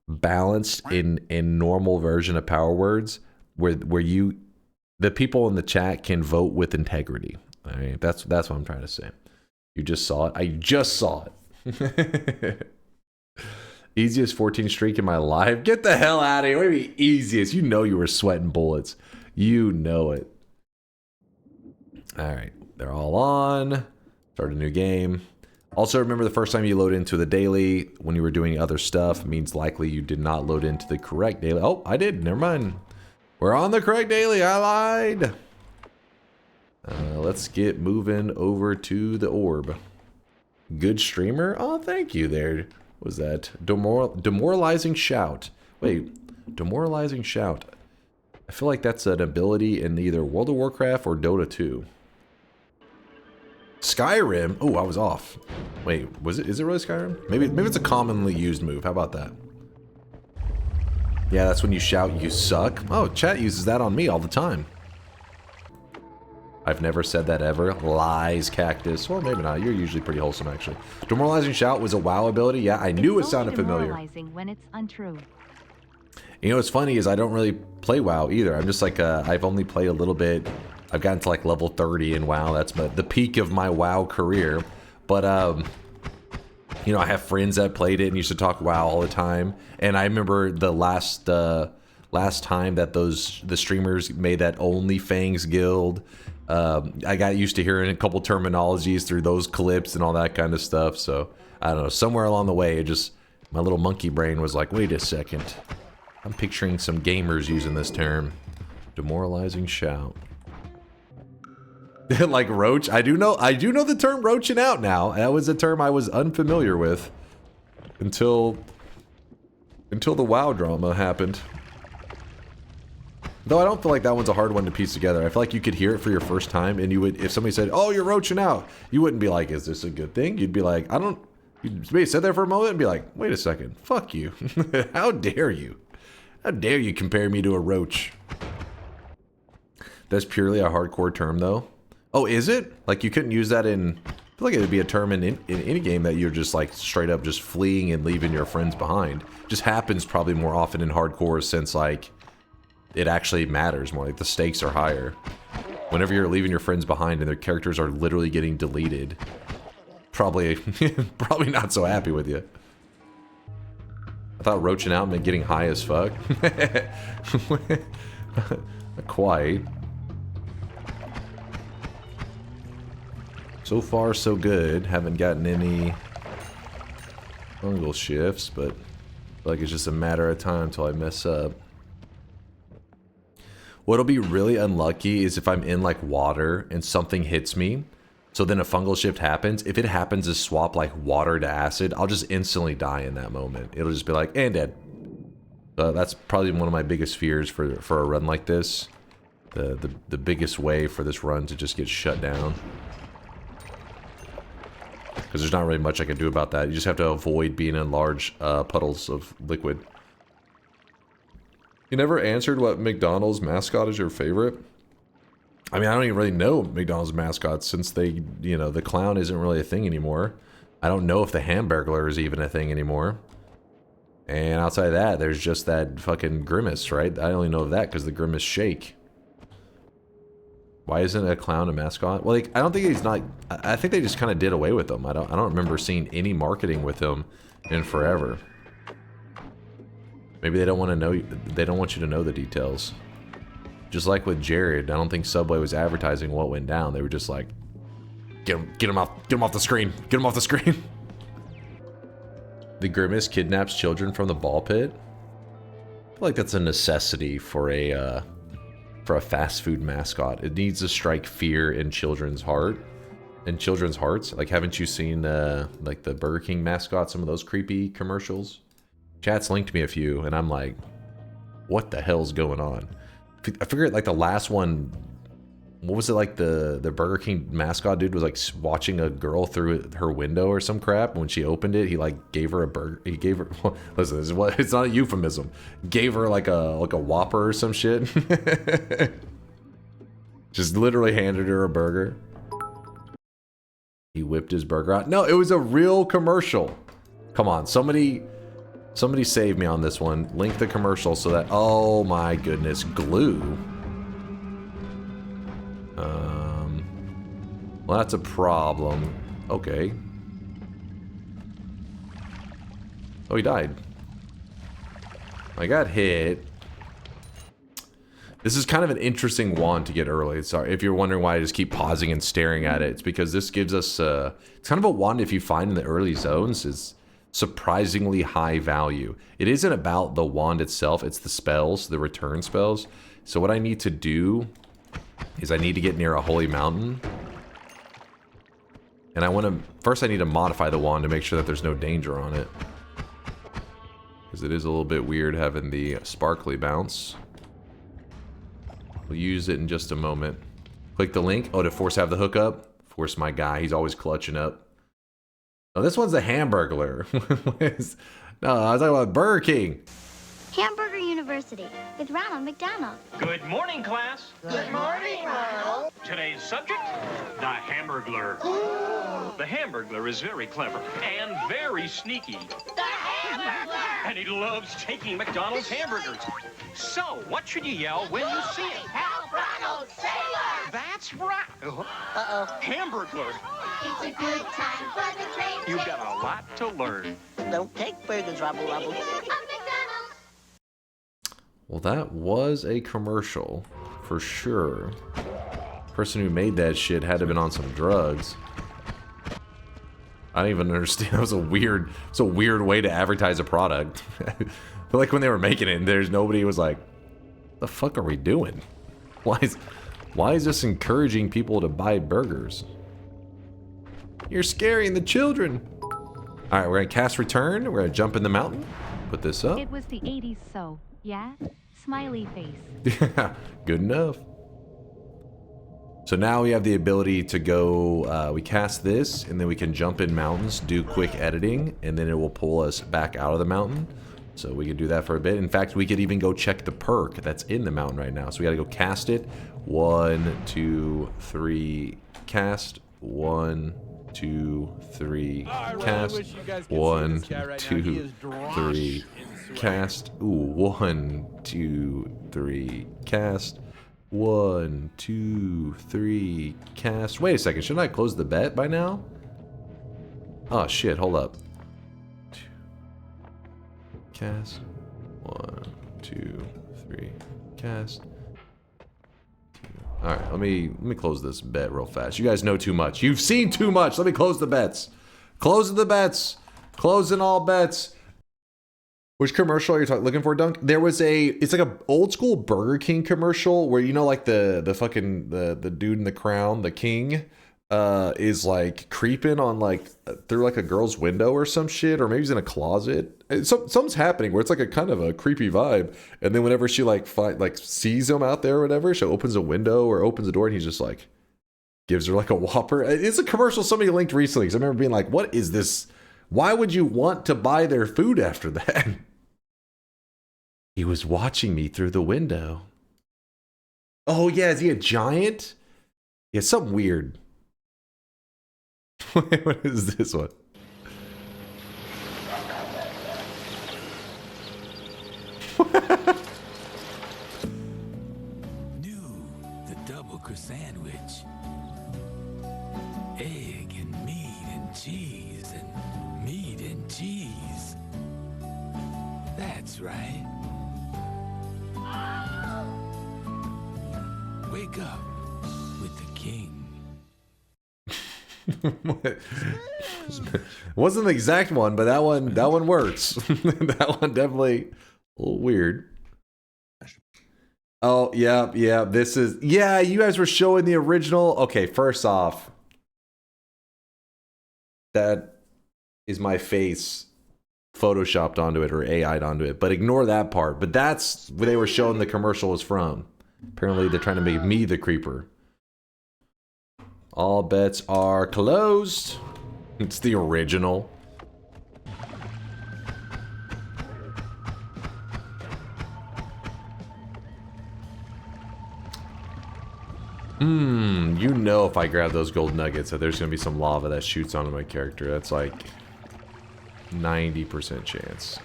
balanced in normal version of Power Words where the people in the chat can vote with integrity. All right, that's what I'm trying to say. You just saw it. I just saw it. Easiest 14 streak in my life. Get the hell out of here. What do you mean easiest? You know you were sweating bullets. You know it. All right, they're all on. Start a new game. Also, remember the first time you load into the daily when you were doing other stuff means likely you did not load into the correct daily. Oh, I did. Never mind. We're on the correct daily. I lied. Let's get moving over to the orb. Good streamer. Oh, thank you there. What was that? Demoralizing shout. Wait, demoralizing shout. I feel like that's an ability in either World of Warcraft or Dota 2. Skyrim. Oh, I was off. Wait, is it really Skyrim? Maybe it's a commonly used move. How about that? Yeah, that's when you shout you suck. Oh, chat uses that on me all the time. I've never said that ever. Lies, Cactus. Well, maybe not. You're usually pretty wholesome, actually. Demoralizing shout was a WoW ability. Yeah, I knew it sounded familiar. Demoralizing when it's untrue. You know what's funny is I don't really play WoW either. I'm just like, I've only played a little bit. I've gotten to like level 30 in WoW. That's the peak of my WoW career. But, you know, I have friends that played it and used to talk WoW all the time. And I remember the last time that the streamers made that OnlyFangs guild. I got used to hearing a couple terminologies through those clips and all that kind of stuff. So, I don't know, somewhere along the way, my little monkey brain was like, wait a second. I'm picturing some gamers using this term. Demoralizing shout. Like roach. I do know the term roaching out now. That was a term I was unfamiliar with until the WoW drama happened. Though I don't feel like that one's a hard one to piece together. I feel like you could hear it for your first time and you would, if somebody said, "Oh, you're roaching out," you wouldn't be like, "Is this a good thing?" You'd be like, you'd maybe sit there for a moment and be like, "Wait a second. Fuck you. How dare you? How dare you compare me to a roach?" That's purely a hardcore term though. Oh, is it? Like you couldn't use that in... I feel like it would be a term in any game that you're just like straight up just fleeing and leaving your friends behind. Just happens probably more often in hardcore since like it actually matters more. Like the stakes are higher. Whenever you're leaving your friends behind and their characters are literally getting deleted, probably not so happy with you. I thought roaching out meant getting high as fuck. Not quite. So far, so good. Haven't gotten any fungal shifts, but I feel like it's just a matter of time until I mess up. What'll be really unlucky is if I'm in like water and something hits me, so then a fungal shift happens. If it happens to swap like water to acid, I'll just instantly die in that moment. It'll just be like, and dead. That's probably one of my biggest fears for a run like this. The biggest way for this run to just get shut down. Because there's not really much I can do about that. You just have to avoid being in large puddles of liquid. You never answered what McDonald's mascot is your favorite? I mean, I don't even really know McDonald's mascots since they, you know, the clown isn't really a thing anymore. I don't know if the Hamburglar is even a thing anymore. And outside of that, there's just that fucking Grimace, right? I only know of that because the Grimace shake. Why isn't a clown a mascot? Well, like, I don't think he's not... I think they just kind of did away with him. I don't remember seeing any marketing with him in forever. Maybe they don't want to know... They don't want you to know the details. Just like with Jared, I don't think Subway was advertising what went down. They were just like, get him off the screen. Get him off the screen. The Grimace kidnaps children from the ball pit. I feel like that's a necessity for a fast food mascot. It needs to strike fear in children's hearts. Like, haven't you seen like the Burger King mascot, some of those creepy commercials? Chat's linked me a few, and I'm like, what the hell's going on? I figured like the last one what was it like the Burger King mascot dude was like watching a girl through her window or some crap. When she opened it, he like gave her a burger. He gave her listen, it's not a euphemism. Gave her like a Whopper or some shit. Just literally handed her a burger. He whipped his burger out. No, it was a real commercial. Come on, somebody save me on this one. Link the commercial so that, oh my goodness, glue. Well, that's a problem. Okay. Oh, he died. I got hit. This is kind of an interesting wand to get early. Sorry, if you're wondering why I just keep pausing and staring at it, it's because this gives us, it's kind of a wand if you find in the early zones is surprisingly high value. It isn't about the wand itself, it's the spells, the return spells. So what I need to do is I need to get near a holy mountain. And I want to, first I need to modify the wand to make sure that there's no danger on it. Because it is a little bit weird having the sparkly bounce. We'll use it in just a moment. Click the link. Oh, to Force have the hookup? Force my guy, he's always clutching up. Oh, this one's a Hamburglar. No, I was talking about Burger King. Hamburger University with Ronald McDonald. Good morning, class. Good morning, Ronald. Today's subject, the Hamburglar. The Hamburglar is very clever and very sneaky. The Hamburglar! And he loves taking McDonald's hamburgers. So, what should you yell when you see it? Help Ronald, sailor! That's right. Uh-oh. Hamburglar. It's a good time for the train. You've got a lot to learn. Don't take burgers, Rubble Rubble. A McDonald's. Well, that was a commercial, for sure. Person who made that shit had to have been on some drugs. I don't even understand. That was a weird way to advertise a product. But like when they were making it, there's nobody who was like, the fuck are we doing? Why is this encouraging people to buy burgers? You're scaring the children. Alright, we're gonna cast return. We're gonna jump in the mountain. Put this up. It was the 80s, so, yeah? Smiley face. Yeah, good enough. So now we have the ability to go, we cast this, and then we can jump in mountains, do quick editing, and then it will pull us back out of the mountain. So we can do that for a bit. In fact, we could even go check the perk that's in the mountain right now. So we gotta go cast it. 1, 2, 3, cast. 1, 2, 3, cast. 1, 2, 3, cast. Ooh, 1, 2, 3, cast. 1, 2, 3, cast. Wait a second, shouldn't I close the bet by now? Oh shit, hold up. 2, cast. 1, 2, 3, cast. Alright, let me close this bet real fast. You guys know too much. You've seen too much. Let me close the bets. Closing the bets. Closing all bets. Which commercial are you looking for, Dunk? There was it's like a old school Burger King commercial where, you know, like the fucking the dude in the crown, the king, is like creeping on like through like a girl's window or some shit, or maybe he's in a closet. Something's happening where it's like a kind of a creepy vibe, and then whenever she like sees him out there or whatever, she opens a window or opens a door, and he's just like gives her like a Whopper. It's a commercial somebody linked recently, because I remember being like, what is this? Why would you want to buy their food after that? He was watching me through the window. Oh yeah, is he a giant? Yeah, something weird. What is this one? New, the double croissant-wich. Egg and meat and cheese and meat and cheese. That's right. Wake up with the king. Wasn't the exact one, but that one works. That one definitely a little weird. Oh, yeah, this is, yeah, you guys were showing the original. Okay, first off, that is my face photoshopped onto it or AI'd onto it, but ignore that part. But that's where they were showing the commercial was from. Apparently they're trying to make me the creeper. All bets are closed. It's the original. You know if I grab those gold nuggets that there's going to be some lava that shoots onto my character. That's like 90% chance.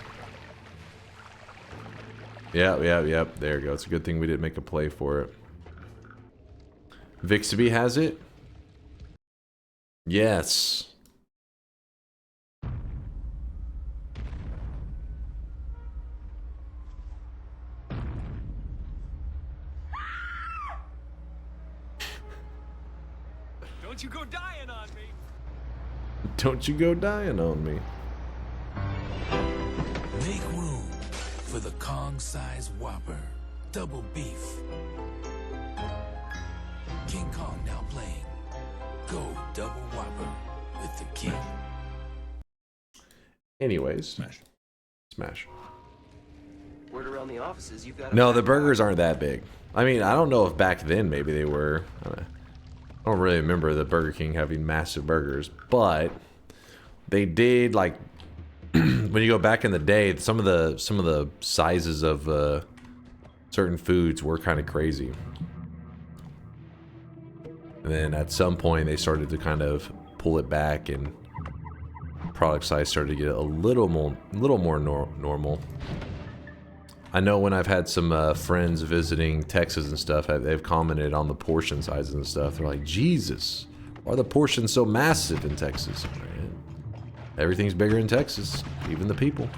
Yep. There you go. It's a good thing we didn't make a play for it. Vixby has it? Yes. Don't you go dying on me. Don't you go dying on me. Make room for the Kong-sized Whopper. Double beef. King Kong now playing. Go double Whopper with the king. Anyways. Smash. Word around the offices, you've got No, the burgers aren't that big. I mean, I don't know if back then maybe they were. I don't really remember the Burger King having massive burgers, but they did, like, when you go back in the day, some of the sizes of certain foods were kind of crazy. And then at some point they started to kind of pull it back, and product size started to get a little more normal. I know when I've had some friends visiting Texas and stuff, they've commented on the portion sizes and stuff. They're like, Jesus, why are the portions so massive in Texas? Man, everything's bigger in Texas, even the people.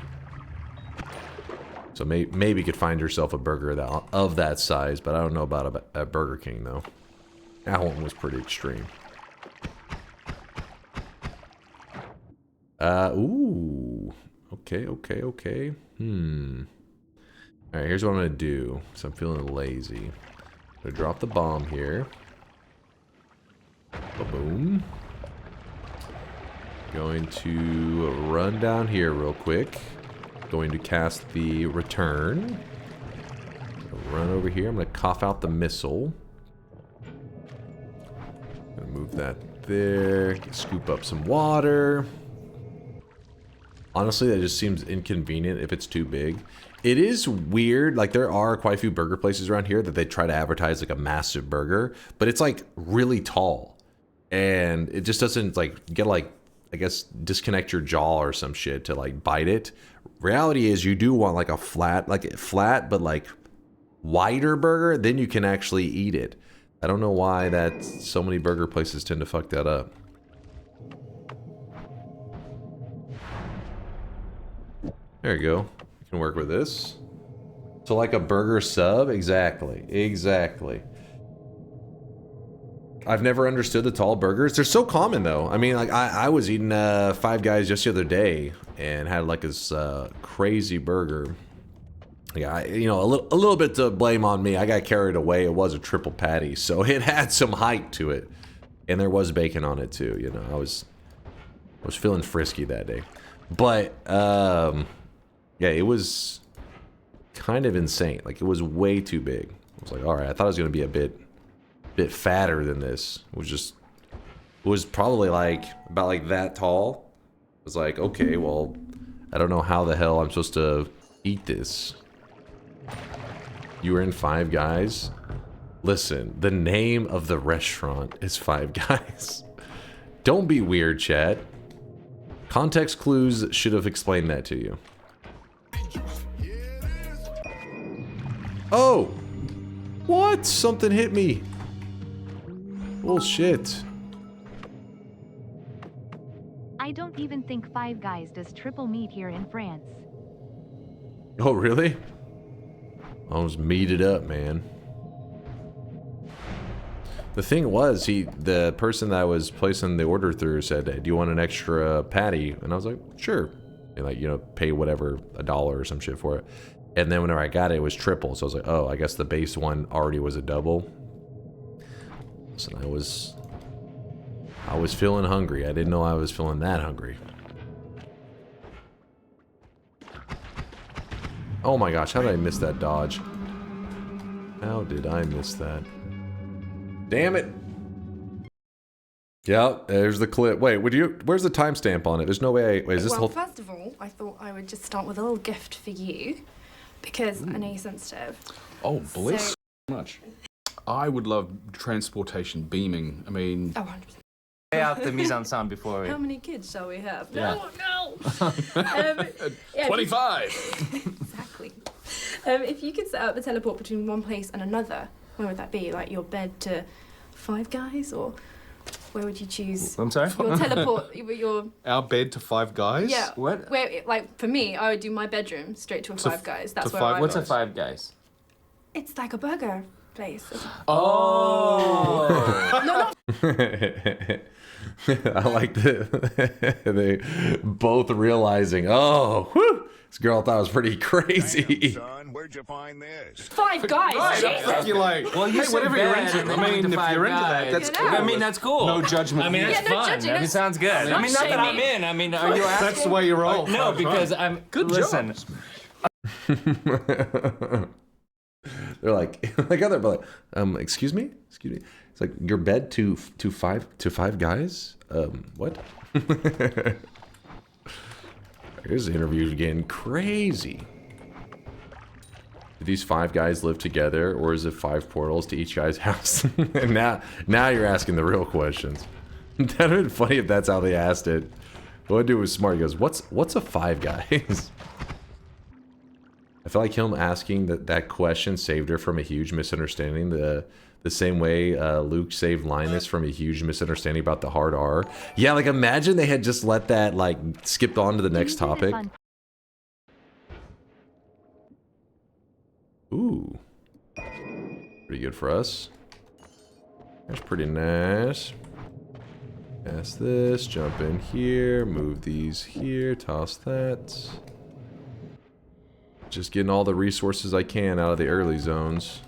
So maybe you could find yourself a burger of that size, but I don't know about a Burger King, though. That one was pretty extreme. Ooh. Okay. Alright, here's what I'm gonna do. So I'm feeling lazy. I'm gonna drop the bomb here. Boom. Going to run down here real quick. Going to cast the return. Run over here. I'm gonna cough out the missile. Gonna move that there. Scoop up some water. Honestly, that just seems inconvenient if it's too big. It is weird, like there are quite a few burger places around here that they try to advertise like a massive burger, but it's like really tall. And it just doesn't like get like, I guess, disconnect your jaw or some shit to like bite it. Reality is you do want like a flat but like wider burger, then you can actually eat it. I don't know why that so many burger places tend to fuck that up. There you go. You can work with this. So like a burger sub? Exactly. I've never understood the tall burgers. They're so common though. I mean, like I was eating Five Guys just the other day and had like this crazy burger. Yeah, you know, a little bit to blame on me. I got carried away. It was a triple patty, so it had some height to it. And there was bacon on it too, you know. I was feeling frisky that day. But yeah, it was kind of insane. Like, it was way too big. I was like, all right, I thought it was going to be a bit fatter than this. It was probably like, about like that tall. I was like, okay, well, I don't know how the hell I'm supposed to eat this. You were in Five Guys? Listen, the name of the restaurant is Five Guys. Don't be weird, chat. Context clues should have explained that to you. Oh! What? Something hit me. Bullshit. I don't even think Five Guys does triple meat here in France. Oh, really? I was meated up, man. The thing was, the person that I was placing the order through said, "Do you want an extra patty?" And I was like, "Sure." And like, you know, pay whatever, $1 or some shit for it. And then whenever I got it, it was triple. So I was like, oh, I guess the base one already was a double. So I was feeling hungry. I didn't know I was feeling that hungry. Oh my gosh, how did I miss that dodge? How did I miss that? Damn it! Yep, there's the clip. Wait, where's the timestamp on it? There's no way. Wait, is this well, the whole? First of all, I thought I would just start with a little gift for you because I know you're sensitive. Oh, bless much. I would love transportation, beaming. I mean... Oh, 100%. Lay out the mise en scène before we... How many kids shall we have? Yeah. No! 25! Exactly. If you could set up a teleport between one place and another, where would that be? Like your bed to Five Guys, or where would you choose? I'm sorry? Your teleport, your... Our bed to Five Guys? Yeah. What? Where, like, for me, I would do my bedroom straight to a Five Guys. That's where I would. What's a Five Guys? It's like a burger place. Oh! I like they both realizing, oh, whew, this girl thought it was pretty crazy. Damn, son, where'd you find this? Five Guys! Right, you're like, well, hey, whatever you're into. I mean, if you're into that, that's cool. I mean, that's cool. No judgment. I mean, that's no fun. judging, I mean, sounds good. I mean, not that I'm in. I mean, are you asking? That's the way you roll. No, because I'm... Good listen. They're like other, but like, excuse me. It's like your bed to five guys. What? Here's the interview getting crazy. Do these five guys live together, or is it 5 portals to each guy's house? And now you're asking the real questions. That'd have been funny if that's how they asked it. What dude was smart. He goes, "What's a 5 guys?" I feel like him asking that question saved her from a huge misunderstanding. The same way Luke saved Linus from a huge misunderstanding about the hard R. Yeah, like imagine they had just let that, like, skipped on to the next topic. Ooh. Pretty good for us. That's pretty nice. Pass this, jump in here, move these here, toss that. Just getting all the resources I can out of the early zones.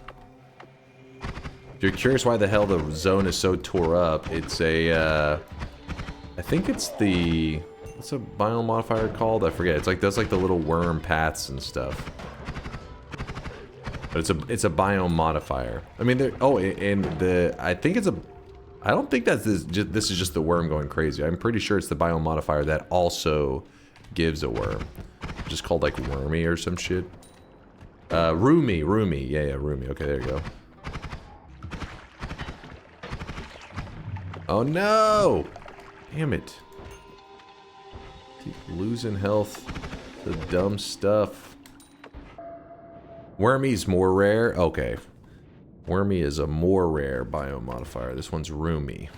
If you're curious why the hell the zone is so tore up, it's a, I think it's the, what's a biome modifier called? I forget. It's like, that's like the little worm paths and stuff. But it's a biome modifier. I mean, I think it's a, I don't think that's this is just the worm going crazy. I'm pretty sure it's the biome modifier that also gives a worm. Just called like Wormy or some shit. Roomy. Yeah, Roomy. Okay, there you go. Oh no! Damn it. Keep losing health to dumb stuff. Wormy's more rare? Okay. Wormy is a more rare biome modifier. This one's Roomy.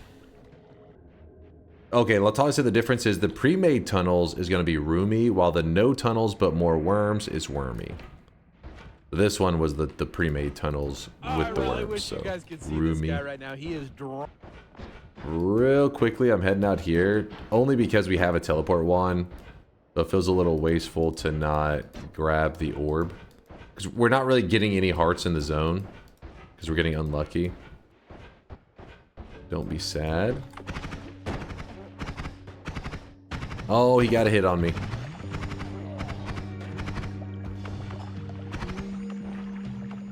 Okay, Latali said the difference is the pre-made tunnels is going to be Roomy, while the no tunnels but more worms is Wormy. This one was the pre-made tunnels with the worms. I really wish you guys could see this guy right now. He is drunk. Real quickly, I'm heading out here, only because we have a teleport wand. So it feels a little wasteful to not grab the orb. Because we're not really getting any hearts in the zone. Because we're getting unlucky. Don't be sad. Oh, he got a hit on me.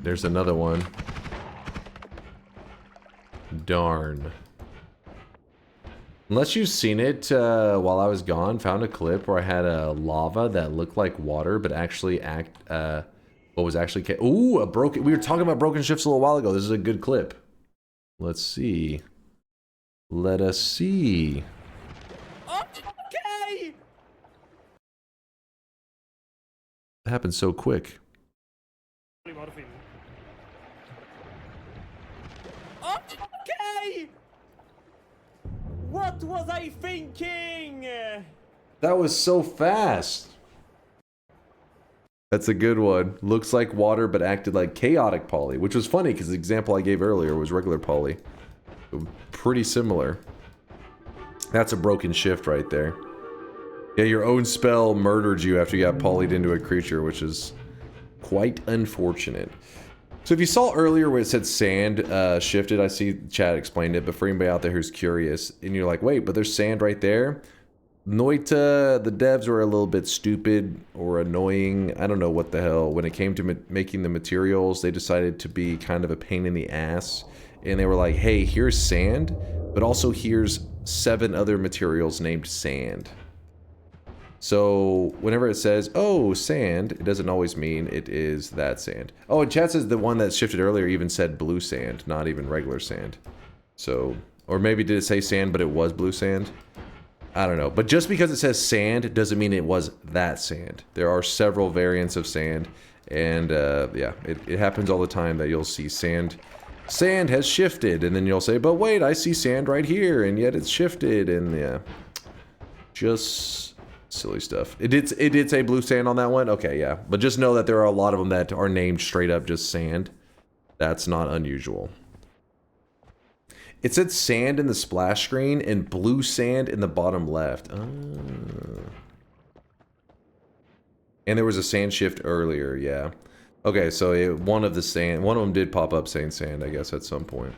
There's another one. Darn. Unless you've seen it while I was gone, found a clip where I had a lava that looked like water, but actually what was actually... Ooh, a broken... We were talking about broken shifts a little while ago. This is a good clip. Let's see. Let us see. Okay! It happened so quick. Okay! What was I thinking? That was so fast. That's a good one. Looks like water, but acted like chaotic poly, which was funny because the example I gave earlier was regular poly. Pretty similar. That's a broken shift right there. Yeah, your own spell murdered you after you got polyed into a creature, which is quite unfortunate. So if you saw earlier where it said sand shifted, I see chat explained it, but for anybody out there who's curious, and you're like, wait, but there's sand right there? Noita, the devs were a little bit stupid or annoying. I don't know what the hell. When it came to making the materials, they decided to be kind of a pain in the ass. And they were like, hey, here's sand. but also hears 7 other materials named sand. So whenever it says, oh, sand, it doesn't always mean it is that sand. Oh, and chat says the one that shifted earlier even said blue sand, not even regular sand. So, or maybe did it say sand, but it was blue sand? I don't know. But just because it says sand doesn't mean it was that sand. There are several variants of sand. And yeah, it happens all the time that you'll see sand. Sand has shifted. And then you'll say, but wait, I see sand right here. And yet it's shifted. And yeah, just silly stuff. It did say blue sand on that one? Okay, yeah. But just know that there are a lot of them that are named straight up just sand. That's not unusual. It said sand in the splash screen and blue sand in the bottom left. And there was a sand shift earlier, yeah. Okay, so one of them did pop up saying sand, I guess, at some point.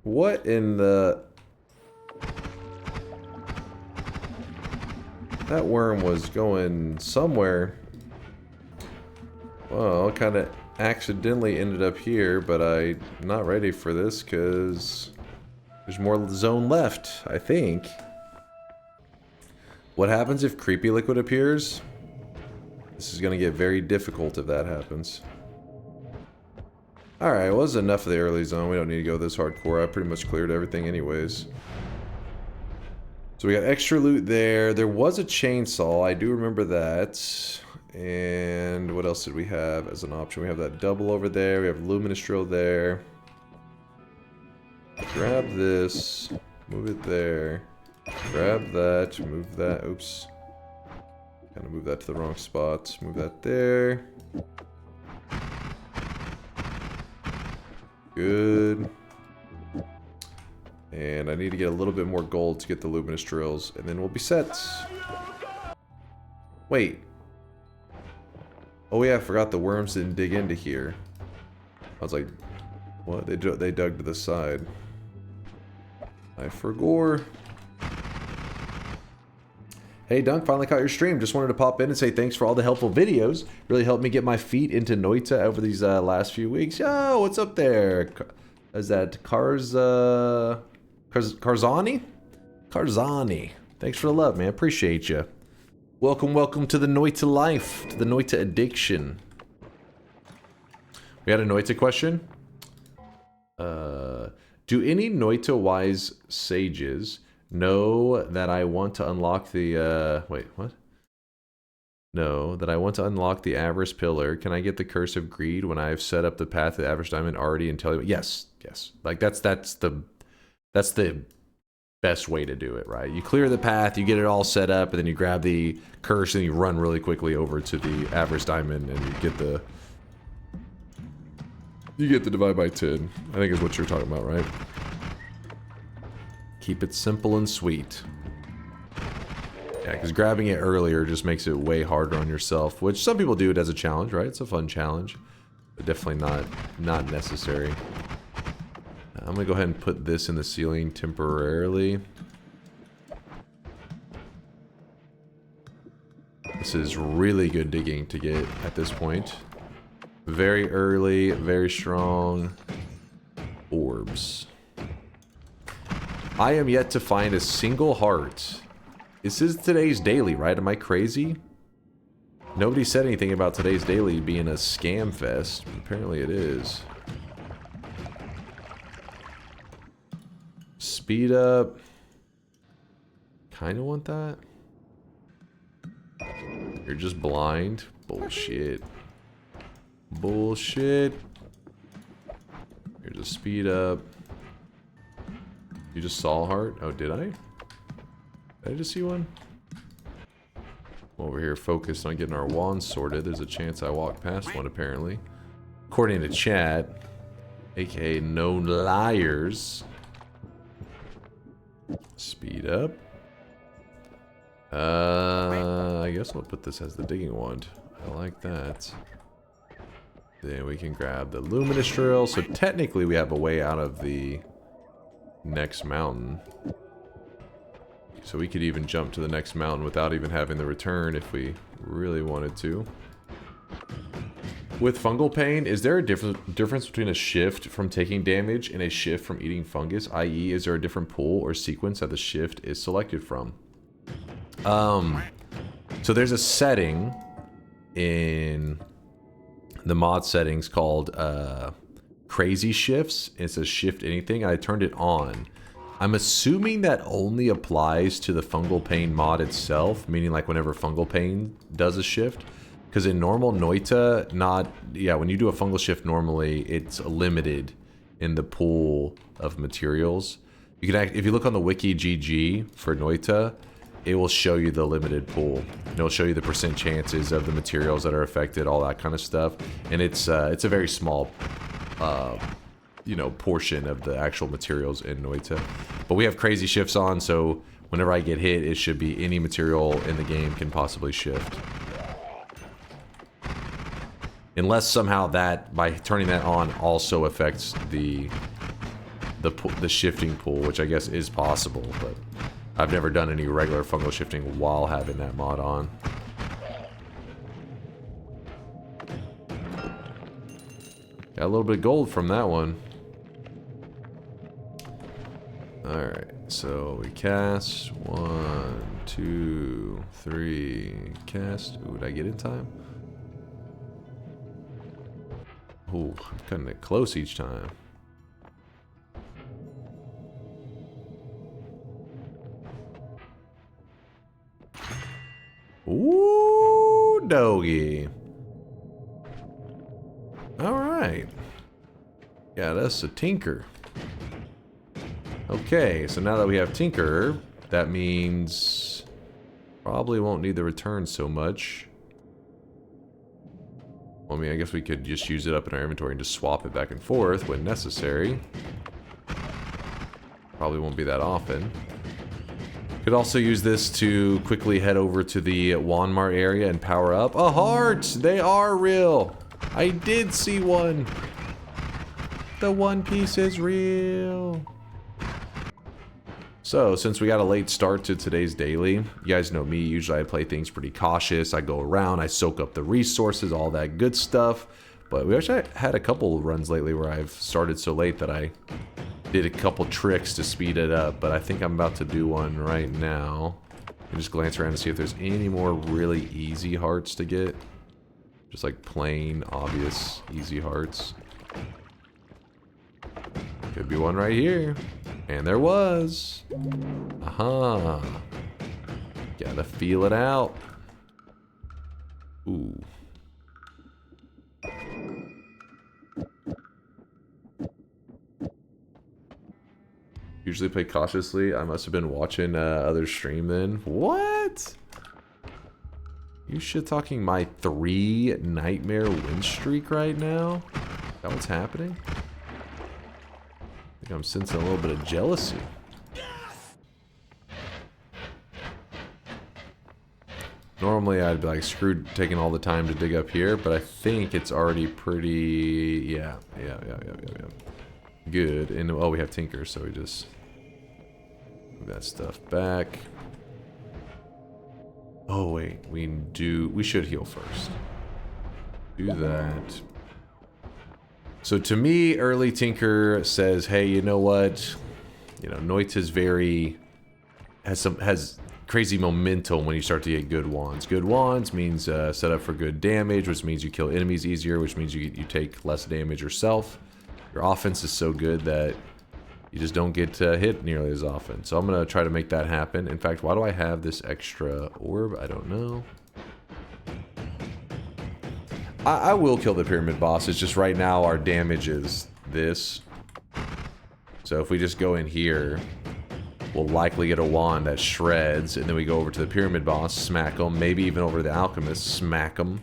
What in the... That worm was going somewhere. Well, kind of accidentally ended up here, but I'm not ready for this because there's more zone left, I think. What happens if creepy liquid appears? This is going to get very difficult if that happens. Alright, well, this is enough of the early zone. We don't need to go this hardcore. I pretty much cleared everything anyways. So we got extra loot there. There was a chainsaw. I do remember that. And what else did we have as an option? We have that double over there. We have luminous drill there. Grab this. Move it there. Grab that. Move that. Oops. Kind of move that to the wrong spot. Move that there. Good. And I need to get a little bit more gold to get the luminous drills, and then we'll be set. Wait. Oh yeah, I forgot the worms didn't dig into here. I was like, what? They dug to the side. I forgot. Hey Dunk, finally caught your stream. Just wanted to pop in and say thanks for all the helpful videos. Really helped me get my feet into Noita over these last few weeks. Yo, what's up there? Is that Karzani? Karzani. Thanks for the love, man. Appreciate you. Welcome to the Noita life, to the Noita addiction. We had a Noita question. Do any Noita wise sages know that I want to unlock the wait, what? No, that I want to unlock the Avarice Pillar. Can I get the Curse of Greed when I've set up the path to the Avarice Diamond already and tell you? Yes, yes. Like that's the best way to do it, right? You clear the path, you get it all set up, and then you grab the curse and you run really quickly over to the Avarice Diamond and you get the divide by 10. I think is what you're talking about, right? Keep it simple and sweet. Yeah, because grabbing it earlier just makes it way harder on yourself, which some people do it as a challenge, right? It's a fun challenge, but definitely not necessary. I'm gonna go ahead and put this in the ceiling temporarily. This is really good digging to get at this point. Very early, very strong orbs. I am yet to find a single heart. This is today's daily, right? Am I crazy? Nobody said anything about today's daily being a scam fest. Apparently it is. Speed up. Kinda want that. You're just blind. Bullshit. Bullshit. Here's a speed up. You just saw a heart? Oh, did I? Did I just see one? I'm over here focused on getting our wands sorted. There's a chance I walked past one, apparently. According to chat. AKA no liars. Speed up. I guess I'll put this as the digging wand. I like that. Then we can grab the luminous drill. So technically we have a way out of the next mountain. So we could even jump to the next mountain without even having the return if we really wanted to. With fungal pain, is there a difference between a shift from taking damage and a shift from eating fungus? I.e., is there a different pool or sequence that the shift is selected from? So there's a setting in the mod settings called crazy shifts. It says shift anything. I turned it on. I'm assuming that only applies to the fungal pain mod itself, meaning like whenever fungal pain does a shift. Because in normal Noita, when you do a fungal shift normally, it's limited in the pool of materials. You can if you look on the wiki GG for Noita, it will show you the limited pool. And it'll show you the percent chances of the materials that are affected, all that kind of stuff. And it's a very small portion of the actual materials in Noita. But we have crazy shifts on, so whenever I get hit, it should be any material in the game can possibly shift. Unless somehow that, by turning that on, also affects the shifting pool, which I guess is possible, but I've never done any regular fungal shifting while having that mod on. Got a little bit of gold from that one. Alright, so we cast. 1, 2, 3. Cast. Ooh, did I get in time? Ooh, I'm cutting it close each time. Ooh, doggy. Alright. Yeah, that's a tinker. Okay, so now that we have tinker, that means probably won't need the return so much. Well, I mean, I guess we could just use it up in our inventory and just swap it back and forth when necessary. Probably won't be that often. Could also use this to quickly head over to the Wand-Mart area and power up. A heart! They are real! I did see one! The One Piece is real! So, since we got a late start to today's daily, you guys know me, usually I play things pretty cautious. I go around, I soak up the resources, all that good stuff. But we actually had a couple runs lately where I've started so late that I did a couple tricks to speed it up. But I think I'm about to do one right now. And just glance around to see if there's any more really easy hearts to get. Just like plain, obvious, easy hearts. Could be one right here. And there was. Aha. Gotta feel it out. Ooh. Usually play cautiously. I must have been watching others stream then. What? You shit talking my 3 nightmare win streak right now? Is that what's happening? I think I'm sensing a little bit of jealousy. Normally I'd be like screwed taking all the time to dig up here, but I think it's already pretty, yeah. Good. And oh, we have Tinker, so we just move that stuff back. Oh wait, we should heal first. Do that. So to me, early Tinker says, hey, you know what? You know, Noita's has crazy momentum when you start to get good wands. Good wands means set up for good damage, which means you kill enemies easier, which means you take less damage yourself. Your offense is so good that you just don't get hit nearly as often. So I'm going to try to make that happen. In fact, why do I have this extra orb? I don't know. I will kill the pyramid boss. It's just right now our damage is this. So if we just go in here, we'll likely get a wand that shreds, and then we go over to the pyramid boss, smack them, maybe even over to the alchemist, smack them,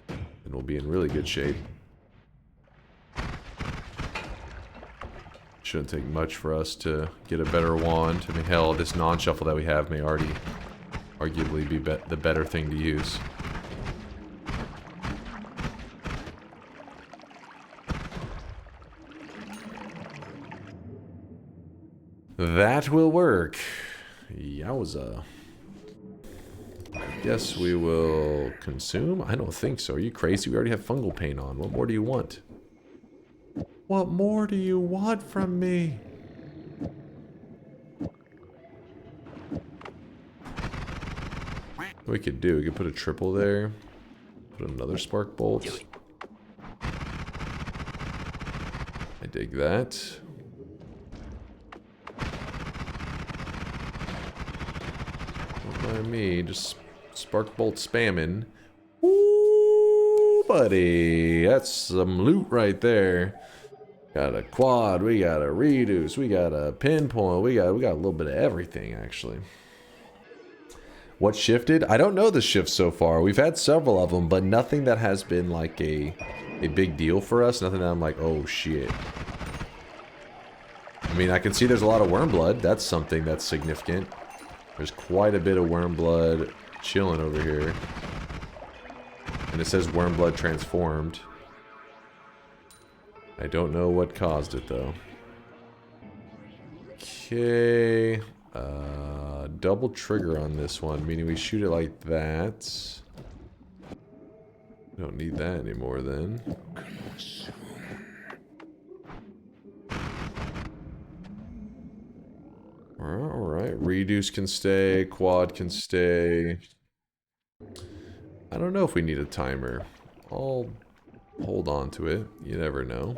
and we'll be in really good shape. Shouldn't take much for us to get a better wand. I mean, hell, this non-shuffle that we have may already arguably be the better thing to use. That will work. Yowza. Guess we will consume? I don't think so. Are you crazy? We already have fungal pain on. What more do you want? What more do you want from me? What we could do, we could put a triple there. Put another spark bolt. I dig that. Don't mind me, just spark bolt spamming. Ooh, buddy, that's some loot right there. Got a quad, we got a reduce, we got a pinpoint, we got a little bit of everything actually. What shifted? I don't know the shifts so far. We've had several of them, but nothing that has been like a big deal for us. Nothing that I'm like, oh shit. I mean, I can see there's a lot of worm blood. That's something that's significant. There's quite a bit of worm blood chilling over here. And it says worm blood transformed. I don't know what caused it though. Okay. Double trigger on this one, meaning we shoot it like that. Don't need that anymore then. Alright, reduce can stay, quad can stay. I don't know if we need a timer. I'll hold on to it. You never know.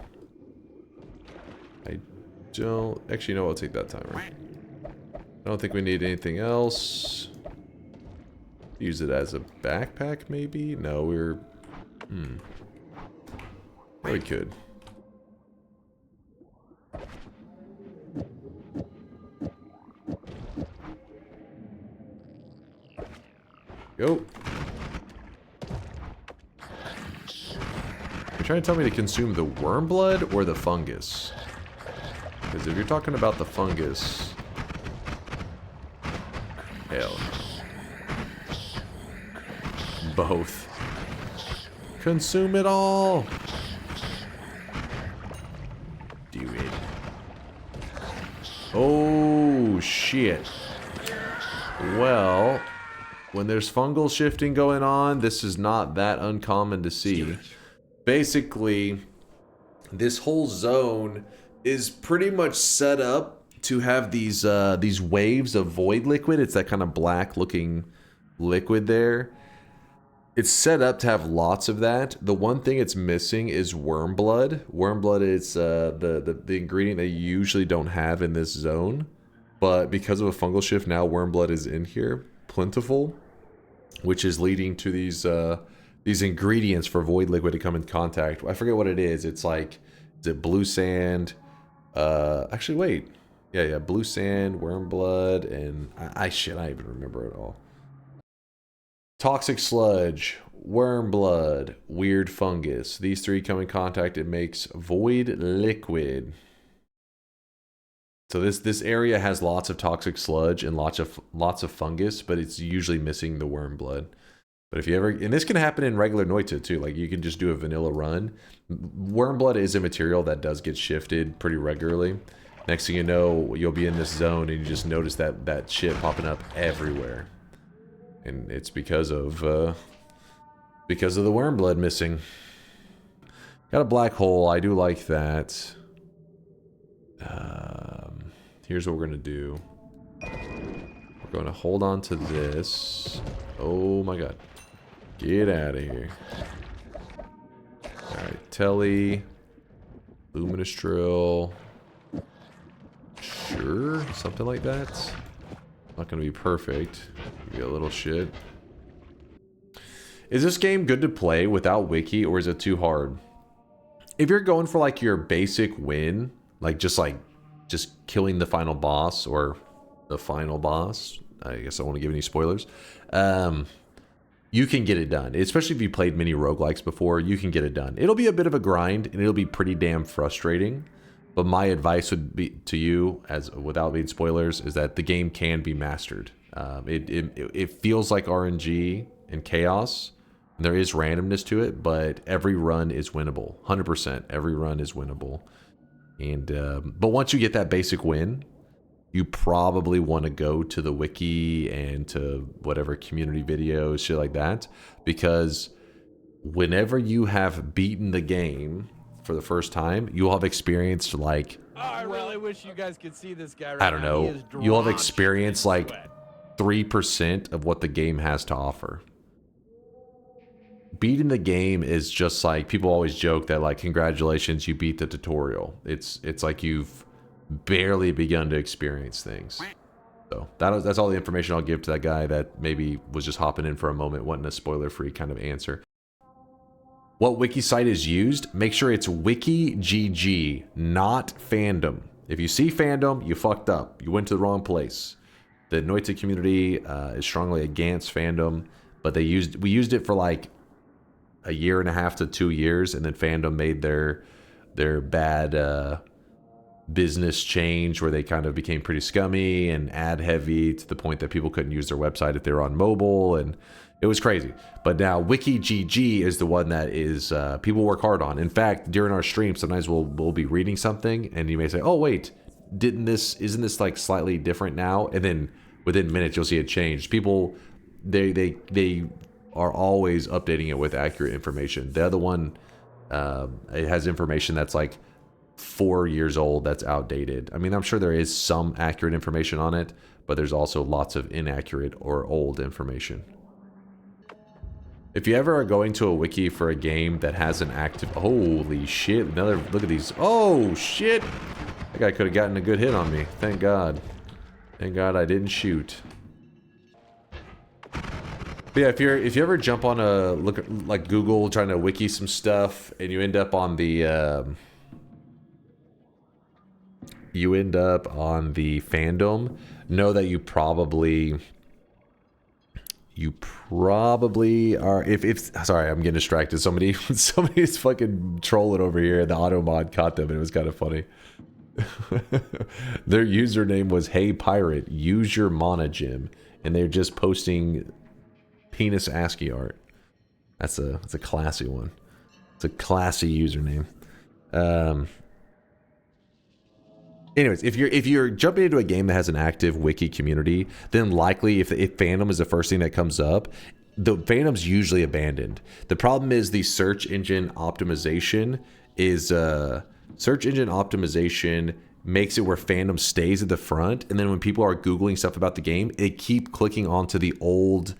I don't... Actually, no, I'll take that timer. I don't think we need anything else. Use it as a backpack, maybe? No, we're... We could. Go. You're trying to tell me to consume the worm blood or the fungus? Because if you're talking about the fungus... Hell. Both. Consume it all! Do it. Oh, shit. Well, when there's fungal shifting going on, this is not that uncommon to see. Basically, this whole zone is pretty much set up to have these waves of void liquid. It's that kind of black looking liquid there. It's set up to have lots of that. The one thing it's missing is worm blood. Worm blood is the ingredient they usually don't have in this zone. But because of a fungal shift, now worm blood is in here, plentiful, which is leading to these ingredients for void liquid to come in contact. I forget what it is. It's like, is it blue sand? Actually, wait. Yeah, blue sand, worm blood, and I don't even remember it all. Toxic sludge, worm blood, weird fungus. These three come in contact, it makes void liquid. So this area has lots of toxic sludge and lots of fungus, but it's usually missing the worm blood. But if you ever, and this can happen in regular Noita too, like you can just do a vanilla run. Worm blood is a material that does get shifted pretty regularly. Next thing you know, you'll be in this zone and you just notice that shit popping up everywhere. And it's because of the worm blood missing. Got a black hole, I do like that. Here's what we're gonna do. We're gonna hold on to this. Oh my god. Get out of here. Alright, telly. Luminous drill. Sure, something like that. Not gonna be perfect. Maybe a little shit. Is this game good to play without wiki, or is it too hard? If you're going for like your basic win, like just killing the final boss or the final boss, I guess I don't want to give any spoilers, you can get it done. Especially if you played many roguelikes before, you can get it done. It'll be a bit of a grind and it'll be pretty damn frustrating. But my advice would be to you, as without being spoilers, is that the game can be mastered. It feels like RNG and chaos. And there is randomness to it, but every run is winnable. 100%. Every run is winnable. And but once you get that basic win, you probably want to go to the wiki and to whatever community videos, shit like that, because whenever you have beaten the game for the first time, you'll have experienced like, Oh, I really wish you guys could see this guy right I don't now. He know, is you'll have drenched experienced in like sweat. 3% of what the game has to offer. Beating the game is just like, people always joke that like, congratulations, you beat the tutorial. It's like you've barely begun to experience things. So that's all the information I'll give to that guy that maybe was just hopping in for a moment, wanting a spoiler-free kind of answer. What wiki site is used? Make sure it's WikiGG, not fandom. If you see fandom, you fucked up. You went to the wrong place. The Noita community is strongly against fandom, but we used it for like a year and a half to 2 years, and then fandom made their bad business change where they kind of became pretty scummy and ad heavy to the point that people couldn't use their website if they were on mobile, and it was crazy. But now WikiGG is the one that is people work hard on. In fact, during our stream, sometimes we'll be reading something and you may say, "Oh wait, isn't this like slightly different now?" And then within minutes you'll see it change. People they are always updating it with accurate information. The other one it has information that's like 4 years old that's outdated. I mean, I'm sure there is some accurate information on it, but there's also lots of inaccurate or old information. If you ever are going to a wiki for a game that has an active... Holy shit. Another... Look at these. Oh, shit. That guy could have gotten a good hit on me. Thank God. Thank God I didn't shoot. But yeah, if you ever jump on a... Look at, like, Google trying to wiki some stuff, and you end up on the... you end up on the fandom, know that you probably are, if sorry, I'm getting distracted. Somebody's fucking trolling over here. The auto mod caught them and it was kind of funny. Their username was Hey Pirate, use your mana gem, and they're just posting penis ASCII art. That's a classy one. It's a classy username. Anyways, if you're jumping into a game that has an active wiki community, then likely if fandom is the first thing that comes up, the fandom's usually abandoned. The problem is the search engine optimization makes it where fandom stays at the front, and then when people are Googling stuff about the game, they keep clicking onto the old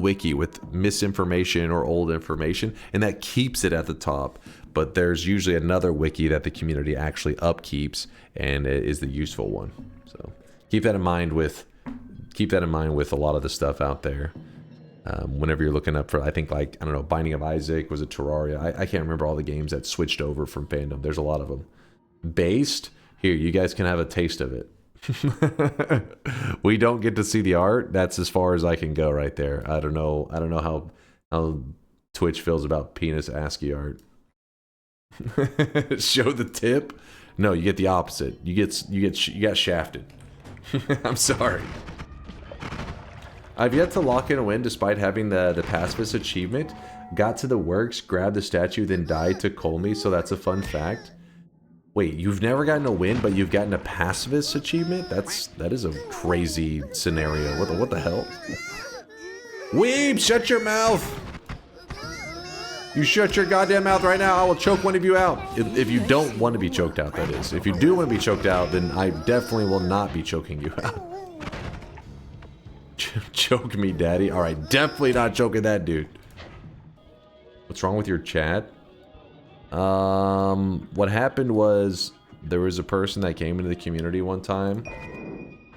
wiki with misinformation or old information, and that keeps it at the top. But there's usually another wiki that the community actually upkeeps, and it is the useful one. So keep that in mind with a lot of the stuff out there. Whenever you're looking up for, I think, like, I don't know, Binding of Isaac, was it Terraria? I can't remember all the games that switched over from fandom. There's a lot of them. Based, here, you guys can have a taste of it. We don't get to see the art. That's as far as I can go right there. I don't know how Twitch feels about penis ASCII art. Show the tip? No, you get the opposite. You got shafted. I'm sorry. I've yet to lock in a win despite having the pacifist achievement. Got to the works, grabbed the statue, then died to Kolmi, so that's a fun fact. Wait, you've never gotten a win, but you've gotten a pacifist achievement? That is a crazy scenario. What the hell? Weeb, shut your mouth! You shut your goddamn mouth right now. I will choke one of you out. If you don't want to be choked out, that is. If you do want to be choked out, then I definitely will not be choking you out. Choke me, daddy. Alright, definitely not choking that dude. What's wrong with your chat? What happened was there was a person that came into the community one time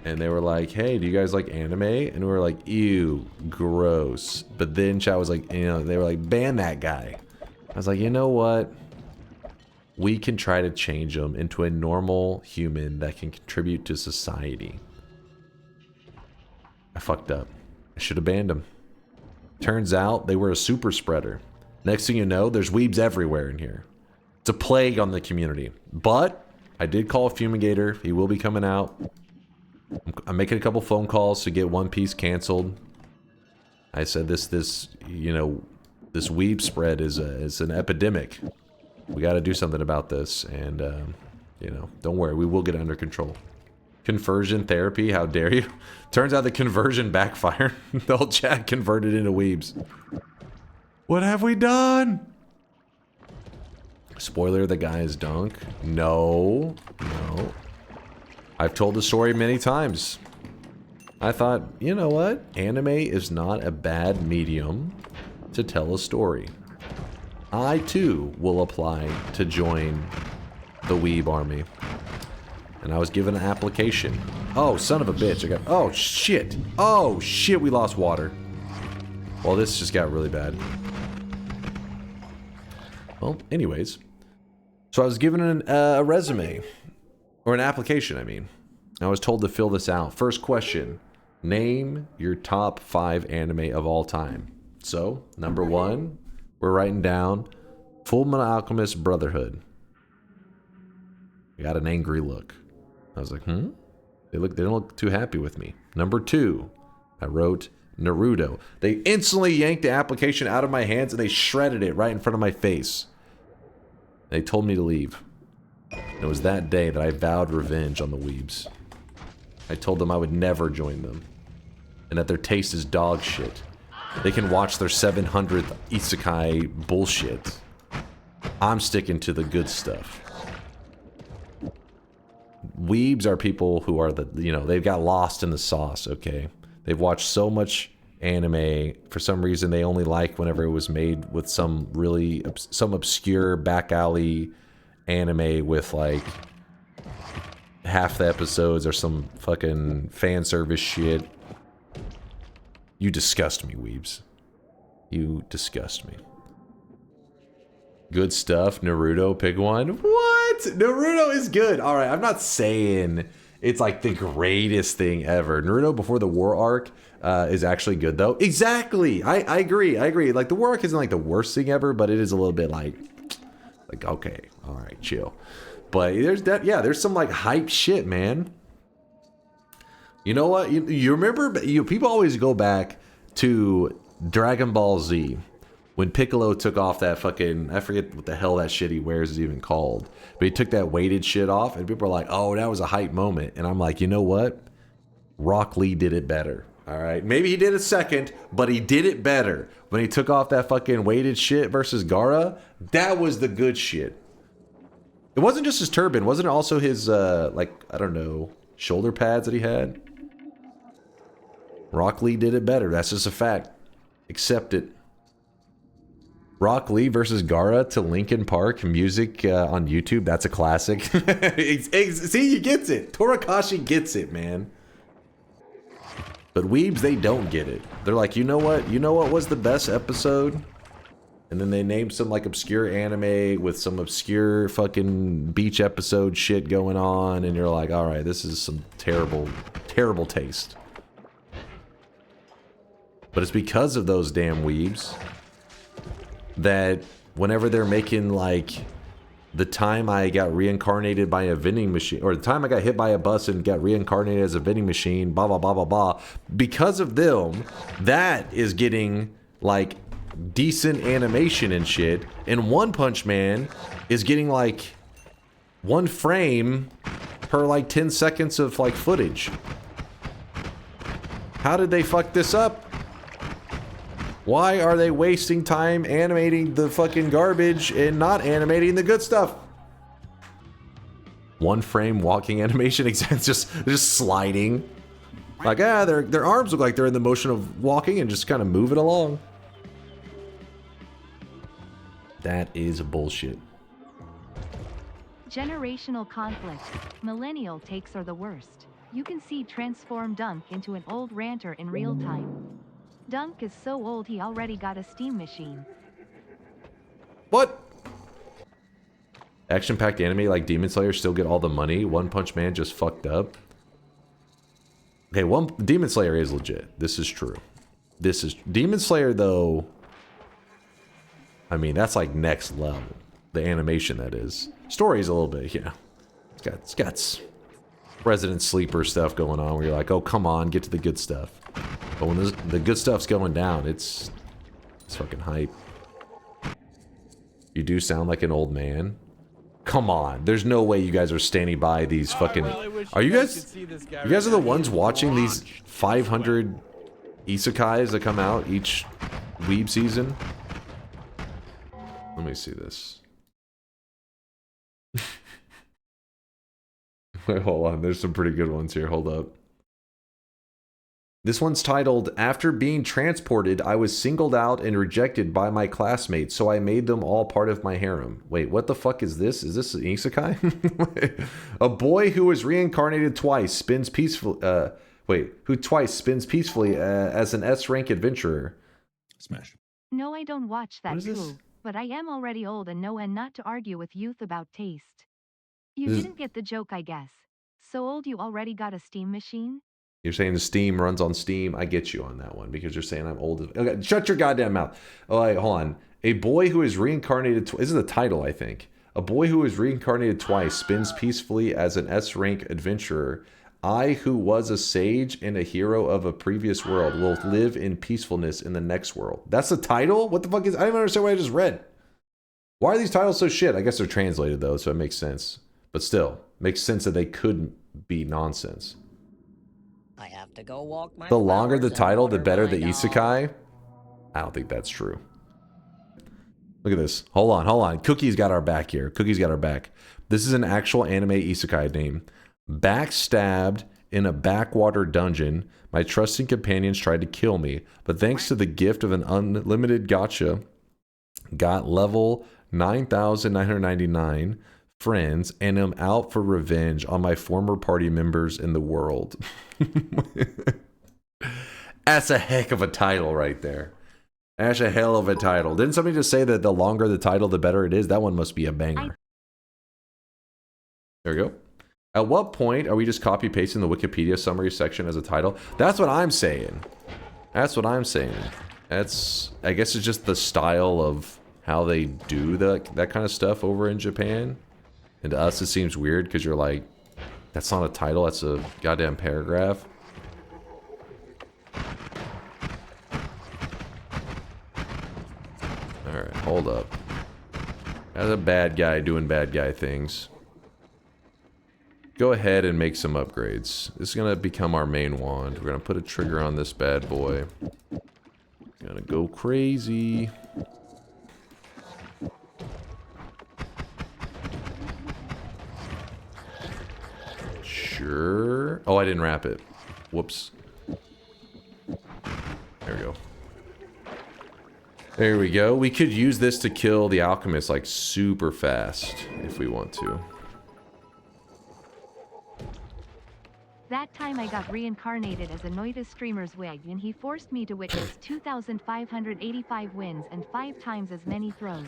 and they were like, "Hey, do you guys like anime?" And we were like, "Ew, gross." But then chat was like, they were like, "Ban that guy." I was like, you know what? We can try to change him into a normal human that can contribute to society. I fucked up. I should have banned him. Turns out they were a super spreader. Next thing you know, there's weebs everywhere in here. It's a plague on the community. But I did call a fumigator. He will be coming out. I'm making a couple phone calls to get One Piece canceled. I said this weeb spread is an epidemic. We got to do something about this, and don't worry, we will get it under control. Conversion therapy, how dare you? Turns out the conversion backfired. The whole chat converted into weebs. What have we done? Spoiler, the guy is Dunk. No. No. I've told the story many times. I thought, you know what? Anime is not a bad medium to tell a story. I, too, will apply to join the weeb army. And I was given an application. Oh, son of a bitch. I got... Oh, shit. Oh, shit, we lost water. Well, this just got really bad. Well, anyways. So I was given a resume. Or an application, I mean. I was told to fill this out. First question. Name your top 5 anime of all time. So, number 1, we're writing down Fullmetal Alchemist Brotherhood. I got an angry look. I was like, They don't look too happy with me. Number 2, I wrote Naruto. They instantly yanked the application out of my hands and they shredded it right in front of my face. They told me to leave. And it was that day that I vowed revenge on the weebs. I told them I would never join them. And that their taste is dog shit. They can watch their 700th isekai bullshit. I'm sticking to the good stuff. Weebs are people who are they've got lost in the sauce, okay? They've watched so much anime. For some reason, they only like whenever it was made with some obscure back alley anime with like half the episodes or some fucking fan service shit. You disgust me, weebs. You disgust me. Good stuff. Naruto, pick one. What? Naruto is good. All right, I'm not saying it's like the greatest thing ever. Naruto before the war arc is actually good though. Exactly. I agree. I agree. Like the war arc isn't like the worst thing ever, but it is a little bit like okay, all right, chill. But there's some like hype shit, man. You know what? You remember? People always go back to Dragon Ball Z. When Piccolo took off that fucking... I forget what the hell that shit he wears is even called. But he took that weighted shit off, and people are like, oh, that was a hype moment. And I'm like, you know what? Rock Lee did it better. All right? Maybe he did it second, but he did it better. When he took off that fucking weighted shit versus Gaara, that was the good shit. It wasn't just his turban. Wasn't it also his, I don't know, shoulder pads that he had? Rock Lee did it better. That's just a fact. Accept it. Rock Lee versus Gaara to Linkin Park music on YouTube. That's a classic. See, he gets it. Torakashi gets it, man. But weebs, they don't get it. They're like, you know what? You know what was the best episode? And then they name some like obscure anime with some obscure fucking beach episode shit going on. And you're like, all right, this is some terrible, terrible taste. But it's because of those damn weebs that whenever they're making like the time I got reincarnated by a vending machine, or the time I got hit by a bus and got reincarnated as a vending machine, blah, blah, blah, blah, blah. Because of them, that is getting like decent animation and shit. And One Punch Man is getting like 1 frame per like 10 seconds of like footage. How did they fuck this up? Why are they wasting time animating the fucking garbage and not animating the good stuff? 1 frame walking animation, it's just sliding. Like, their arms look like they're in the motion of walking and just kind of moving along. That is bullshit. Generational conflict. Millennial takes are the worst. You can see transform Dunk into an old ranter in real time. Dunk is so old he already got a steam machine. What? Action-packed anime like Demon Slayer still get all the money. One Punch Man just fucked up. Okay, Demon Slayer is legit. This is true. Demon Slayer though. I mean, that's like next level. The animation, that is. Story's a little bit, yeah. It's got Resident Sleeper stuff going on where you're like, oh, come on, get to the good stuff. But when the good stuff's going down, it's fucking hype. You do sound like an old man. come on. There's no way you guys are standing by these fucking... Are you guys... You guys are the ones watching these 500 isekais that come out each weeb season? Let me see this. Wait, hold on. There's some pretty good ones here. Hold up. This one's titled, After Being Transported, I was singled out and rejected by my classmates, so I made them all part of my harem. Wait, what the fuck is this? Is this an isekai? A boy who was reincarnated twice spins peacefully... who twice spins peacefully as an S-rank adventurer. Smash. No, I don't watch that What is this? too, but I am already old and know when not to argue with youth about taste. You didn't get the joke, I guess. So old you already got a Steam machine? You're saying the Steam runs on Steam. I get you on that one because you're saying I'm old. Okay, shut your goddamn mouth. Oh, wait, hold on. A boy who is reincarnated... This is the title, I think. A boy who is reincarnated twice spins peacefully as an S-rank adventurer. I, who was a sage and a hero of a previous world, will live in peacefulness in the next world. That's the title? What the fuck is... I don't even understand what I just read. Why are these titles so shit? I guess they're translated, though, so it makes sense. But still, makes sense that they couldn't be nonsense. I have to go walk my The longer the flowers and title, the water better my the dog. isekai. I don't think that's true. Look at this. Hold on. Cookie's got our back here. Cookie's got our back. This is an actual anime isekai name. Backstabbed in a backwater dungeon, my trusting companions tried to kill me, but thanks to the gift of an unlimited gacha, got level 9,999 friends and am out for revenge on my former party members in the world. That's a heck of a title right there. That's a hell of a title. Didn't somebody just say that the longer the title, the better it is? That one must be a banger. There we go. At what point are we just copy pasting the Wikipedia summary section as a title? That's what I'm saying. That's what I'm saying. That's, I guess it's just the style of how they do that kind of stuff over in Japan. And to us, it seems weird because you're like, that's not a title, that's a goddamn paragraph. Alright, hold up. That's a bad guy doing bad guy things. Go ahead and make some upgrades. This is going to become our main wand. We're going to put a trigger on this bad boy. Gonna go crazy. Sure. Oh, I didn't wrap it. Whoops. There we go. There we go. We could use this to kill the Alchemist like super fast if we want to. That time I got reincarnated as a Noita streamer's wig and he forced me to witness 2,585 wins and 5 times as many throws.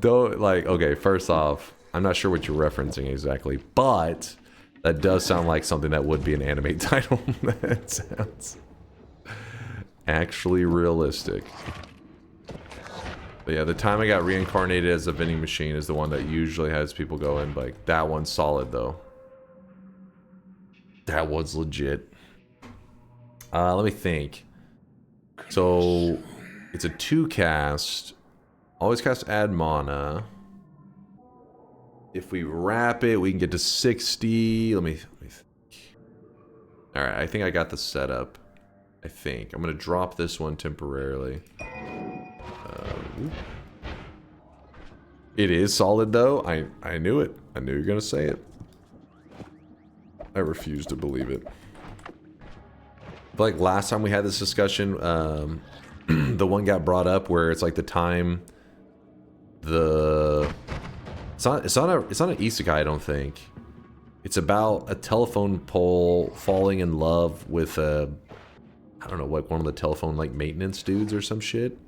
Don't, like, okay, first off, I'm not sure what you're referencing exactly, but that does sound like something that would be an anime title. That sounds actually realistic. But yeah, the time I got reincarnated as a vending machine is the one that usually has people going like, that one's solid though. That one's legit. Let me think. So it's a 2 cast. Always cast add mana. If we wrap it, we can get to 60. Let me think. Alright, I think I got the setup. I think. I'm gonna drop this one temporarily. It is solid though. I knew it. I knew you were gonna say it. I refuse to believe it. But like last time we had this discussion, the one got brought up where it's like the time it's not an isekai, I don't think. It's about a telephone pole falling in love with I don't know what, one of the telephone like maintenance dudes or some shit.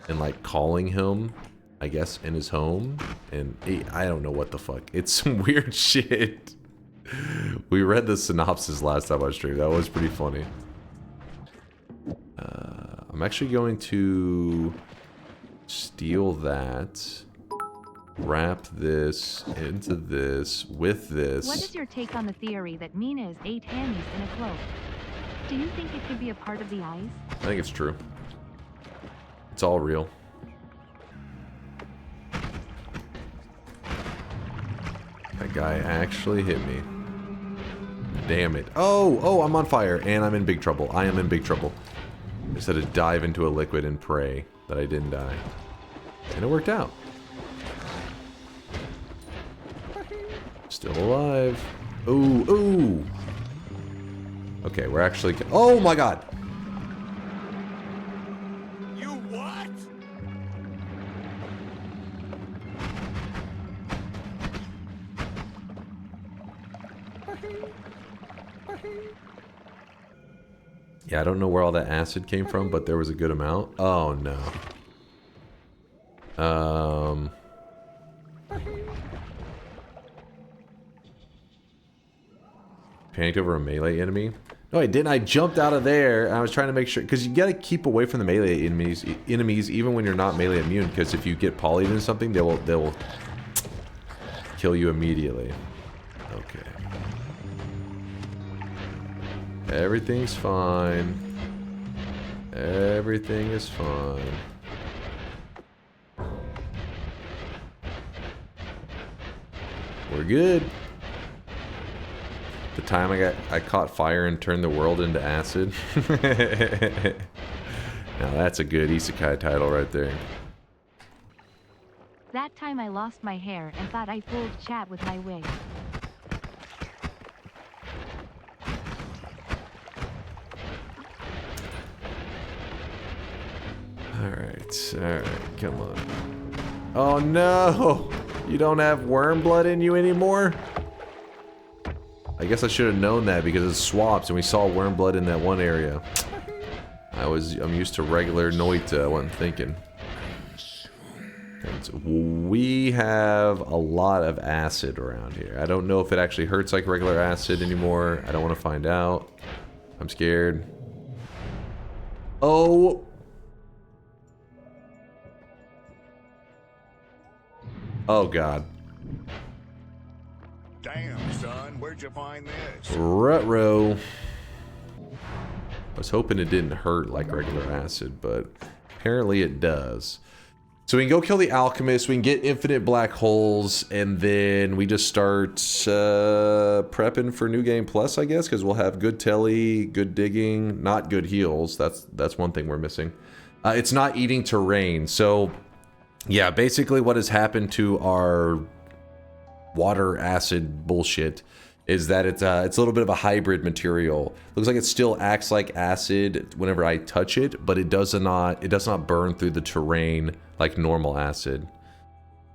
And like calling him, I guess, in his home. And I don't know what the fuck. It's some weird shit. We read the synopsis last time I streamed. That was pretty funny. I'm actually going to steal that. Wrap this into this with this. What is your take on the theory that Mina is 8 hammies in a cloak? Do you think it could be a part of the eyes? I think it's true. It's all real. That guy actually hit me. Damn it. Oh, I'm on fire and I'm in big trouble. I am in big trouble. I just had to dive into a liquid and pray that I didn't die. And it worked out. Still alive. Ooh. Okay, we're actually... Oh my god! You what? Yeah, I don't know where all that acid came from, but there was a good amount. Oh no. Panicked over a melee enemy? No, I didn't. I jumped out of there, and I was trying to make sure... Because you gotta keep away from the melee enemies even when you're not melee immune, because if you get polyed into something, they will kill you immediately. Okay. Everything's fine. Everything is fine. We're good. The time I caught fire and turned the world into acid. Now that's a good isekai title right there. That time I lost my hair and thought I fooled chat with my wig. Alright, come on. Oh no! You don't have worm blood in you anymore? I guess I should have known that because it swaps and we saw worm blood in that one area. I'm used to regular Noita, I wasn't thinking. So we have a lot of acid around here. I don't know if it actually hurts like regular acid anymore. I don't want to find out. I'm scared. Oh! Oh god. Damn, son, where'd you find this? Ruh-roh. I was hoping it didn't hurt like regular acid, but apparently it does. So we can go kill the Alchemist, we can get infinite black holes, and then we just start prepping for New Game Plus, I guess, because we'll have good telly, good digging, not good heals. That's one thing we're missing. It's not eating terrain, so yeah, basically what has happened to our water acid bullshit is that it's a little bit of a hybrid material. Looks like it still acts like acid whenever I touch it, but it does not burn through the terrain like normal acid,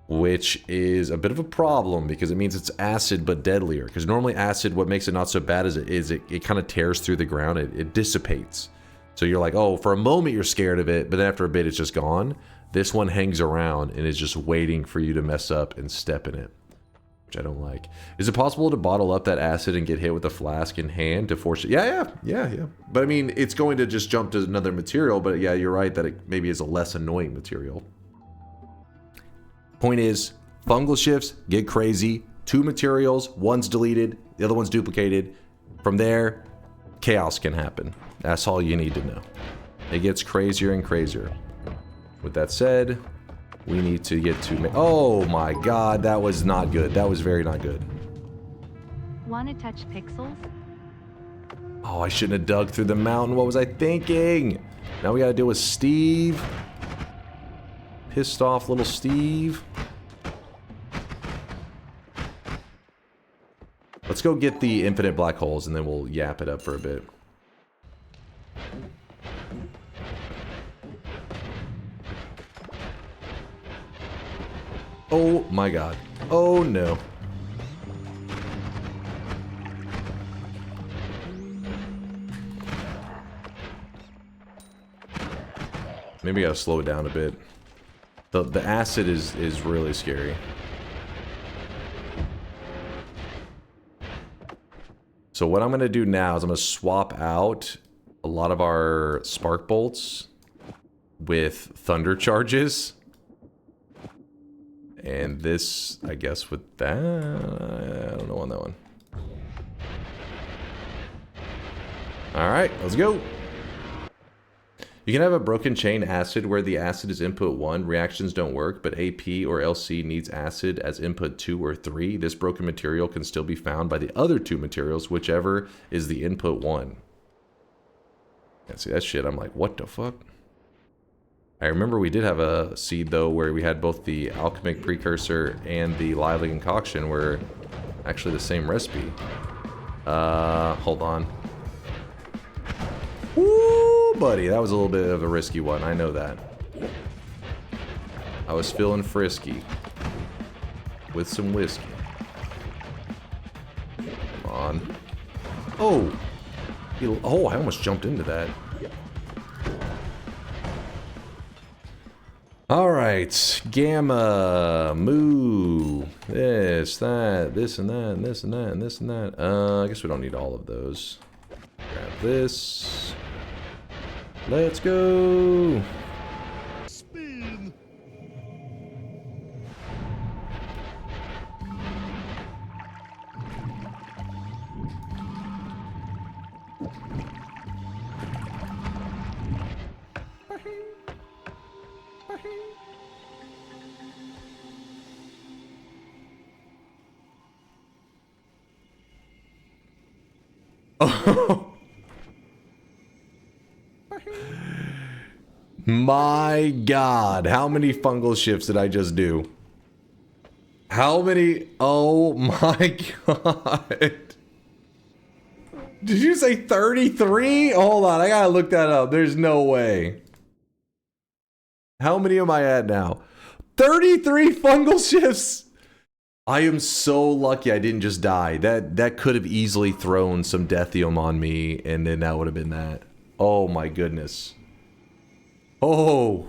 which is a bit of a problem because it means it's acid but deadlier. Because normally acid, what makes it not so bad as it kind of tears through the ground, it dissipates. So you're like, oh, for a moment you're scared of it, but then after a bit it's just gone. This one hangs around and is just waiting for you to mess up and step in it, which I don't like. Is it possible to bottle up that acid and get hit with a flask in hand to force it? Yeah. But I mean, it's going to just jump to another material, but yeah, you're right that it maybe is a less annoying material. Point is, fungal shifts get crazy. 2 materials, one's deleted, the other one's duplicated. From there, chaos can happen. That's all you need to know. It gets crazier and crazier. With that said, we need to get to... Oh my god, that was not good. That was very not good. Wanna touch pixels? Oh, I shouldn't have dug through the mountain. What was I thinking? Now we gotta deal with Steve. Pissed off little Steve. Let's go get the infinite black holes and then we'll yap it up for a bit. Oh my god. Oh no. Maybe I gotta slow it down a bit. The acid is really scary. So what I'm gonna do now is I'm gonna swap out a lot of our spark bolts with thunder charges. And this, I guess, with that, I don't know on that one. All right, let's go. You can have a broken chain acid where the acid is input 1, reactions don't work, but AP or LC needs acid as input 2 or 3. This broken material can still be found by the other 2 materials, whichever is the input 1. Yeah, see that shit, I'm like, what the fuck? I remember we did have a seed though where we had both the alchemic precursor and the lively concoction were actually the same recipe. Hold on. Woo, buddy, that was a little bit of a risky one. I know that. I was feeling frisky with some whiskey. Come on. Oh, oh, I almost jumped into that. All right, gamma, moo, this, that, this and that, and this and that, and this and that. I guess we don't need all of those. Grab this. Let's go. Speed. My God, how many fungal shifts did I just do? How many? Oh my God. Did you say 33? Hold on, I gotta look that up. There's no way. How many am I at now? 33 fungal shifts. I am so lucky I didn't just die. That could have easily thrown some Deathium on me, and then that would have been that. Oh my goodness. Oh.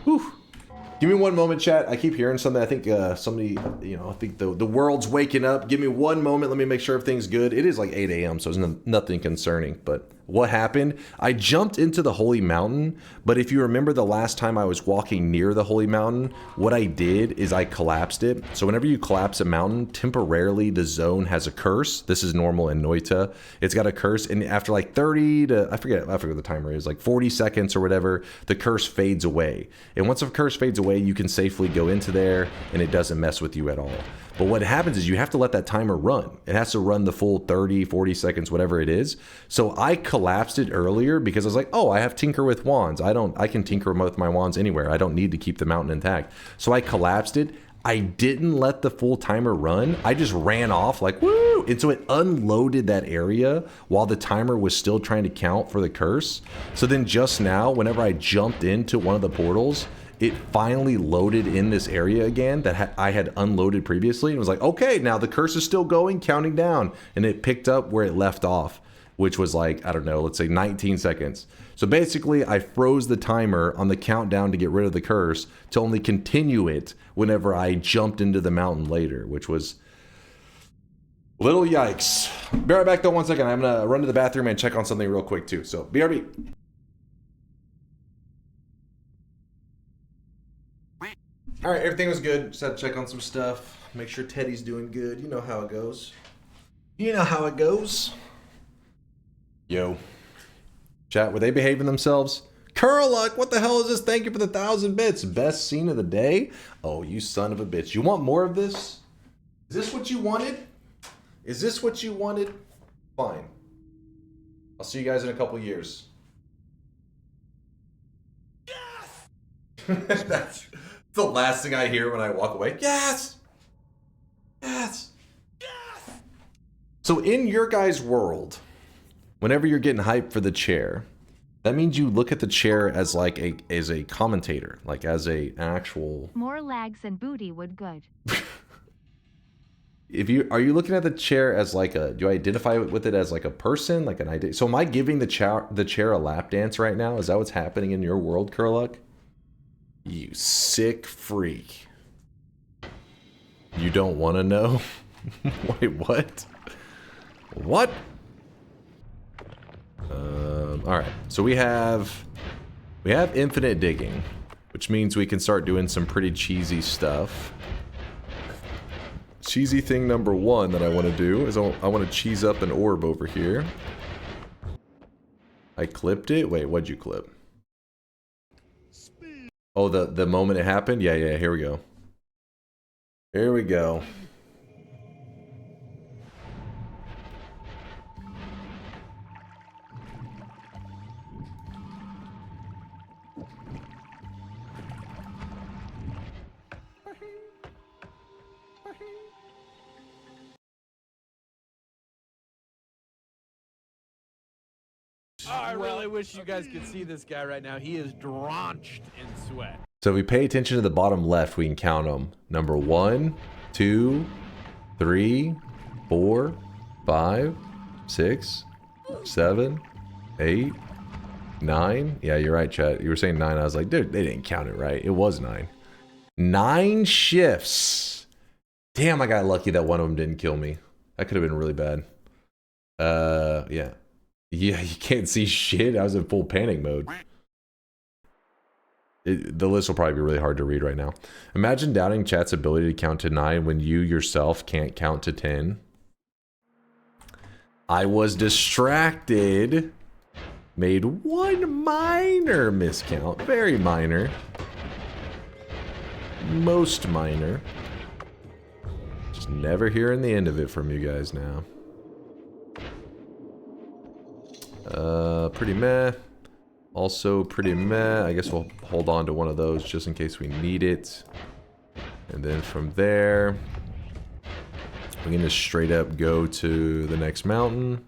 Whew. Give me one moment, chat. I keep hearing something. I think somebody, you know, I think the world's waking up. Give me one moment. Let me make sure everything's good. It is like 8 a.m., so there's nothing concerning. But what happened? I jumped into the Holy Mountain, but if you remember the last time I was walking near the Holy Mountain, what I did is I collapsed it. So whenever you collapse a mountain, temporarily the zone has a curse. This is normal in Noita. It's got a curse, and after like 30 to, I forget what the timer is, like 40 seconds or whatever, the curse fades away. And once a curse fades away, you can safely go into there, and it doesn't mess with you at all. But what happens is you have to let that timer run. It has to run the full 30, 40 seconds, whatever it is. So I collapsed it earlier because I was like, oh, I have Tinker with Wands. I can tinker with my wands anywhere. I don't need to keep the mountain intact. So I collapsed it. I didn't let the full timer run. I just ran off like, woo! And so it unloaded that area while the timer was still trying to count for the curse. So then just now, whenever I jumped into one of the portals, it finally loaded in this area again that I had unloaded previously. And was like, okay, now the curse is still going, counting down. And it picked up where it left off, which was like, I don't know, let's say 19 seconds. So basically, I froze the timer on the countdown to get rid of the curse to only continue it whenever I jumped into the mountain later, which was little yikes. Be right back though, 1 second. I'm gonna run to the bathroom and check on something real quick too. So BRB. All right, everything was good. Just had to check on some stuff. Make sure Teddy's doing good. You know how it goes. You know how it goes. Yo. Chat, were they behaving themselves? Curluck, what the hell is this? Thank you for the 1,000 bits. Best scene of the day? Oh, you son of a bitch. You want more of this? Is this what you wanted? Is this what you wanted? Fine. I'll see you guys in a couple years. Yes! That's the last thing I hear when I walk away. Yes! Yes! Yes! So in your guys' world, whenever you're getting hyped for the chair, that means you look at the chair as like a commentator, like as an actual. More lags and booty would good. Are you looking at the chair as like a? Do you identify with it as like a person, like an idea? So am I giving the chair a lap dance right now? Is that what's happening in your world, Curluck? You sick freak. You don't want to know? Wait, what? What? All right. So we have infinite digging, which means we can start doing some pretty cheesy stuff. Cheesy thing number one that I want to do is I want to cheese up an orb over here. I clipped it? Wait, what'd you clip? Oh, the moment it happened? Yeah, yeah, here we go. Here we go. Oh, I really wish you guys could see this guy right now. He is drenched in sweat. So if we pay attention to the bottom left, we can count them. Number 1, 2, 3, 4, 5, 6, 7, 8, 9. Yeah, you're right, chat. You were saying 9. I was like, dude, they didn't count it right. It was 9. 9 shifts. Damn, I got lucky that one of them didn't kill me. That could have been really bad. Yeah. Yeah, you can't see shit. I was in full panic mode. The list will probably be really hard to read right now. Imagine doubting chat's ability to count to 9 when you yourself can't count to 10. I was distracted. Made one minor miscount. Very minor. Most minor. Just never hearing the end of it from you guys now. Pretty meh. Also pretty meh. I guess we'll hold on to one of those just in case we need it. And then from there, we can just straight up go to the next mountain.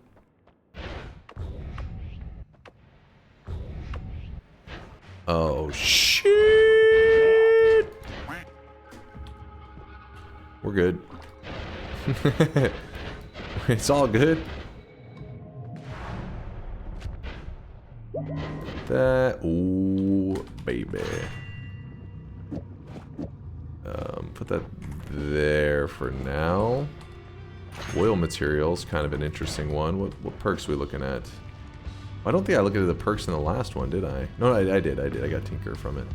Oh, shit! We're good. It's all good. That, ooh, baby. Put that there for now. Oil materials, kind of an interesting one. What perks are we looking at? I don't think I looked at the perks in the last one, did I? No, I did. I got Tinker from it.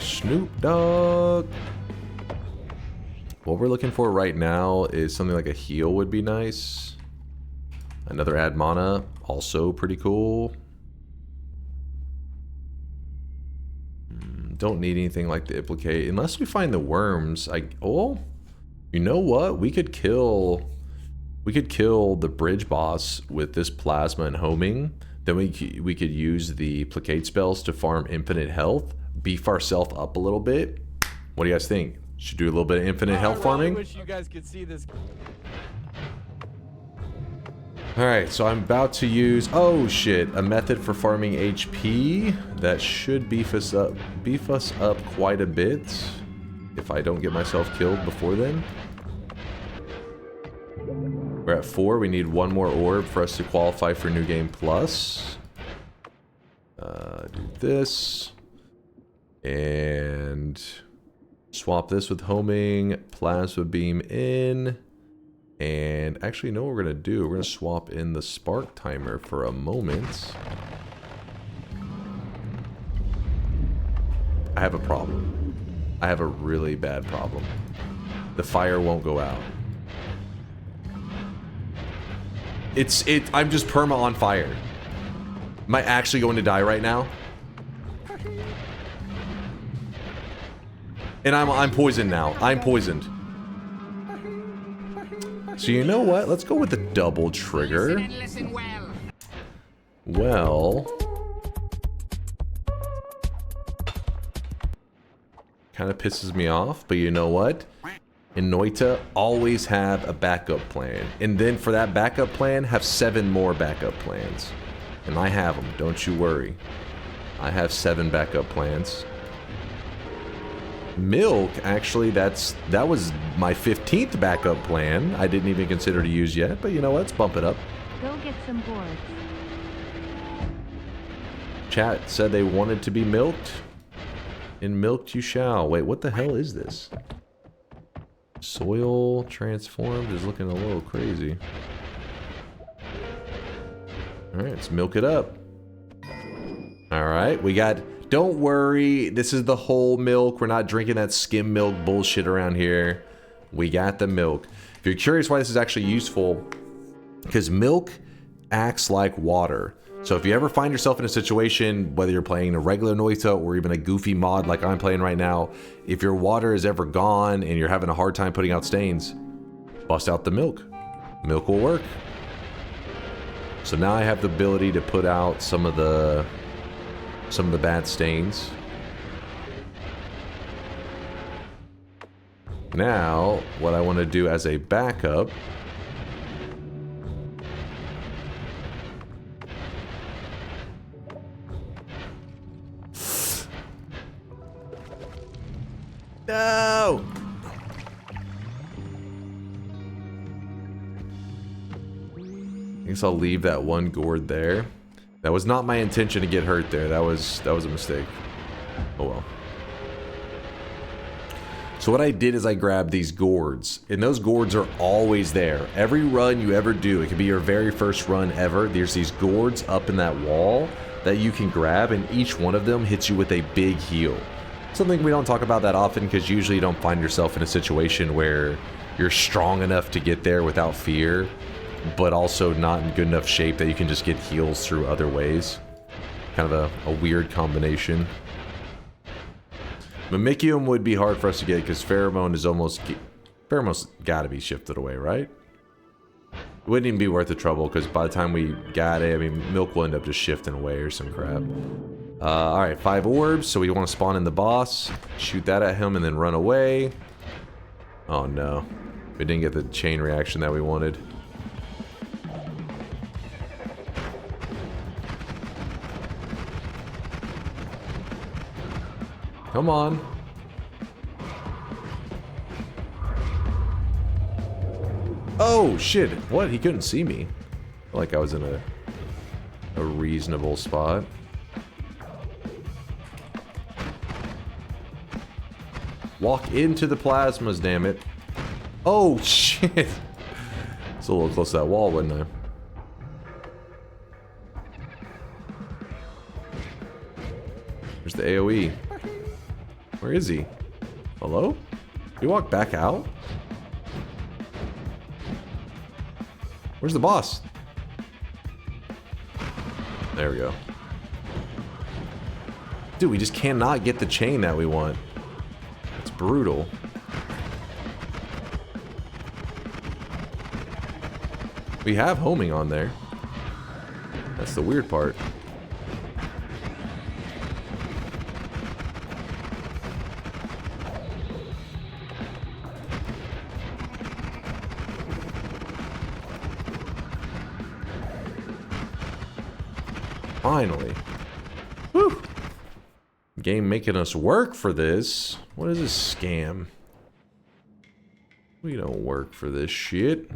Snoop Dogg. What we're looking for right now is something like a heal would be nice. Another add mana, also pretty cool. Don't need anything like the Implicate. Unless we find the worms. Oh, you know what? We could kill the bridge boss with this plasma and homing. Then we could use the Placate spells to farm infinite health. Beef ourselves up a little bit. What do you guys think? Should do a little bit of infinite health farming. I wish you guys could see this. Alright, so I'm about to use, oh shit, a method for farming HP that should beef us up quite a bit if I don't get myself killed before then. We're at 4, we need one more orb for us to qualify for New Game Plus. Do this. And swap this with homing, plasma beam in. And actually, you know what we're going to do? We're going to swap in the spark timer for a moment. I have a problem. I have a really bad problem. The fire won't go out. I'm just perma on fire. Am I actually going to die right now? And I'm poisoned now. I'm poisoned. So you know what? Let's go with the double trigger. Well, kind of pisses me off, but you know what? In Noita, always have a backup plan. And then for that backup plan, have 7 more backup plans. And I have them, don't you worry. I have 7 backup plans. Milk, actually, that was my 15th backup plan. I didn't even consider to use yet, but you know what? Let's bump it up. Go get some boards. Chat said they wanted to be milked. And milked you shall. Wait, what the hell is this? Soil transformed is looking a little crazy. Alright, let's milk it up. Alright, we got... Don't worry, this is the whole milk. We're not drinking that skim milk bullshit around here. We got the milk. If you're curious why this is actually useful, because milk acts like water. So if you ever find yourself in a situation, whether you're playing a regular Noita or even a goofy mod like I'm playing right now, if your water is ever gone and you're having a hard time putting out stains, bust out the milk. Milk will work. So now I have the ability to put out some of the bad stains. Now, what I want to do as a backup No! I guess I'll leave that one gourd there. That was not my intention to get hurt there. That was a mistake. Oh well. So what I did is I grabbed these gourds, and those gourds are always there. Every run you ever do, it could be your very first run ever, there's these gourds up in that wall that you can grab, and each one of them hits you with a big heal. Something we don't talk about that often because usually you don't find yourself in a situation where you're strong enough to get there without fear, but also not in good enough shape that you can just get heals through other ways. Kind of a weird combination. Mimicium would be hard for us to get because Pheromone is almost... Pheromone's gotta be shifted away, right? It wouldn't even be worth the trouble because by the time we got it, I mean, Milk will end up just shifting away or some crap. Alright, 5 orbs, so we want to spawn in the boss, shoot that at him and then run away. Oh no, we didn't get the chain reaction that we wanted. Come on. Oh shit, what? He couldn't see me. I feel like I was in a reasonable spot. Walk into the plasmas, damn it. Oh shit. It's a little close to that wall, wasn't I? There's the AoE. Where is he? Hello? Did he walk back out? Where's the boss? There we go. Dude, we just cannot get the chain that we want. It's brutal. We have homing on there. That's the weird part. Finally. Whew. Game making us work for this. What is this scam? We don't work for this shit.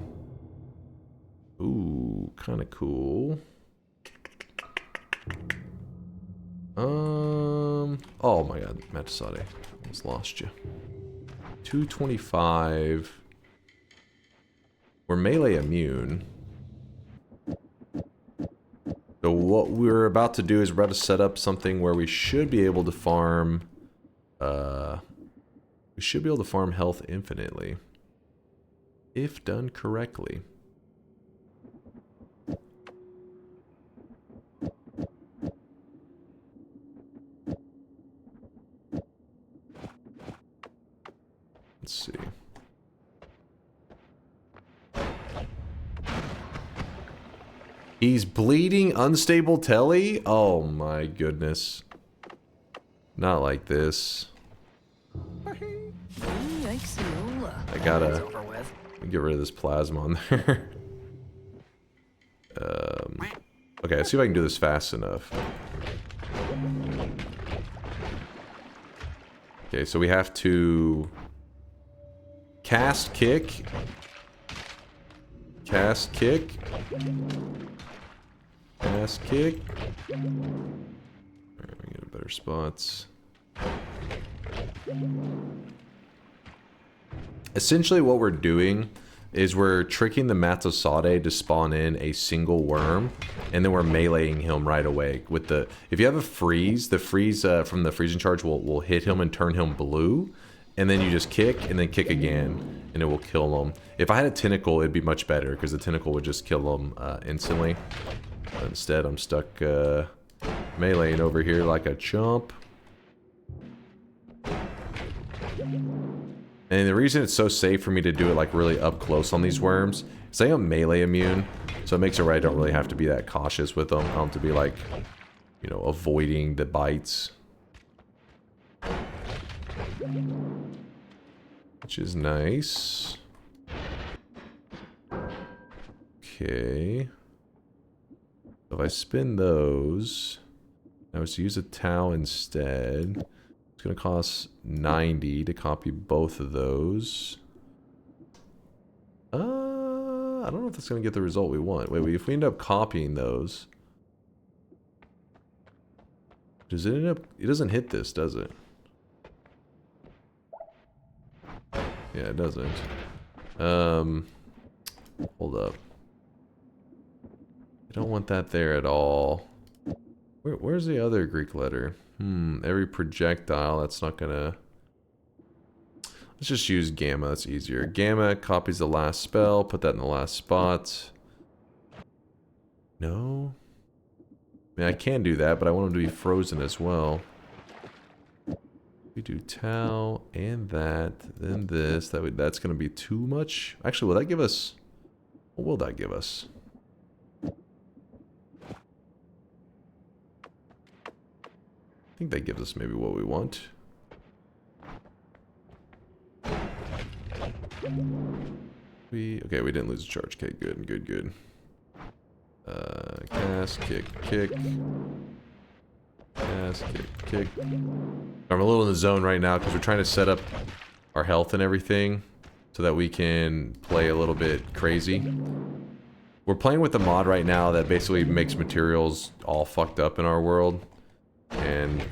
Ooh, kind of cool. Oh my god, Matosade. Almost lost you. 225. We're melee immune. So what we're about to do is we're about to set up something where we should be able to farm health infinitely. If done correctly. Let's see. He's bleeding unstable telly? Oh my goodness. Not like this. I gotta get rid of this plasma on there. Okay, let's see if I can do this fast enough. Okay, so we have to cast kick. Cast kick. Cast kick. Alright, we get better spots. Essentially what we're doing is we're tricking the Matosade to spawn in a single worm, and then we're meleeing him right away with the... If you have a freeze, the freeze from the freezing charge will hit him and turn him blue, and then you just kick, and then kick again, and it will kill them. If I had a tentacle, it'd be much better, because the tentacle would just kill them instantly. But instead, I'm stuck meleeing over here like a chump. And the reason it's so safe for me to do it like really up close on these worms is I am melee immune, so it makes it right I don't really have to be that cautious with them. I don't have to be like, you know, avoiding the bites. Which is nice. Okay. If I spin those, I was to use a towel instead. It's going to cost 90 to copy both of those. I don't know if that's going to get the result we want. Wait, if we end up copying those, does it end up... It doesn't hit this, does it? Yeah, it doesn't. Hold up. I don't want that there at all. Where's the other Greek letter? Every projectile, that's not gonna... Let's just use gamma, that's easier. Gamma copies the last spell, put that in the last spot. No? I mean, I can do that, but I want them to be frozen as well. We do tau and that, then this. That's gonna be too much. Actually, will that give us... What will that give us? I think that gives us maybe what we want. Okay, we didn't lose a charge. Okay, good. Cast, kick. Cast, kick. I'm a little in the zone right now because we're trying to set up our health and everything so that we can play a little bit crazy. We're playing with the mod right now that basically makes materials all fucked up in our world. And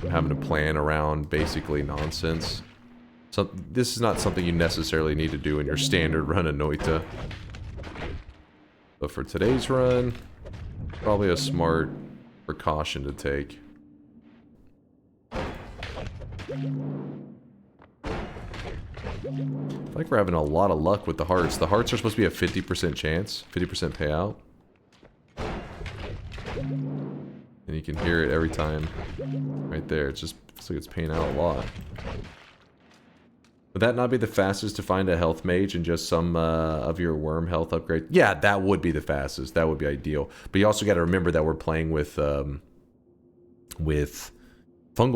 I'm having to plan around basically nonsense. So this is not something you necessarily need to do in your standard run of Noita. But for today's run, probably a smart precaution to take. I feel like we're having a lot of luck with the hearts. The hearts are supposed to be a 50% chance, 50% payout. And you can hear it every time. Right there. It's just looks like it's paying out a lot. Would that not be the fastest to find a health mage and just some of your worm health upgrade? Yeah, that would be the fastest. That would be ideal. But you also got to remember that we're playing with fungal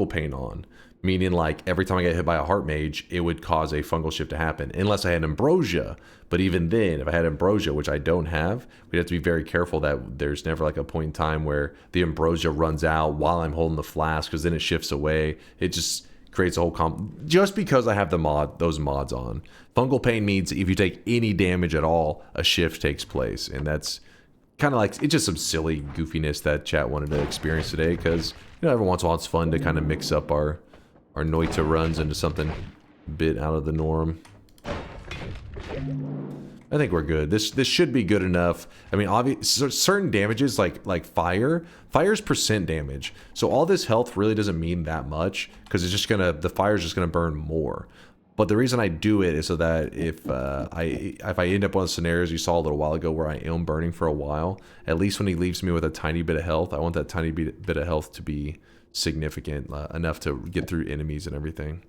pain on. Meaning, like, every time I get hit by a heart mage, it would cause a fungal shift to happen. Unless I had ambrosia. But even then, if I had ambrosia, which I don't have, we'd have to be very careful that there's never, like, a point in time where the ambrosia runs out while I'm holding the flask, because then it shifts away. It just creates a whole just because I have those mods on. Fungal pain means if you take any damage at all, a shift takes place. And that's kind of like, it's just some silly goofiness that chat wanted to experience today, because, you know, every once in a while it's fun to kind of mix up our Noita runs into something a bit out of the norm. I think we're good. This should be good enough. I mean, obviously, certain damages like fire's percent damage. So all this health really doesn't mean that much, because it's just the fire's just gonna burn more. But the reason I do it is so that if I end up on scenarios you saw a little while ago where I am burning for a while, at least when he leaves me with a tiny bit of health, I want that tiny bit of health to be significant enough to get through enemies and everything.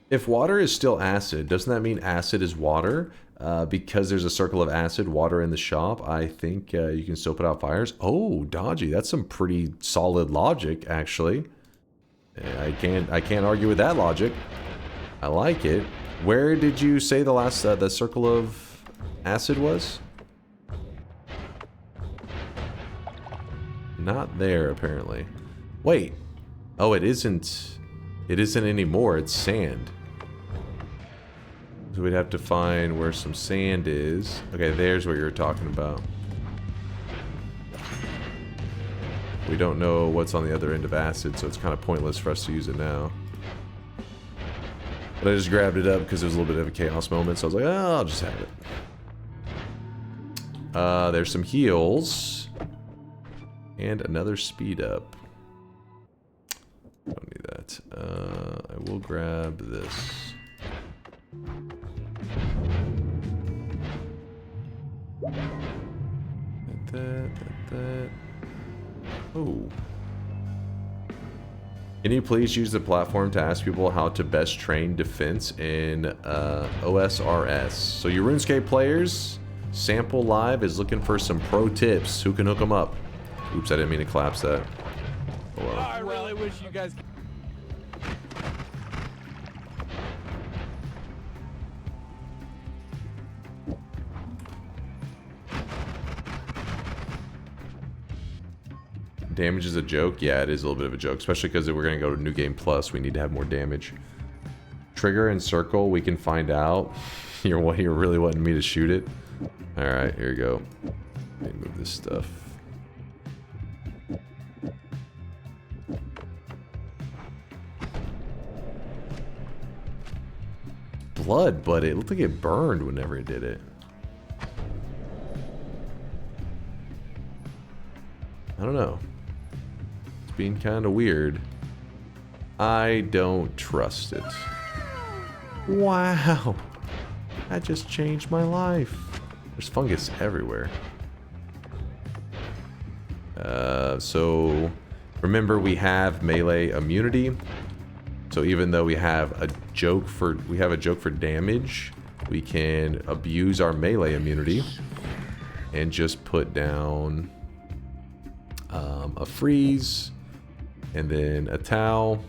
If water is still acid, doesn't that mean acid is water? Because there's a circle of acid water in the shop, I think you can still put out fires. Oh, dodgy. That's some pretty solid logic, actually. I can't argue with that logic. I like it. Where did you say the last the circle of acid was? Not there, apparently. Wait. Oh, it isn't. It isn't anymore. It's sand. So we'd have to find where some sand is. Okay, there's what you're talking about. We don't know what's on the other end of acid, so it's kind of pointless for us to use it now. But I just grabbed it up because it was a little bit of a chaos moment, so I was like, oh, I'll just have it. There's some heals. And another speed up. Don't need that. that. I will grab this. That. Oh. Can you please use the platform to ask people how to best train defense in OSRS? So your RuneScape players, Sample Live is looking for some pro tips. Who can hook them up? Oops, I didn't mean to collapse that. Oh well. I really wish you guys. Damage is a joke? Yeah, it is a little bit of a joke, especially because if we're going to go to New Game Plus, we need to have more damage. Trigger and circle, we can find out. You're really wanting me to shoot it? Alright, here we go. Let me move this stuff. Blood, but it looked like it burned whenever it did it. I don't know. Being kind of weird. I don't trust it. Wow. That just changed my life. There's fungus everywhere. So remember we have melee immunity. So even though we have a joke for damage, we can abuse our melee immunity and just put down a freeze. And then a towel,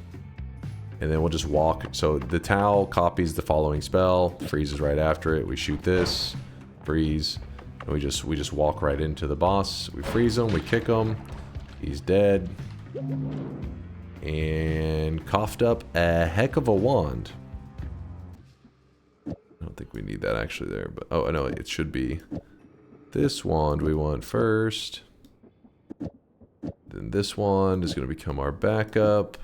and then we'll just walk. So the towel copies the following spell, freezes right after it. We shoot this, freeze, and we just walk right into the boss. We freeze him, we kick him, he's dead, and coughed up a heck of a wand. I don't think we need that actually there, but oh no, it should be this wand we want first. Then this one is going to become our backup,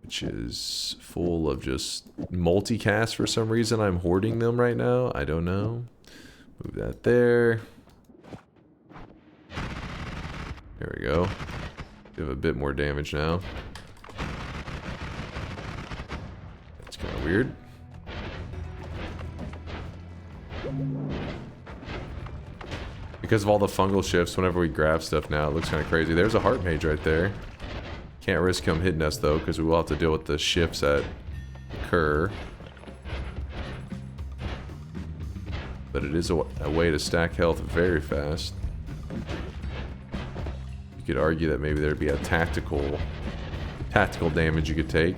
which is full of just multicast for some reason. I'm hoarding them right now. I don't know. Move that there. There we go. We have a bit more damage now. That's kind of weird. Because of all the fungal shifts, whenever we grab stuff now, it looks kind of crazy. There's a heart mage right there. Can't risk him hitting us though, because we will have to deal with the shifts that occur. But it is a way to stack health very fast. You could argue that maybe there'd be a tactical damage you could take.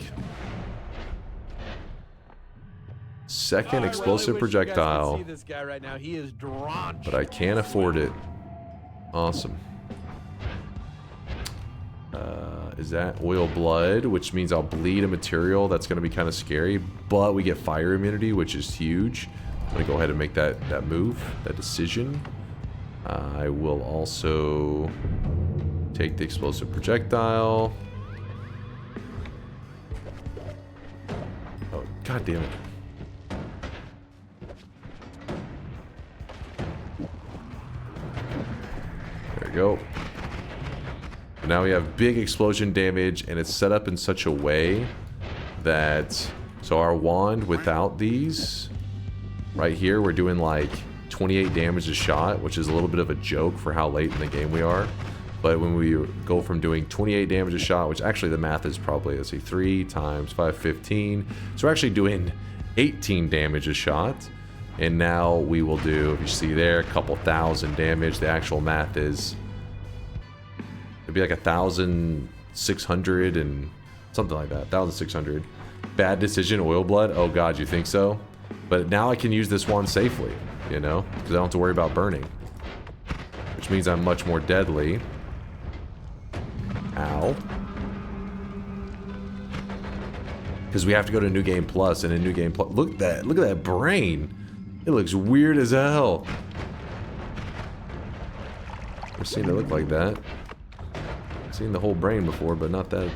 Second explosive projectile. See this guy right now. He is drenched. But I can't afford it. Awesome. Is that oil blood, which means I'll bleed a material. That's going to be kind of scary, but we get fire immunity, which is huge. I'm going to go ahead and make that move, that decision. I will also take the explosive projectile. Oh, god damn it. There we go. Now we have big explosion damage, and it's set up in such a way that, so our wand without these, right here, we're doing like 28 damage a shot, which is a little bit of a joke for how late in the game we are. But when we go from doing 28 damage a shot, which actually the math is probably, let's see, 3 times 5, 15. So we're actually doing 18 damage a shot. And now we will do, if you see there, a couple thousand damage. The actual math is, it'd be like 1,600 and something like that, 1,600. Bad decision, oil blood. Oh god, you think so? But now I can use this one safely, you know, because I don't have to worry about burning, which means I'm much more deadly. Ow. Because we have to go to New Game Plus, and in New Game Plus, look at that brain. It looks weird as hell. I've seen it look like that. I've seen the whole brain before, but not that.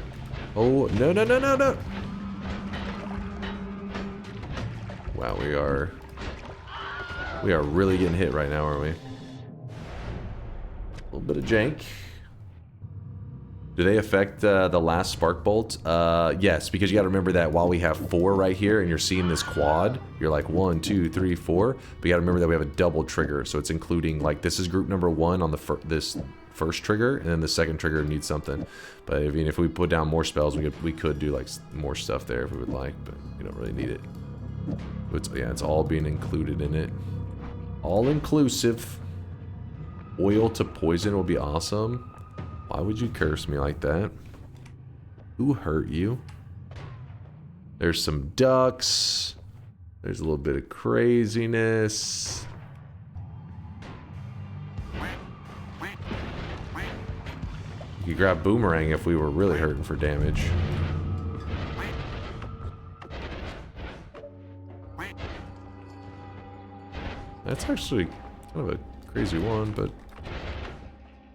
Oh, no, no, no, no, no. Wow, we are really getting hit right now, aren't we? A little bit of jank. Do they affect the last spark bolt? Yes, because you got to remember that while we have 4 right here and you're seeing this quad, you're like 1, 2, 3, 4. But you got to remember that we have a double trigger, so it's including like this is group number 1 on the this first trigger, and then the second trigger needs something. But I mean, if we put down more spells, we could do like more stuff there if we would like, but we don't really need it. But yeah, it's all being included in it. All inclusive. Oil to poison will be awesome. Why would you curse me like that? Who hurt you? There's some ducks. There's a little bit of craziness. You could grab Boomerang if we were really hurting for damage. That's actually kind of a crazy one, but...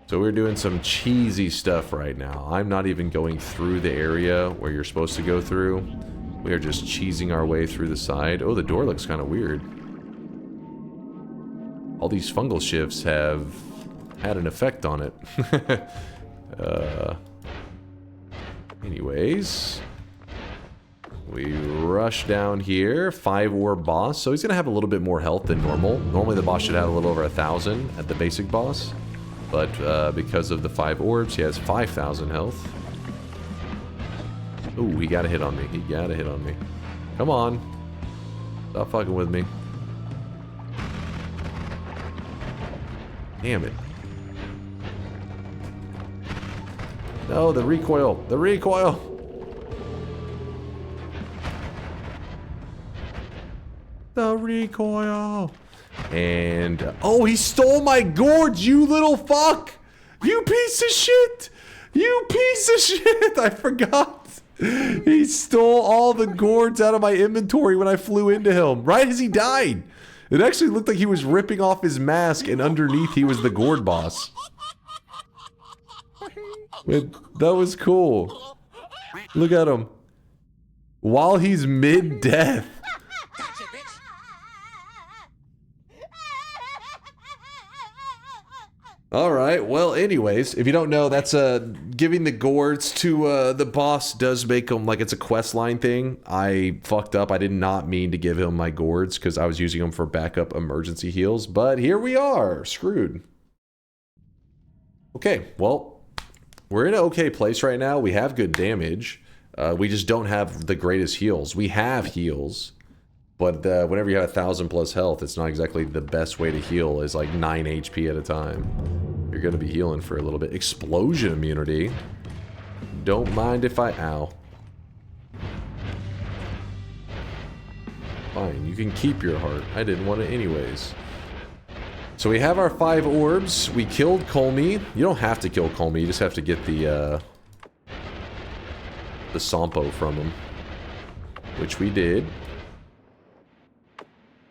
So we're doing some cheesy stuff right now. I'm not even going through the area where you're supposed to go through. We are just cheesing our way through the side. Oh, the door looks kind of weird. All these fungal shifts have had an effect on it. Anyways, we rush down here. 5-orb boss. So he's going to have a little bit more health than normal. Normally the boss should have a little over 1,000 at the basic boss. But because of the 5 orbs, he has 5,000 health. Ooh, he got a hit on me. He got a hit on me. Come on. Stop fucking with me. Damn it. No, the recoil. The recoil. The recoil. And, oh, he stole my gourds, you little fuck! You piece of shit! You piece of shit! I forgot. He stole all the gourds out of my inventory when I flew into him, right as he died. It actually looked like he was ripping off his mask, and underneath he was the gourd boss. That was cool. Look at him. While he's mid-death. Alright, well anyways, if you don't know, that's giving the gourds to the boss does make him, like it's a quest line thing. I fucked up, I did not mean to give him my gourds because I was using them for backup emergency heals, but here we are, screwed. Okay, well, we're in an okay place right now, we have good damage, we just don't have the greatest heals. We have heals. But whenever you have 1,000 plus health, it's not exactly the best way to heal is like 9 HP at a time. You're going to be healing for a little bit. Explosion immunity. Don't mind if I... Ow. Fine, you can keep your heart. I didn't want it anyways. So we have our 5 orbs. We killed Kolmi. You don't have to kill Kolmi. You just have to get the Sampo from him. Which we did.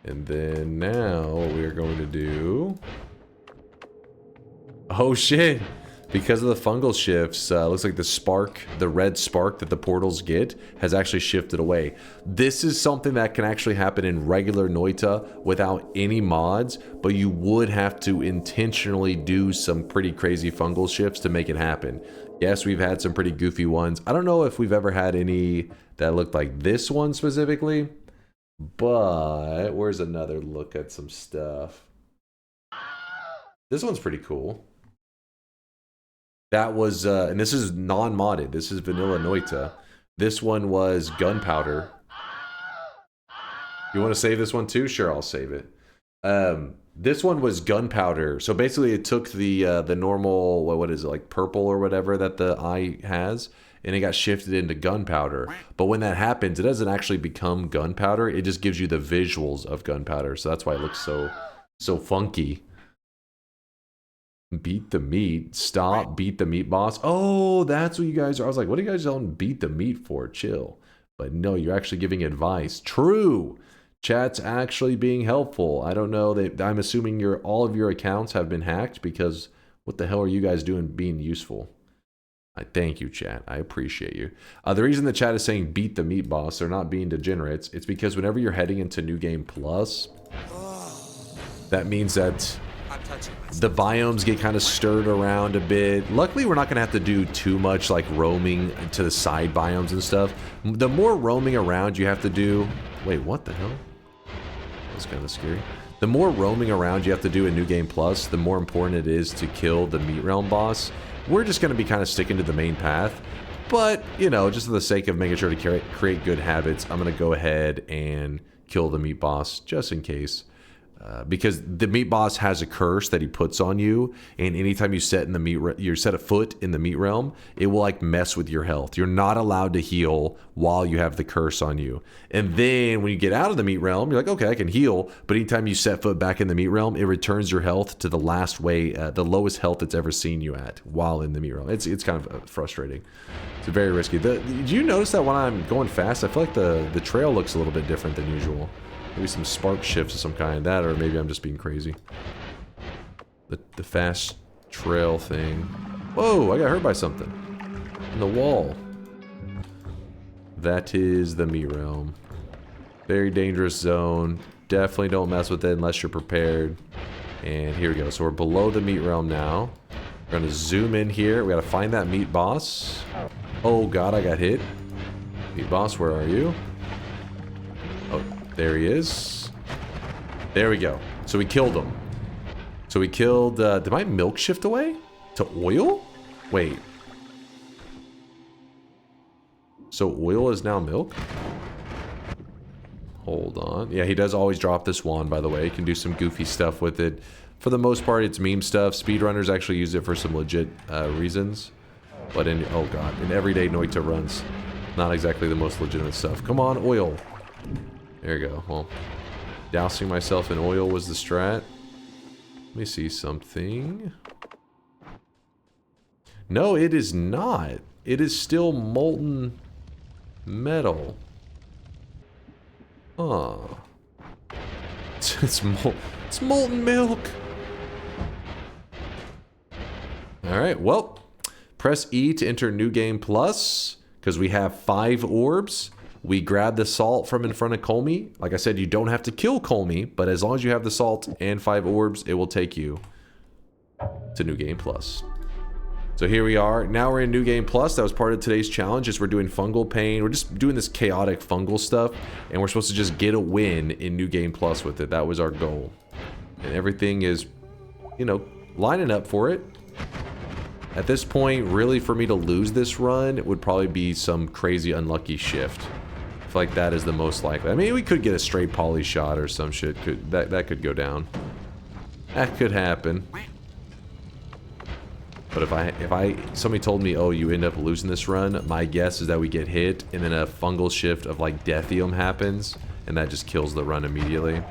And then now what we are going to do... Oh shit! Because of the fungal shifts, looks like the spark, the red spark that the portals get, has actually shifted away. This is something that can actually happen in regular Noita without any mods, but you would have to intentionally do some pretty crazy fungal shifts to make it happen. Yes, we've had some pretty goofy ones. I don't know if we've ever had any that looked like this one specifically. But where's another look at some stuff? This one's pretty cool. That was, and this is non-modded. This is vanilla Noita. This one was gunpowder. You want to save this one too? Sure, I'll save it. This one was gunpowder. So basically, it took the normal what is it, like purple or whatever that the eye has, and it got shifted into gunpowder. But when that happens, it doesn't actually become gunpowder. It just gives you the visuals of gunpowder. So that's why it looks so funky. Beat the meat. Stop. Beat the meat boss. Oh, that's what you guys are. I was like, what are you guys on beat the meat for? Chill. But no, you're actually giving advice. True. Chat's actually being helpful. I don't know that. I'm assuming all of your accounts have been hacked because what the hell are you guys doing being useful? I thank you, chat. I appreciate you. The reason the chat is saying beat the meat boss, they're not being degenerates. It's because whenever you're heading into New Game Plus, that means that The biomes get kind of stirred around a bit. Luckily, we're not going to have to do too much like roaming to the side biomes and stuff. The more roaming around you have to do... Wait, what the hell? That's kind of scary. The more roaming around you have to do in New Game Plus, the more important it is to kill the Meat Realm boss. We're just going to be kind of sticking to the main path. But, you know, just for the sake of making sure to create good habits, I'm going to go ahead and kill the meat boss just in case. Because the meat boss has a curse that he puts on you, and anytime you set in the you set a foot in the meat realm, it will like mess with your health. You're not allowed to heal while you have the curse on you. And then when you get out of the meat realm, you're like, okay, I can heal. But anytime you set foot back in the meat realm, it returns your health to the the lowest health it's ever seen you at while in the meat realm. It's kind of frustrating. It's very risky. Did you notice that when I'm going fast, I feel like the trail looks a little bit different than usual? Maybe some spark shifts of some kind, that, or maybe I'm just being crazy. The fast trail thing. Whoa, I got hurt by something. In the wall. That is the meat realm. Very dangerous zone. Definitely don't mess with it unless you're prepared. And here we go. So we're below the meat realm now. We're gonna zoom in here. We gotta find that meat boss. Oh god, I got hit. Meat boss, where are you? Oh, there he is. There we go. So we killed him. So we killed... did my milk shift away? To oil? Wait. So oil is now milk? Hold on. Yeah, he does always drop this wand, by the way. You can do some goofy stuff with it. For the most part, it's meme stuff. Speedrunners actually use it for some legit reasons. But in... oh god. In everyday Noita runs. Not exactly the most legitimate stuff. Come on, oil. There you go. Well, dousing myself in oil was the strat. Let me see something. No, it is not. It is still molten metal. Huh. It's molten milk. Alright, well. Press E to enter New Game Plus. Because we have 5 orbs. We grab the salt from in front of Kolmi. Like I said, you don't have to kill Kolmi, but as long as you have the salt and 5 orbs, it will take you to New Game Plus. So here we are. Now we're in New Game Plus. That was part of today's challenge, is we're doing Fungal Pain. We're just doing this chaotic fungal stuff, and we're supposed to just get a win in New Game Plus with it. That was our goal. And everything is, you know, lining up for it. At this point, really, for me to lose this run, it would probably be some crazy unlucky shift. I feel like that is the most likely. I mean, we could get a straight poly shot or some shit. That could go down. That could happen. But if somebody told me, oh, you end up losing this run, my guess is that we get hit and then a fungal shift of like Deathium happens, and that just kills the run immediately.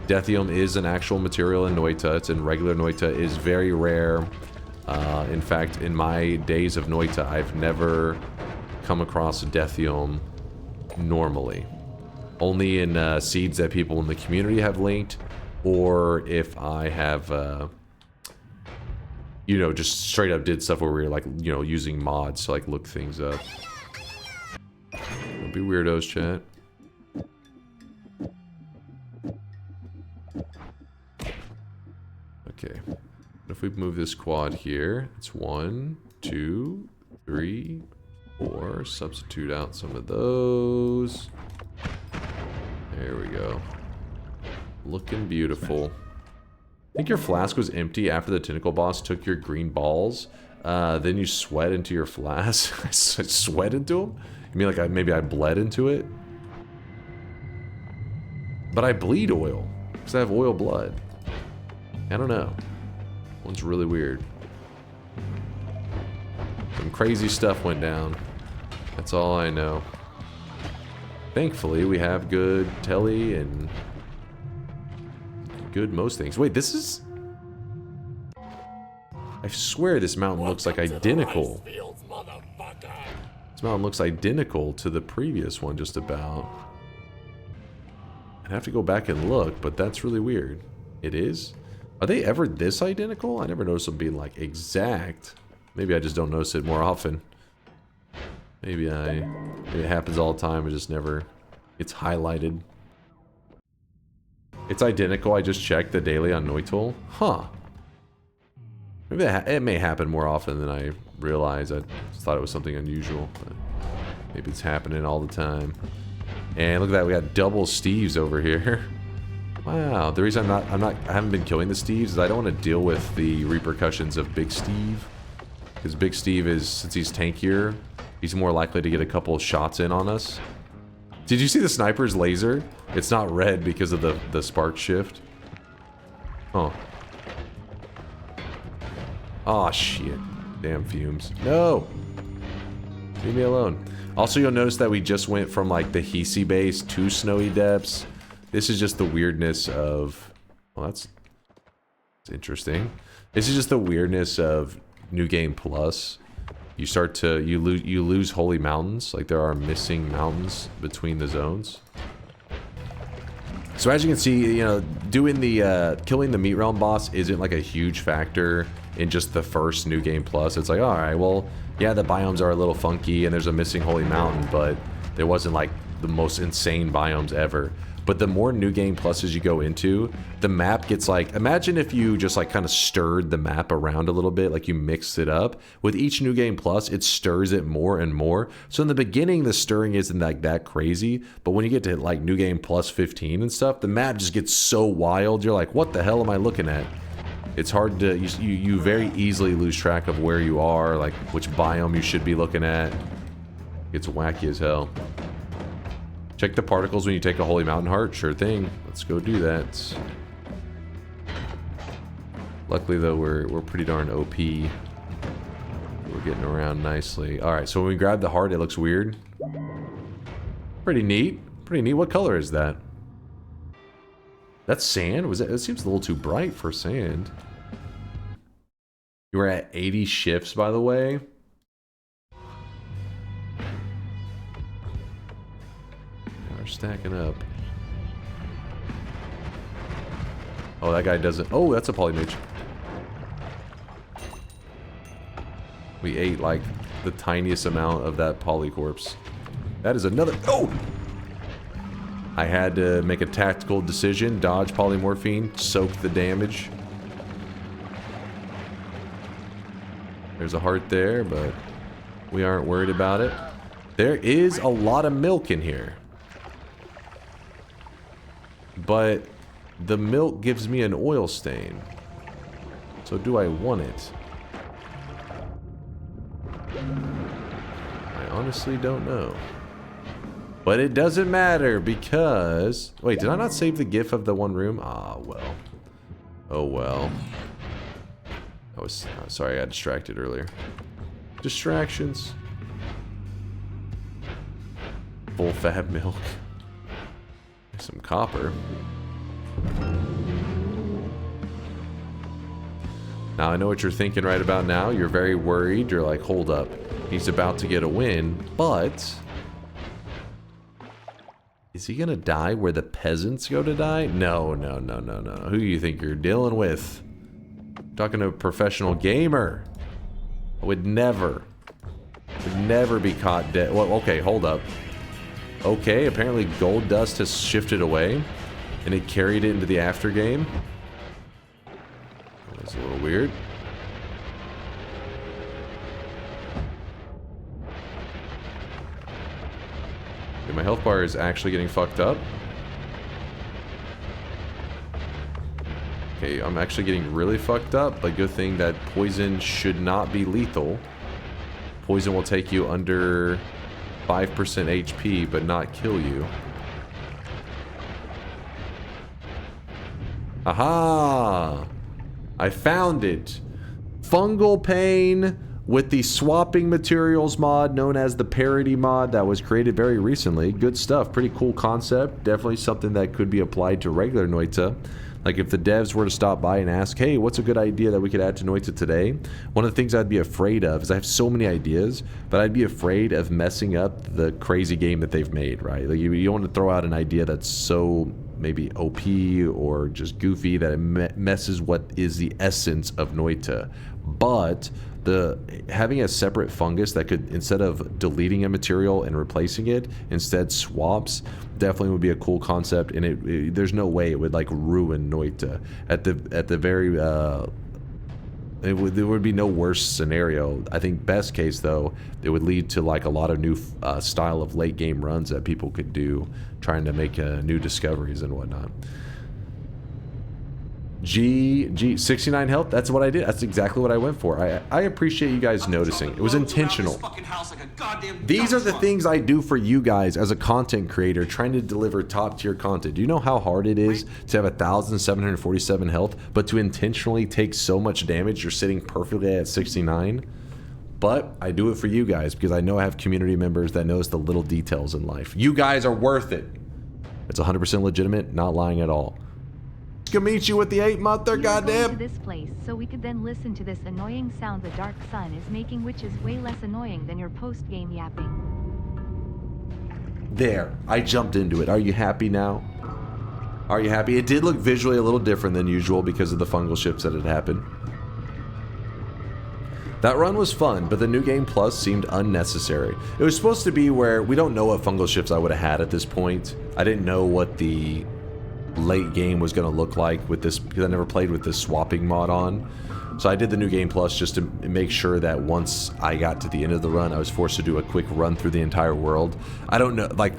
Deathium is an actual material in Noita. It's in regular Noita. It is very rare. In fact, in my days of Noita, I've never come across Deathium normally. Only in seeds that people in the community have linked, or if I have, you know, just straight up did stuff where we were like, you know, using mods to like look things up. Don't be weirdos, chat. Okay. If we move this quad here, it's 1, 2, 3, 4. Substitute out some of those. There we go. Looking beautiful. I think your flask was empty after the tentacle boss took your green balls. Then you sweat into your flask. I sweat into them? You mean like maybe I bled into it? But I bleed oil. Because I have oil blood. I don't know. One's really weird. Some crazy stuff went down. That's all I know. Thankfully, we have good telly and good most things. Wait, this is... I swear this mountain looks like identical. This mountain looks identical to the previous one, just about. I'd have to go back and look, but that's really weird. It is? Are they ever this identical? I never noticed them being like exact. Maybe I just don't notice it more often. Maybe it happens all the time. It just never gets highlighted. It's identical. I just checked the daily on Noita. Huh. Maybe it may happen more often than I realized. I just thought it was something unusual. But maybe it's happening all the time. And look at that. We got double Steves over here. Wow. The reason I haven't been killing the Steves is I don't want to deal with the repercussions of Big Steve. Because Big Steve is, since he's tankier, he's more likely to get a couple of shots in on us. Did you see the sniper's laser? It's not red because of the spark shift. Oh. Oh shit. Damn fumes. No! Leave me alone. Also, you'll notice that we just went from like the Hisi base to Snowy Depths. This is just the weirdness of... Well, that's interesting. This is just the weirdness of New Game Plus. You start to... You lose holy mountains. Like, there are missing mountains between the zones. So as you can see, you know, doing the... killing the Meat Realm boss isn't like a huge factor in just the first New Game Plus. It's like, alright, well, yeah, the biomes are a little funky and there's a missing holy mountain, but there wasn't like the most insane biomes ever. But the more New Game Pluses you go into, the map gets like... Imagine if you just like kind of stirred the map around a little bit, like you mixed it up. With each New Game Plus, it stirs it more and more. So in the beginning, the stirring isn't like that crazy. But when you get to like New Game Plus 15 and stuff, the map just gets so wild. You're like, what the hell am I looking at? It's hard to... You very easily lose track of where you are, like which biome you should be looking at. It's wacky as hell. Check the particles when you take a Holy Mountain Heart. Sure thing. Let's go do that. Luckily, though, we're pretty darn OP. We're getting around nicely. Alright, so when we grab the heart, it looks weird. Pretty neat. Pretty neat. What color is that? That's sand? Was it seems a little too bright for sand. You were at 80 shifts, by the way. We're stacking up. Oh, that guy doesn't... Oh, that's a polymage. We ate, like, the tiniest amount of that polycorpse. That is another... Oh! I had to make a tactical decision. Dodge polymorphine. Soak the damage. There's a heart there, but we aren't worried about it. There is a lot of milk in here. But the milk gives me an oil stain. So do I want it? I honestly don't know. But it doesn't matter because... Wait, did I not save the gif of the one room? Ah, well. Oh, well. I was... sorry, I got distracted earlier. Distractions. Full fat milk. Some copper. Now, I know what you're thinking right about now. You're very worried. You're like, hold up. He's about to get a win, but... Is he gonna die where the peasants go to die? No, no, no, no, no. Who do you think you're dealing with? I'm talking to a professional gamer. I would never be caught dead. Well, okay, hold up. Okay, apparently gold dust has shifted away, and it carried it into the after game. That's a little weird. Okay, my health bar is actually getting fucked up. Okay, I'm actually getting really fucked up, but good thing that poison should not be lethal. Poison will take you under 5% HP, but not kill you. Aha! I found it! Fungal Pain with the swapping materials mod known as the Parity mod that was created very recently. Good stuff. Pretty cool concept. Definitely something that could be applied to regular Noita. Like if the devs were to stop by and ask, hey, what's a good idea that we could add to Noita today? One of the things I'd be afraid of is I have so many ideas, but I'd be afraid of messing up the crazy game that they've made, right? Like you want to throw out an idea that's so maybe OP or just goofy, that it messes what is the essence of Noita. But having a separate fungus that could, instead of deleting a material and replacing it, instead swaps, definitely would be a cool concept. And there's no way it would like ruin Noita. At the very there would be no worse scenario. I think best case though, it would lead to like a lot of new style of late game runs that people could do, trying to make new discoveries and whatnot. 69 health. That's what I did. That's exactly what I went for. I appreciate you guys noticing. It was intentional. These are the things I do for you guys as a content creator, trying to deliver top tier content. Do you know how hard it is to have 1,747 health, but to intentionally take so much damage? You're sitting perfectly at 69. But I do it for you guys because I know I have community members that notice the little details in life. You guys are worth it. It's 100% legitimate, not lying at all. Can meet you with the 8-monther, goddamn. To this place, so we could then listen to this annoying sound the dark sun is making, which is way less annoying than your post-game yapping. There, I jumped into it. Are you happy now? Are you happy? It did look visually a little different than usual because of the fungal shifts that had happened. That run was fun, but the new game plus seemed unnecessary. It was supposed to be where we don't know what fungal shifts I would have had at this point. I didn't know what the late game was going to look like with this, because I never played with this swapping mod on. So I did the new game plus just to make sure that once I got to the end of the run, I was forced to do a quick run through the entire world. I don't know, like,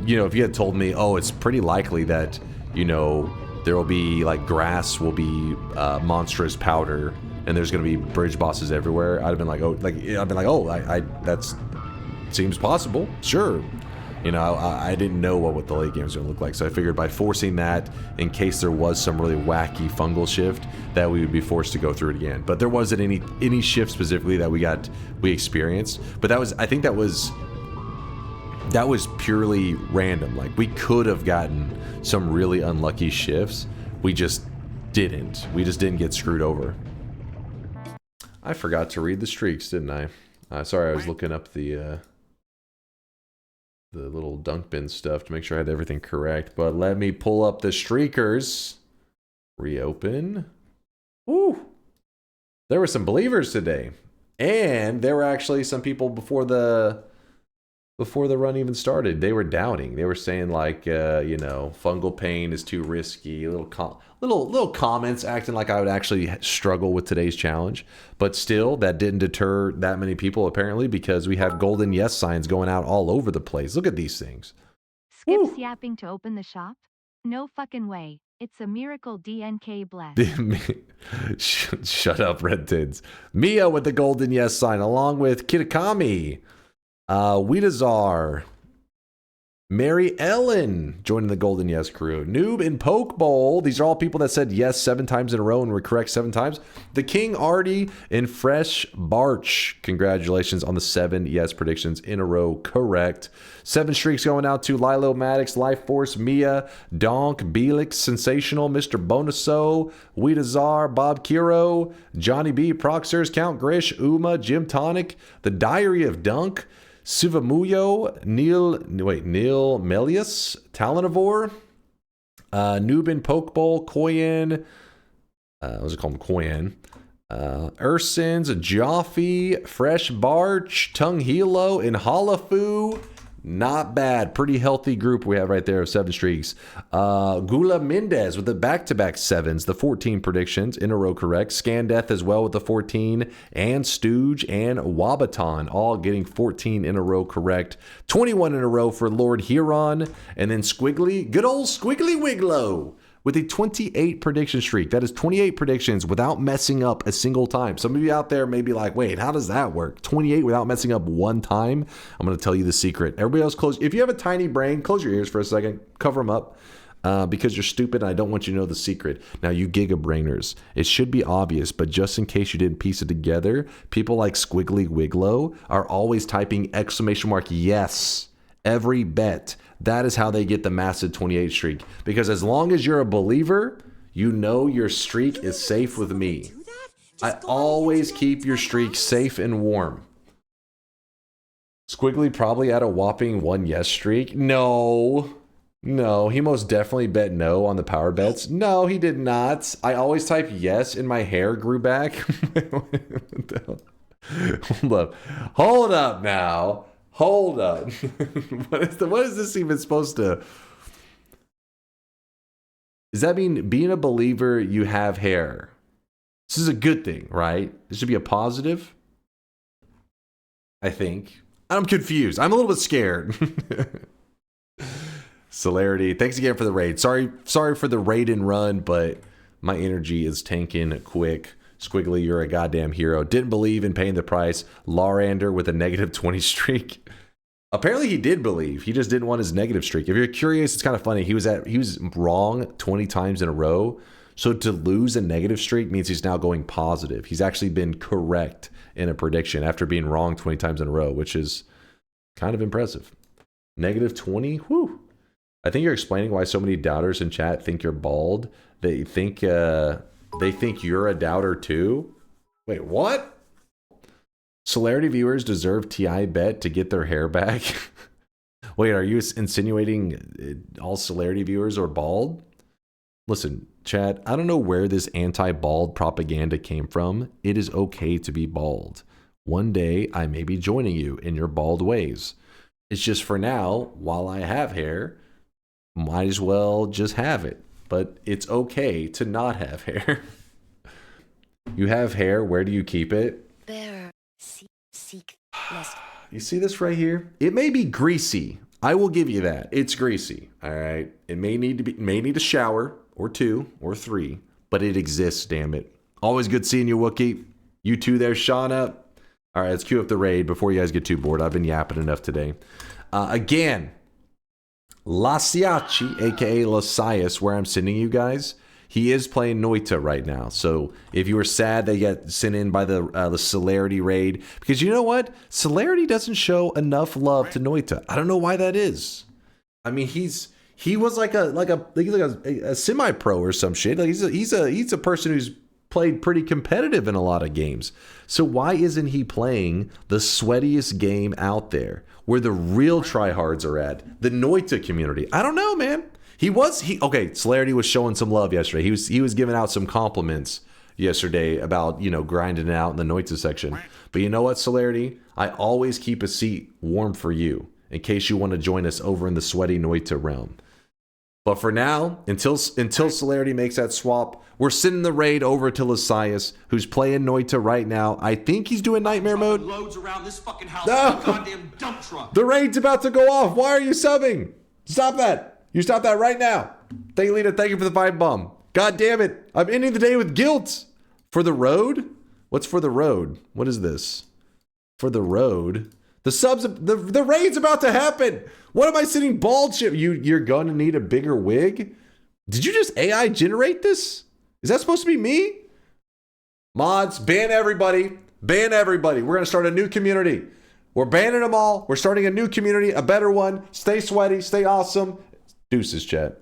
you know, if you had told me, oh, it's pretty likely that, you know, there will be, like, grass will be monstrous powder and there's going to be bridge bosses everywhere, I'd have been like, oh, that's seems possible, sure. You know, I didn't know what the late game was going to look like, so I figured by forcing that, in case there was some really wacky fungal shift, that we would be forced to go through it again. But there wasn't any shift specifically that we experienced. But that was, I think that was purely random. Like, we could have gotten some really unlucky shifts. We just didn't. We just didn't get screwed over. I forgot to read the streaks, didn't I? Sorry, I was looking up the little dunk bin stuff to make sure I had everything correct. But let me pull up the streakers. Reopen. Woo! There were some believers today. And there were actually some people before the run even started. They were doubting. They were saying like, you know, fungal pain is too risky. Little comments acting like I would actually struggle with today's challenge. But still, that didn't deter that many people apparently, because we had golden yes signs going out all over the place. Look at these things. Skips yapping to open the shop? No fucking way. It's a miracle DNK bless. Shut up, Red Tins. Mia with the golden yes sign, along with Kitakami. Weedazar. Mary Ellen joining the Golden Yes crew. Noob and Poke Bowl. These are all people that said yes 7 times in a row and were correct 7 times. The King Artie and Fresh Barch. Congratulations on the 7 yes predictions in a row correct. 7 streaks going out to Lilo Maddox, Life Force, Mia, Donk, Belix, Sensational, Mr. Bonuso, Weedazar, Bob Kiro, Johnny B, Proxers, Count Grish, Uma, Jim Tonic, The Diary of Dunk, Sivamuyo, Neil Melius, Talonivore, Nubin Pokeball, Koyan, what was it called? Koyan, Ursins, Jaffe, Fresh Barch, Tung Hilo, and Halafu. Not bad. Pretty healthy group we have right there of 7 streaks. Gula Mendez with the back-to-back 7s, the 14 predictions in a row correct. Scandeth as well with the 14. And Stooge and Wabaton all getting 14 in a row correct. 21 in a row for Lord Huron. And then Squiggly, good old Squiggly Wiglow with a 28 prediction streak. That is 28 predictions without messing up a single time. Some of you out there may be like, wait, how does that work? 28 without messing up one time? I'm going to tell you the secret. Everybody else close. If you have a tiny brain, close your ears for a second. Cover them up because you're stupid and I don't want you to know the secret. Now, you giga-brainers, it should be obvious, but just in case you didn't piece it together, people like Squiggly Wiglow are always typing exclamation mark yes every bet. That is how they get the massive 28 streak. Because as long as you're a believer, you know your streak is safe with me. I always keep your streak safe and warm. Squiggly probably at a whopping 1 yes streak. No. No, he most definitely bet no on the power bets. No, he did not. I always type yes and my hair grew back. Hold up. Hold up now. Hold up. What is this even supposed to... Does that mean being a believer, you have hair? This is a good thing, right? This should be a positive, I think. I'm confused. I'm a little bit scared. Celerity, thanks again for the raid. Sorry for the raid and run, but my energy is tanking quick. Squiggly, you're a goddamn hero. Didn't believe in paying the price. Larander with a negative 20 streak. Apparently he did believe. He just didn't want his negative streak. If you're curious, it's kind of funny. He was wrong 20 times in a row. So to lose a negative streak means he's now going positive. He's actually been correct in a prediction after being wrong 20 times in a row, which is kind of impressive. Negative 20? Whew. I think you're explaining why so many doubters in chat think you're bald. They think you're a doubter too. Wait, what? Celerity viewers deserve TI bet to get their hair back. Wait, are you insinuating all Celerity viewers are bald? Listen, chat, I don't know where this anti-bald propaganda came from. It is okay to be bald. One day I may be joining you in your bald ways. It's just for now, while I have hair, might as well just have it. But it's okay to not have hair. You have hair, where do you keep it? Bearer, seek less. You see this right here? It may be greasy. I will give you that. It's greasy. All right. It may need a shower or 2 or 3, but it exists, damn it. Always good seeing you, Wookie. You too there, Shauna. All right, let's queue up the raid before you guys get too bored. I've been yapping enough today. Again, Lasiace, aka Lasiace, where I'm sending you guys. He is playing Noita right now. So if you were sad they got sent in by the Celerity raid, because you know what? Celerity doesn't show enough love to Noita. I don't know why that is. I mean, he was like a semi-pro or some shit. Like he's a person who's played pretty competitive in a lot of games. So why isn't he playing the sweatiest game out there, where the real tryhards are at, the Noita community? I don't know, man. Okay, Celerity was showing some love yesterday. He was giving out some compliments yesterday about, grinding it out in the Noita section. But you know what, Celerity? I always keep a seat warm for you in case you want to join us over in the sweaty Noita realm. But for now, until Celerity makes that swap, we're sending the raid over to Lasiace, who's playing Noita right now. I think he's doing Nightmare Mode. Loads around this fucking house. No! Goddamn dump truck. The raid's about to go off. Why are you subbing? Stop that. You stop that right now. Thank you, Lita. Thank you for the 5 bomb. God damn it. I'm ending the day with guilt. For the road? What's for the road? What is this? For the road? The subs, the raid's about to happen. What am I sitting bald shit? You're going to need a bigger wig? Did you just AI generate this? Is that supposed to be me? Mods, ban everybody. Ban everybody. We're going to start a new community. We're banning them all. We're starting a new community, a better one. Stay sweaty. Stay awesome. Deuces, chat.